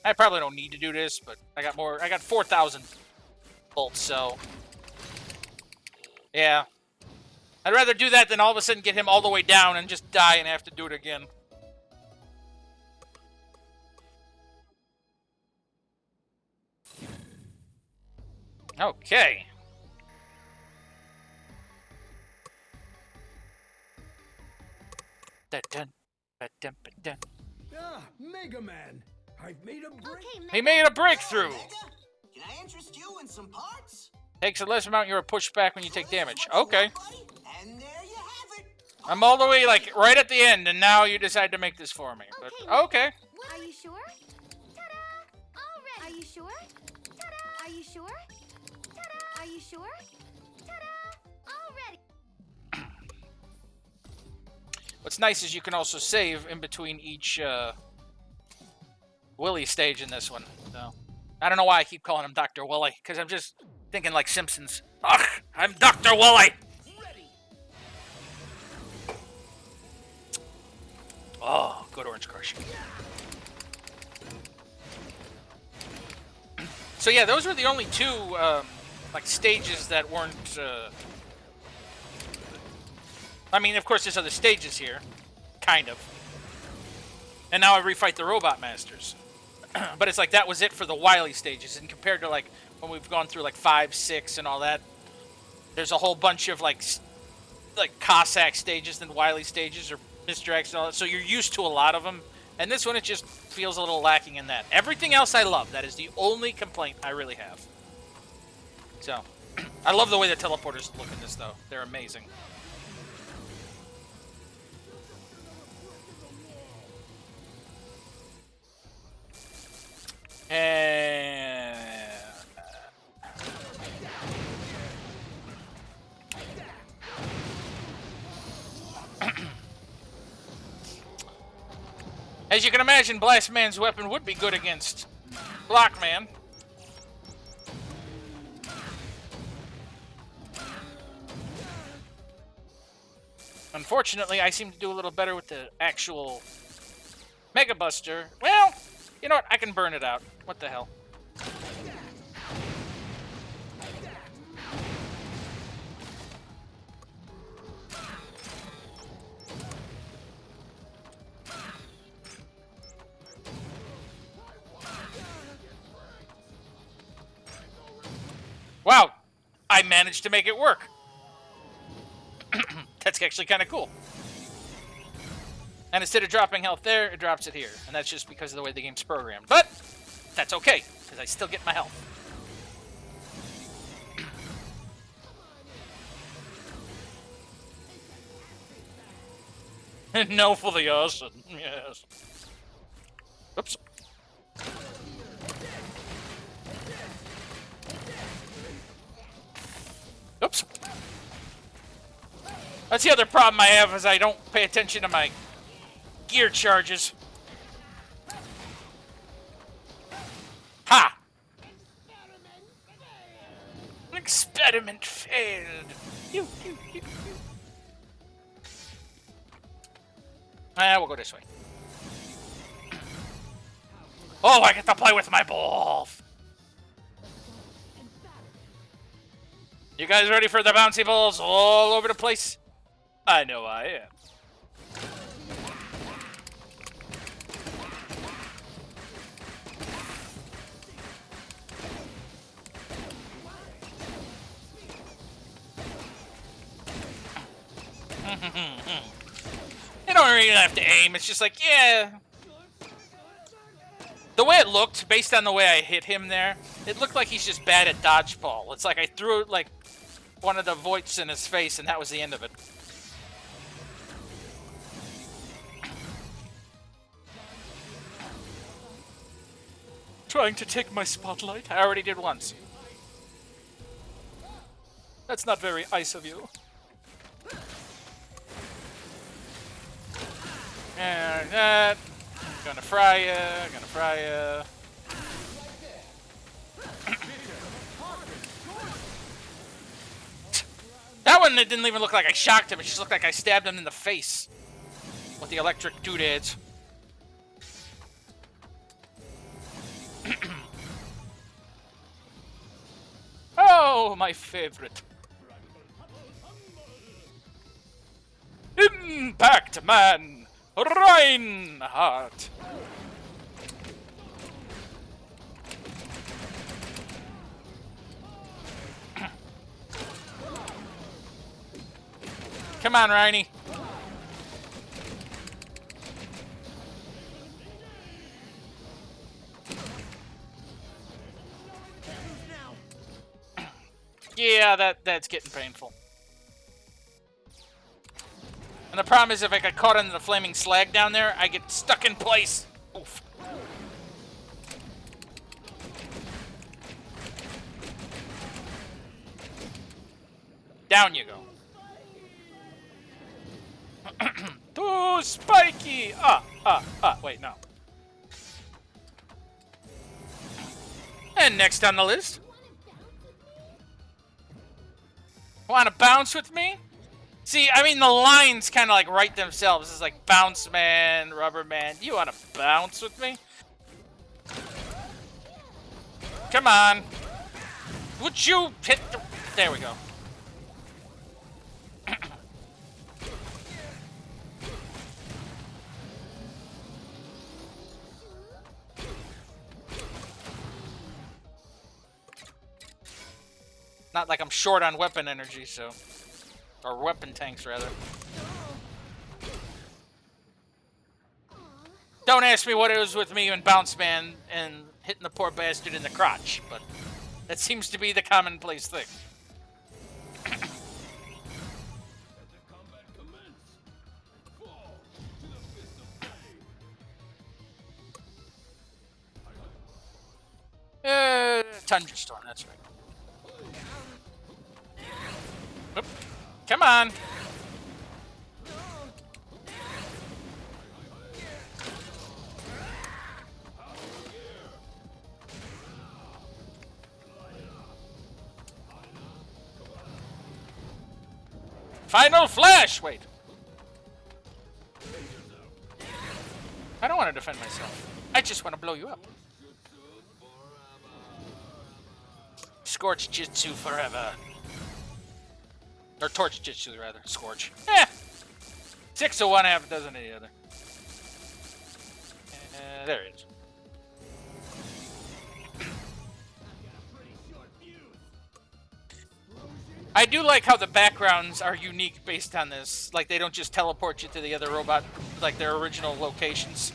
I probably don't need to do this, but I got more. I got 4,000 bolts, so yeah. I'd rather do that than all of a sudden get him all the way down and just die and have to do it again. Okay. Ah, Mega Man! I've made a break. Okay, He made a breakthrough. Mega, can I interest you in some parts? Takes a less amount. You're pushed back when you take damage. Okay. And there you have it. I'm all the way, like, right at the end, and now you decide to make this for me. But okay. Are you sure? Ta-da! All ready. Are you sure? Ta-da! Are you sure? Ta-da! Are you sure? Ta-da! All ready. What's nice is you can also save in between each Willie stage in this one. So I don't know why I keep calling him Dr. Willie, because I'm just thinking like Simpsons. Ugh, I'm Dr. Willie! Oh, good Orange Crush. So yeah, those were the only two like stages that weren't. I mean, of course, there's other stages here, kind of. And now I refight the Robot Masters, but it's like that was it for the Wily stages. And compared to like when we've gone through like 5, 6, and all that, there's a whole bunch of like Cossack stages and Wily stages or Mr. X and all that. So you're used to a lot of them. And this one, it just feels a little lacking in that. Everything else I love. That is the only complaint I really have. So, I love the way the teleporters look in this, though. They're amazing. And... as you can imagine, Blast Man's weapon would be good against Block Man. Unfortunately, I seem to do a little better with the actual Mega Buster. Well, you know what? I can burn it out. What the hell? Wow, I managed to make it work. That's actually kind of cool. And instead of dropping health there, it drops it here. And that's just because of the way the game's programmed. But that's okay, because I still get my health. No for the arson, yes. Oops. Oops. That's the other problem I have, is I don't pay attention to my gear charges. Ha! Experiment failed. We'll go this way. Oh, I get to play with my balls. You guys ready for the bouncy balls all over the place? I know I am. You don't really have to aim. It's just like, yeah. The way it looked, based on the way I hit him there, it looked like he's just bad at dodgeball. It's like I threw like one of the voids in his face, and that was the end of it. Trying to take my spotlight? I already did once. That's not very ice of you. And that. Gonna fry ya, gonna fry ya. That one, it didn't even look like I shocked him. It just looked like I stabbed him in the face with the electric doodads. Oh, my favorite. Impact Man, Reinhardt. Come on, Reiny. Yeah, that's getting painful. And the problem is if I get caught in the flaming slag down there, I get stuck in place. Oof. Down you go. Too spiky! Wait, no. And next on the list. Want to bounce with me? See, I mean, the lines kind of like write themselves. It's like bounce man, rubber man. You want to bounce with me? Come on. Would you hit the... There we go. Not like I'm short on weapon energy, so... Or weapon tanks, rather. Don't ask me what it was with me and Bounce Man and hitting the poor bastard in the crotch, but that seems to be the commonplace thing. Thunderstorm, that's right. Oop. Come on. Final flash! Wait. I don't want to defend myself. I just want to blow you up. Scorch Jitsu forever. Or Torch Jitsu, rather. Scorch. Eh! 6 of one, half a dozen of the other. There it is. I do like how the backgrounds are unique based on this. Like, they don't just teleport you to the other robot, like their original locations.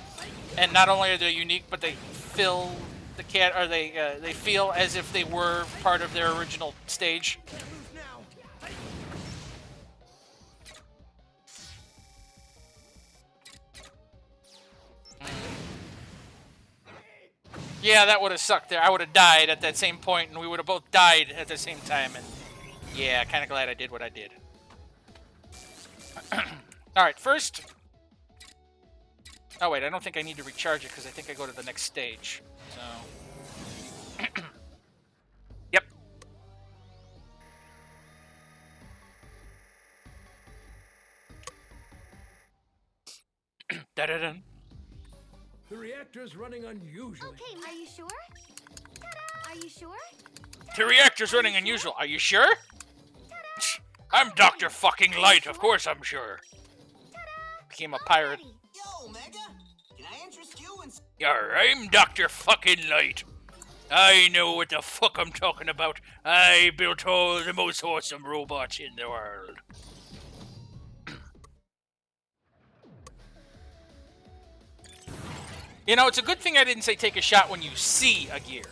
And not only are they unique, but they fill the cat, or they feel as if they were part of their original stage. Yeah, that would have sucked there. I would have died at that same point, and we would have both died at the same time. And yeah, kind of glad I did what I did. Alright, first... Oh, wait, I don't think I need to recharge it, because I think I go to the next stage. So... Yep. Da-da-dun. The reactor's running unusually. Okay, are you sure? Ta-da! Are you sure? The reactor's running unusual. Are you sure? I'm Dr. fucking Light. Of course I'm sure. Became a pirate. Yo, Mega, can I interest you in... Yarr, I'm Dr. fucking Light. I know what the fuck I'm talking about. I built all the most awesome robots in the world. You know, it's a good thing I didn't say take a shot when you see a gear.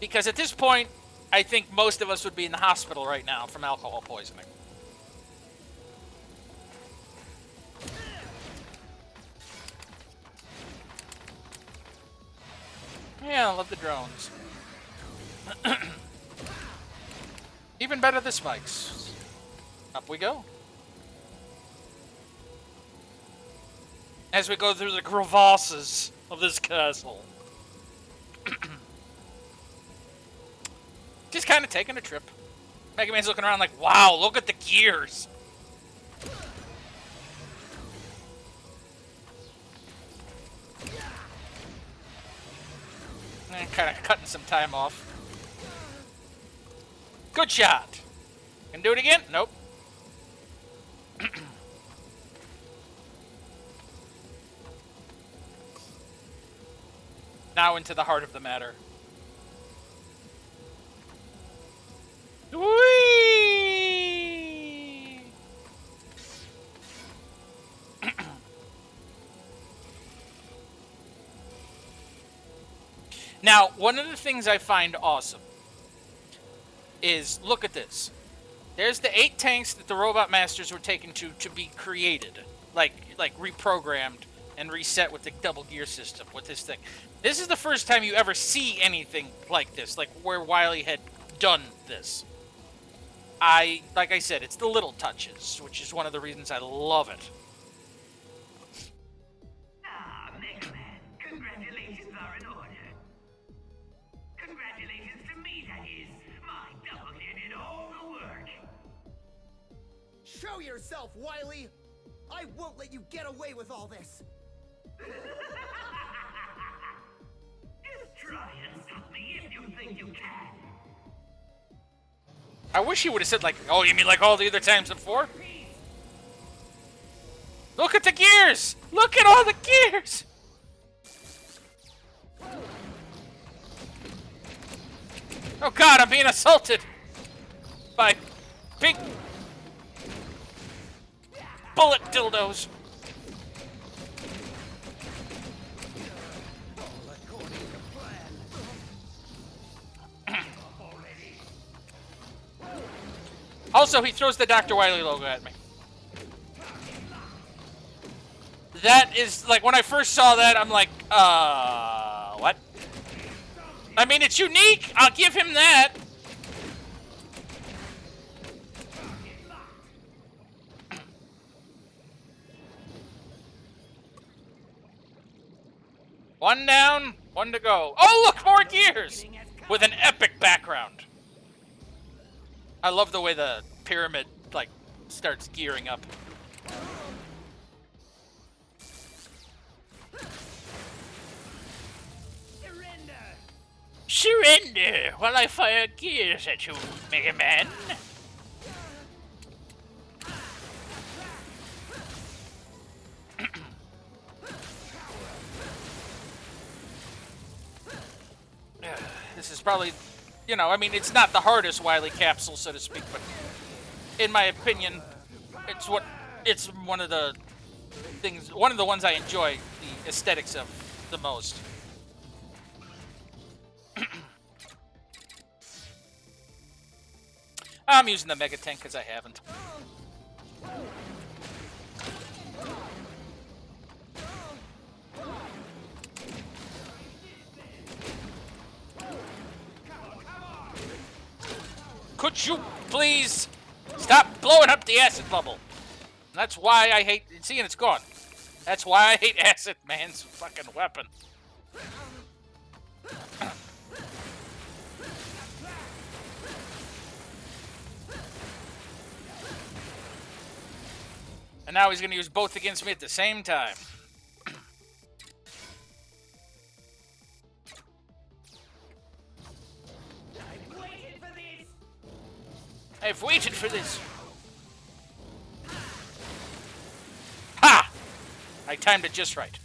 Because at this point, I think most of us would be in the hospital right now from alcohol poisoning. Yeah, I love the drones. Even better the spikes. Up we go. As we go through the crevasses of this castle. Just kind of taking a trip. Mega Man's looking around like, wow, look at the gears. And kind of cutting some time off. Good shot. Can do it again? Nope. Now into the heart of the matter. Whee! Now, one of the things I find awesome is, look at this. There's the 8 tanks that the Robot Masters were taken to be created. Like reprogrammed and reset with the double gear system with this thing. This is the first time you ever see anything like this, like where Wily had done this. Like I said, it's the little touches, which is one of the reasons I love it. Ah, Mega Man, congratulations are in order. yourself, Wily! I won't let you get away with all this! Just try and stop me if you think you can. I wish he would have said, like, oh, you mean like all the other times before? Look at the gears! Look at all the gears! Oh god, I'm being assaulted by big bullet dildos. Also, he throws the Dr. Wily logo at me. That is, like, when I first saw that, I'm like, what? I mean, it's unique. I'll give him that. One down, one to go. Oh, look, more gears! With an epic background. I love the way the pyramid, like, starts gearing up. Surrender while I fire gears at you, Mega Man. This is probably, you know, I mean, it's not the hardest Wily capsule, so to speak, but in my opinion, it's one of the things, one of the ones I enjoy the aesthetics of the most. I'm using the Mega Tank because I haven't. Could you please stop blowing up the acid bubble? That's why I hate... See, and it's gone. That's why I hate Acid Man's fucking weapon. And now he's going to use both against me at the same time. I've waited for this. Ha! I timed it just right.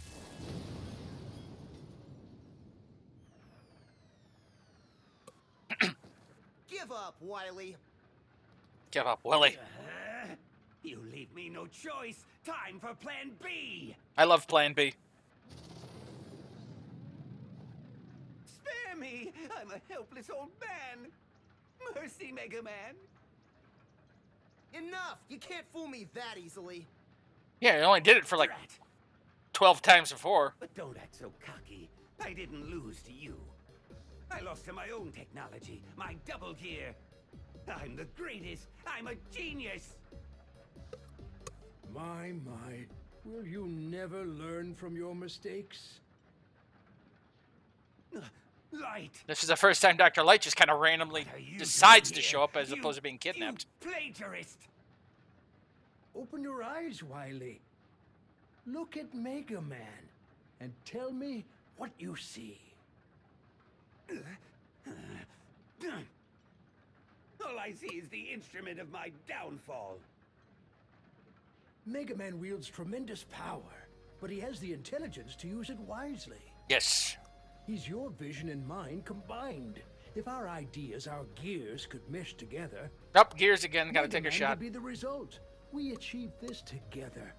Give up, Wily. Give up, Willie. You leave me no choice. Time for Plan B. I love Plan B. Spare me. I'm a helpless old man. Mercy, Mega Man. Enough! You can't fool me that easily. Yeah, I only did it for like 12 times before. But don't act so cocky. I didn't lose to you. I lost to my own technology, my double gear. I'm the greatest. I'm a genius. My, will you never learn from your mistakes? Light. This is the first time Dr. Light just kind of randomly decides to show up as opposed to being kidnapped. Plagiarist. Open your eyes, Wily. Look at Mega Man and tell me what you see. All I see is the instrument of my downfall. Mega Man wields tremendous power, but he has the intelligence to use it wisely. Yes. He's your vision and mine combined. If our ideas, our gears, could mesh together... Up gears again, gotta take a shot. Would be the result. We achieved this together.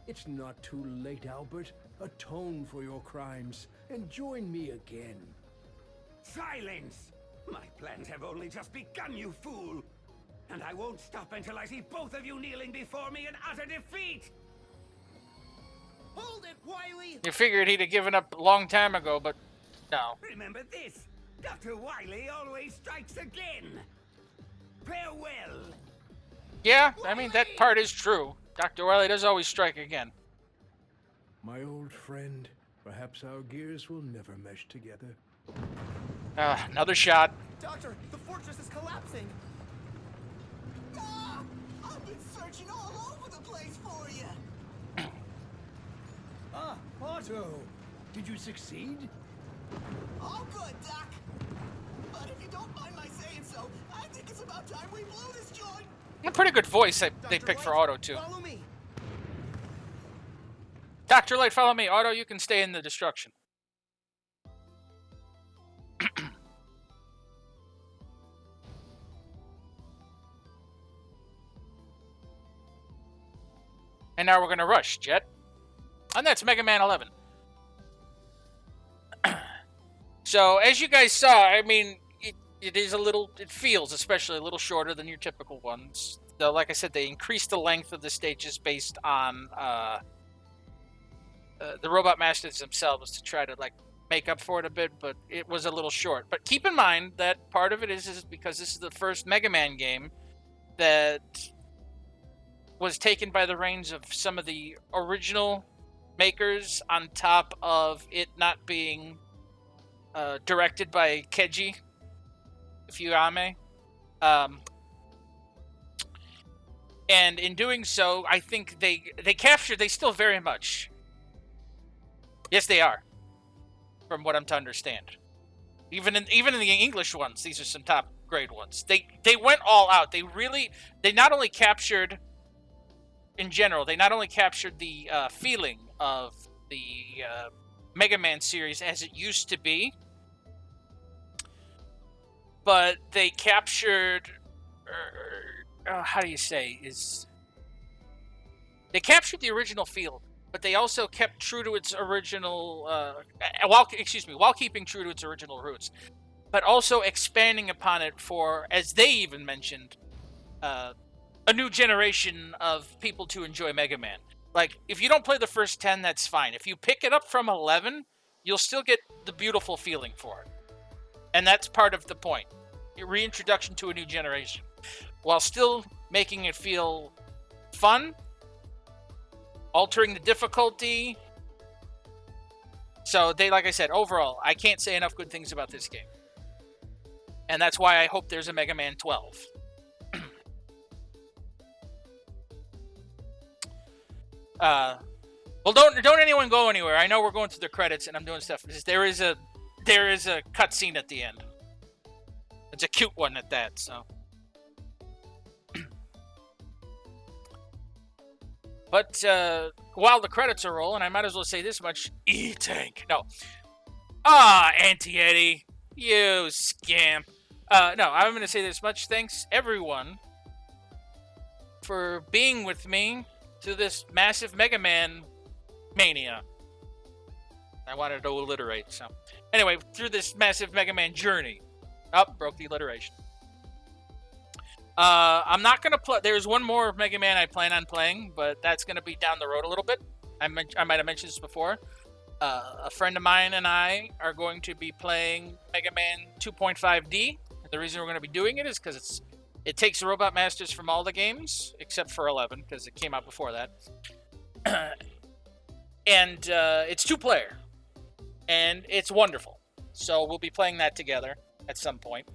It's not too late, Albert. Atone for your crimes and join me again. Silence! My plans have only just begun, you fool! And I won't stop until I see both of you kneeling before me in utter defeat! Hold it, Wily! You figured he'd have given up a long time ago, but no. Remember this, Dr. Wily always strikes again! Farewell! Yeah, I mean, that part is true. Dr. Wily does always strike again. My old friend, perhaps our gears will never mesh together. Another shot. Doctor, the fortress is collapsing! Ah! I'll be been searching all over the place for you. Ah, Otto! Did you succeed? All good, Doc. But if you don't mind my saying so, I think it's about time we blew this joint. A pretty good voice they Dr. picked for Light, Otto, too. Follow me. Dr. Light, follow me. Otto, you can stay in the destruction. And now we're going to rush, Jet. And that's Mega Man 11. So, as you guys saw, I mean, it is a little, it feels especially a little shorter than your typical ones. Though, like I said, they increased the length of the stages based on the Robot Masters themselves to try to, like, make up for it a bit, but it was a little short. But keep in mind that part of it is because this is the first Mega Man game that was taken by the reins of some of the original makers, on top of it not being directed by Keiji Fuyame. And in doing so, I think they captured, they still very much. Yes, they are. From what I'm to understand. Even in the English ones, these are some top grade ones. They went all out. They not only captured, in general, they not only captured the feeling of the Mega Man series as it used to be, but they captured, how do you say, they captured the original feel, but they also kept true to its original, while keeping true to its original roots, but also expanding upon it for, as they even mentioned, a new generation of people to enjoy Mega Man. Like, if you don't play the first 10, that's fine. If you pick it up from 11, you'll still get the beautiful feeling for it. And that's part of the point. A reintroduction to a new generation. While still making it feel fun, altering the difficulty. So, like I said, overall, I can't say enough good things about this game. And that's why I hope there's a Mega Man 12. Well, don't anyone go anywhere. I know we're going through the credits and I'm doing stuff. There is a cutscene at the end. It's a cute one at that. So, but while the credits are rolling, I might as well say this much: E-Tank. No, Auntie Eddie, you scamp. No, I'm going to say this much: thanks everyone for being with me to this massive Mega Man mania. I wanted to alliterate, so. Anyway, through this massive Mega Man journey. Broke the alliteration. I'm not going to play. There's one more Mega Man I plan on playing, but that's going to be down the road a little bit. I might have mentioned this before. A friend of mine and I are going to be playing Mega Man 2.5D. The reason we're going to be doing it is because it takes Robot Masters from all the games, except for 11, because it came out before that. And it's 2-player. And it's wonderful. So we'll be playing that together at some point.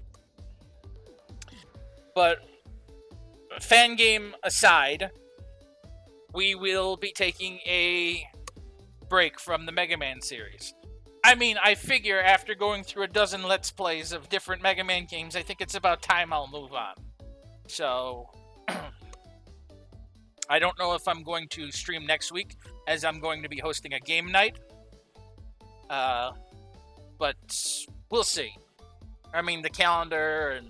But fan game aside, we will be taking a break from the Mega Man series. I mean, I figure after going through a dozen Let's Plays of different Mega Man games, I think it's about time I'll move on. So, I don't know if I'm going to stream next week, as I'm going to be hosting a game night. But we'll see. I mean, the calendar and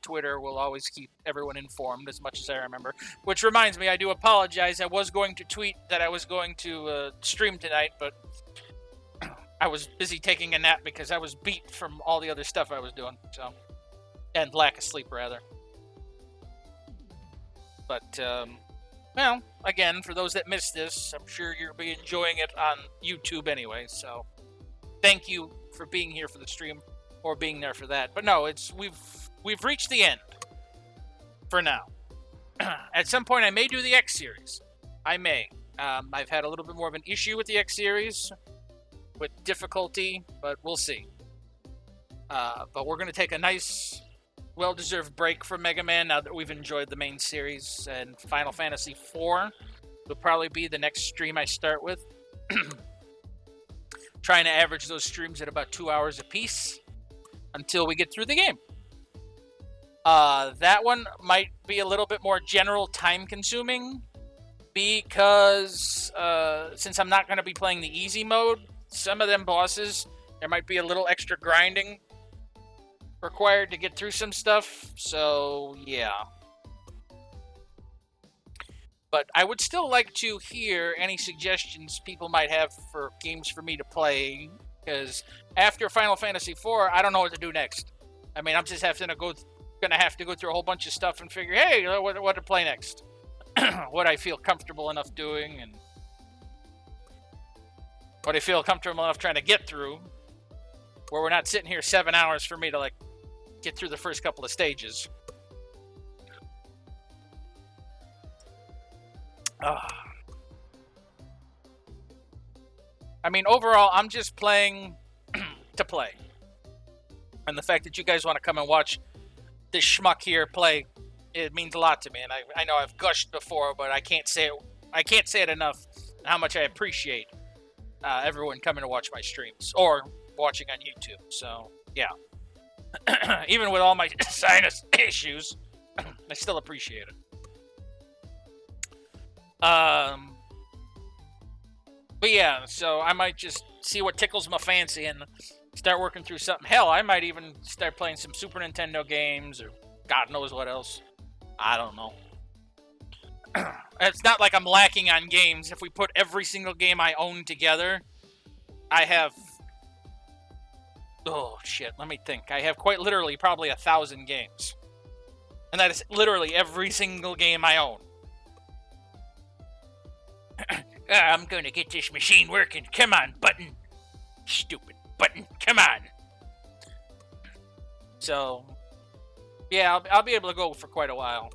Twitter will always keep everyone informed as much as I remember. Which reminds me, I do apologize. I was going to tweet that I was going to stream tonight, but I was busy taking a nap because I was beat from all the other stuff I was doing. So, and lack of sleep, rather. But, well, again, for those that missed this, I'm sure you'll be enjoying it on YouTube anyway. So, thank you for being here for the stream or being there for that. But no, we've reached the end for now. At some point, I may do the X series. I may. I've had a little bit more of an issue with the X series with difficulty, but we'll see. But we're going to take a nice well-deserved break from Mega Man now that we've enjoyed the main series, and Final Fantasy IV will probably be the next stream I start with. Trying to average those streams at about 2 hours a piece until we get through the game. That one might be a little bit more general time-consuming because since I'm not going to be playing the easy mode, some of them bosses, there might be a little extra grinding required to get through some stuff. So, yeah. But I would still like to hear any suggestions people might have for games for me to play, because after Final Fantasy IV, I don't know what to do next. I mean, I'm just gonna have to go through a whole bunch of stuff and figure, hey, what to play next, what I feel comfortable enough doing, and what I feel comfortable enough trying to get through, where we're not sitting here 7 hours for me to like get through the first couple of stages. I mean, overall, I'm just playing to play. And the fact that you guys want to come and watch this schmuck here play, it means a lot to me. And I know I've gushed before, but I can't say it enough how much I appreciate everyone coming to watch my streams or watching on YouTube. So, yeah. Even with all my sinus issues, I still appreciate it. But yeah, so I might just see what tickles my fancy and start working through something. Hell, I might even start playing some Super Nintendo games or God knows what else. I don't know. It's not like I'm lacking on games. If we put every single game I own together, I have... Oh, shit, let me think. I have quite literally probably 1,000 games. And that is literally every single game I own. I'm gonna get this machine working. Come on, button. Stupid button. Come on. So, yeah, I'll be able to go for quite a while.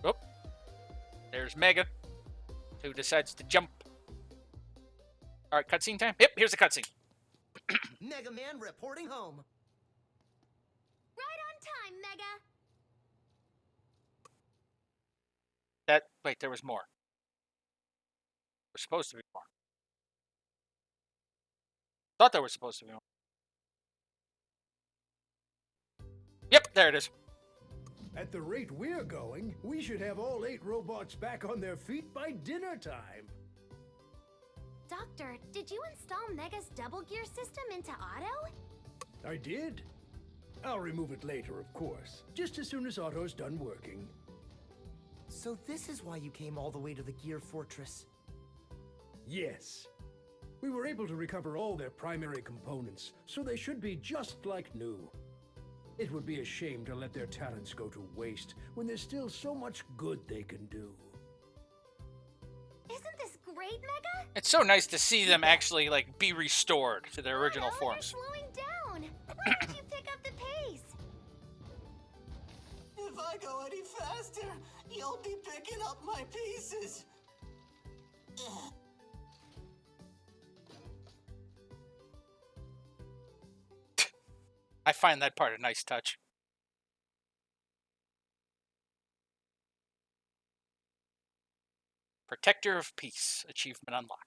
Oh, there's Mega, who decides to jump. All right, cutscene time. Yep, here's the cutscene. Mega Man reporting home. Right on time, Mega. Wait, there was more. There's supposed to be more. Thought there was supposed to be more. Yep, there it is. At the rate we're going, we should have all 8 robots back on their feet by dinner time. Doctor, did you install Mega's double gear system into auto? I did. I'll remove it later, of course, just as soon as Otto's done working. So this is why you came all the way to the Gear Fortress. Yes. We were able to recover all their primary components, so they should be just like new. It would be a shame to let their talents go to waste when there's still so much good they can do. Isn't this great, Mega? It's so nice to see them actually like be restored to their original Otto, forms. You're slowing down. Why don't you pick up the pace? If I go any faster, you'll be picking up my pieces. Ugh. I find that part a nice touch. Protector of Peace. Achievement unlocked.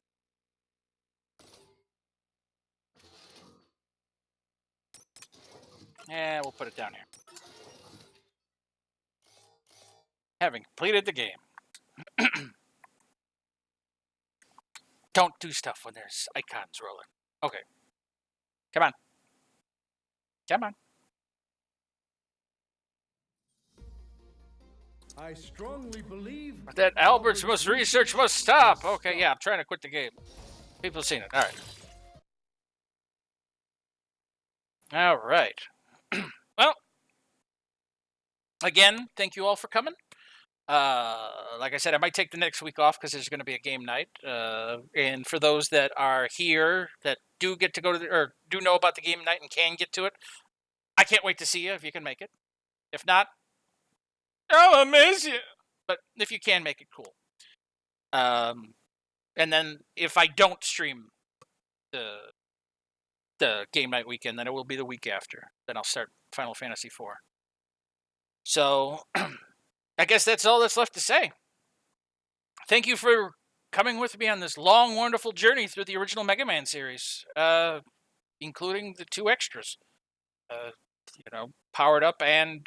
And we'll put it down here. Having completed the game. Don't do stuff when there's icons rolling. Okay. Come on. Come on. I strongly believe that Albert's research must stop. Okay, yeah, I'm trying to quit the game. People have seen it. All right. All right. Well, again, thank you all for coming. Like I said, I might take the next week off because there's going to be a game night. And for those that are here that do get to go to or do know about the game night and can get to it, I can't wait to see you if you can make it. If not, I'll miss you. But if you can make it, cool. And then if I don't stream the the game night weekend, then it will be the week after. Then I'll start Final Fantasy IV. So, I guess that's all that's left to say. Thank you for coming with me on this long, wonderful journey through the original Mega Man series, including the 2 extras. Powered Up and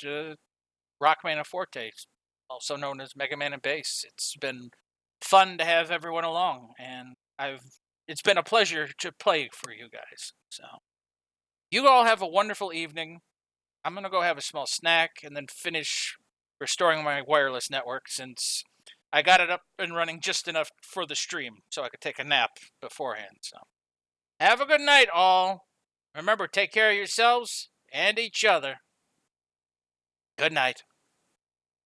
Rockman and Forte, also known as Mega Man and Bass. It's been fun to have everyone along, and it's been a pleasure to play for you guys. So, you all have a wonderful evening. I'm going to go have a small snack and then finish restoring my wireless network, since I got it up and running just enough for the stream so I could take a nap beforehand. So, have a good night, all. Remember, take care of yourselves and each other. Good night.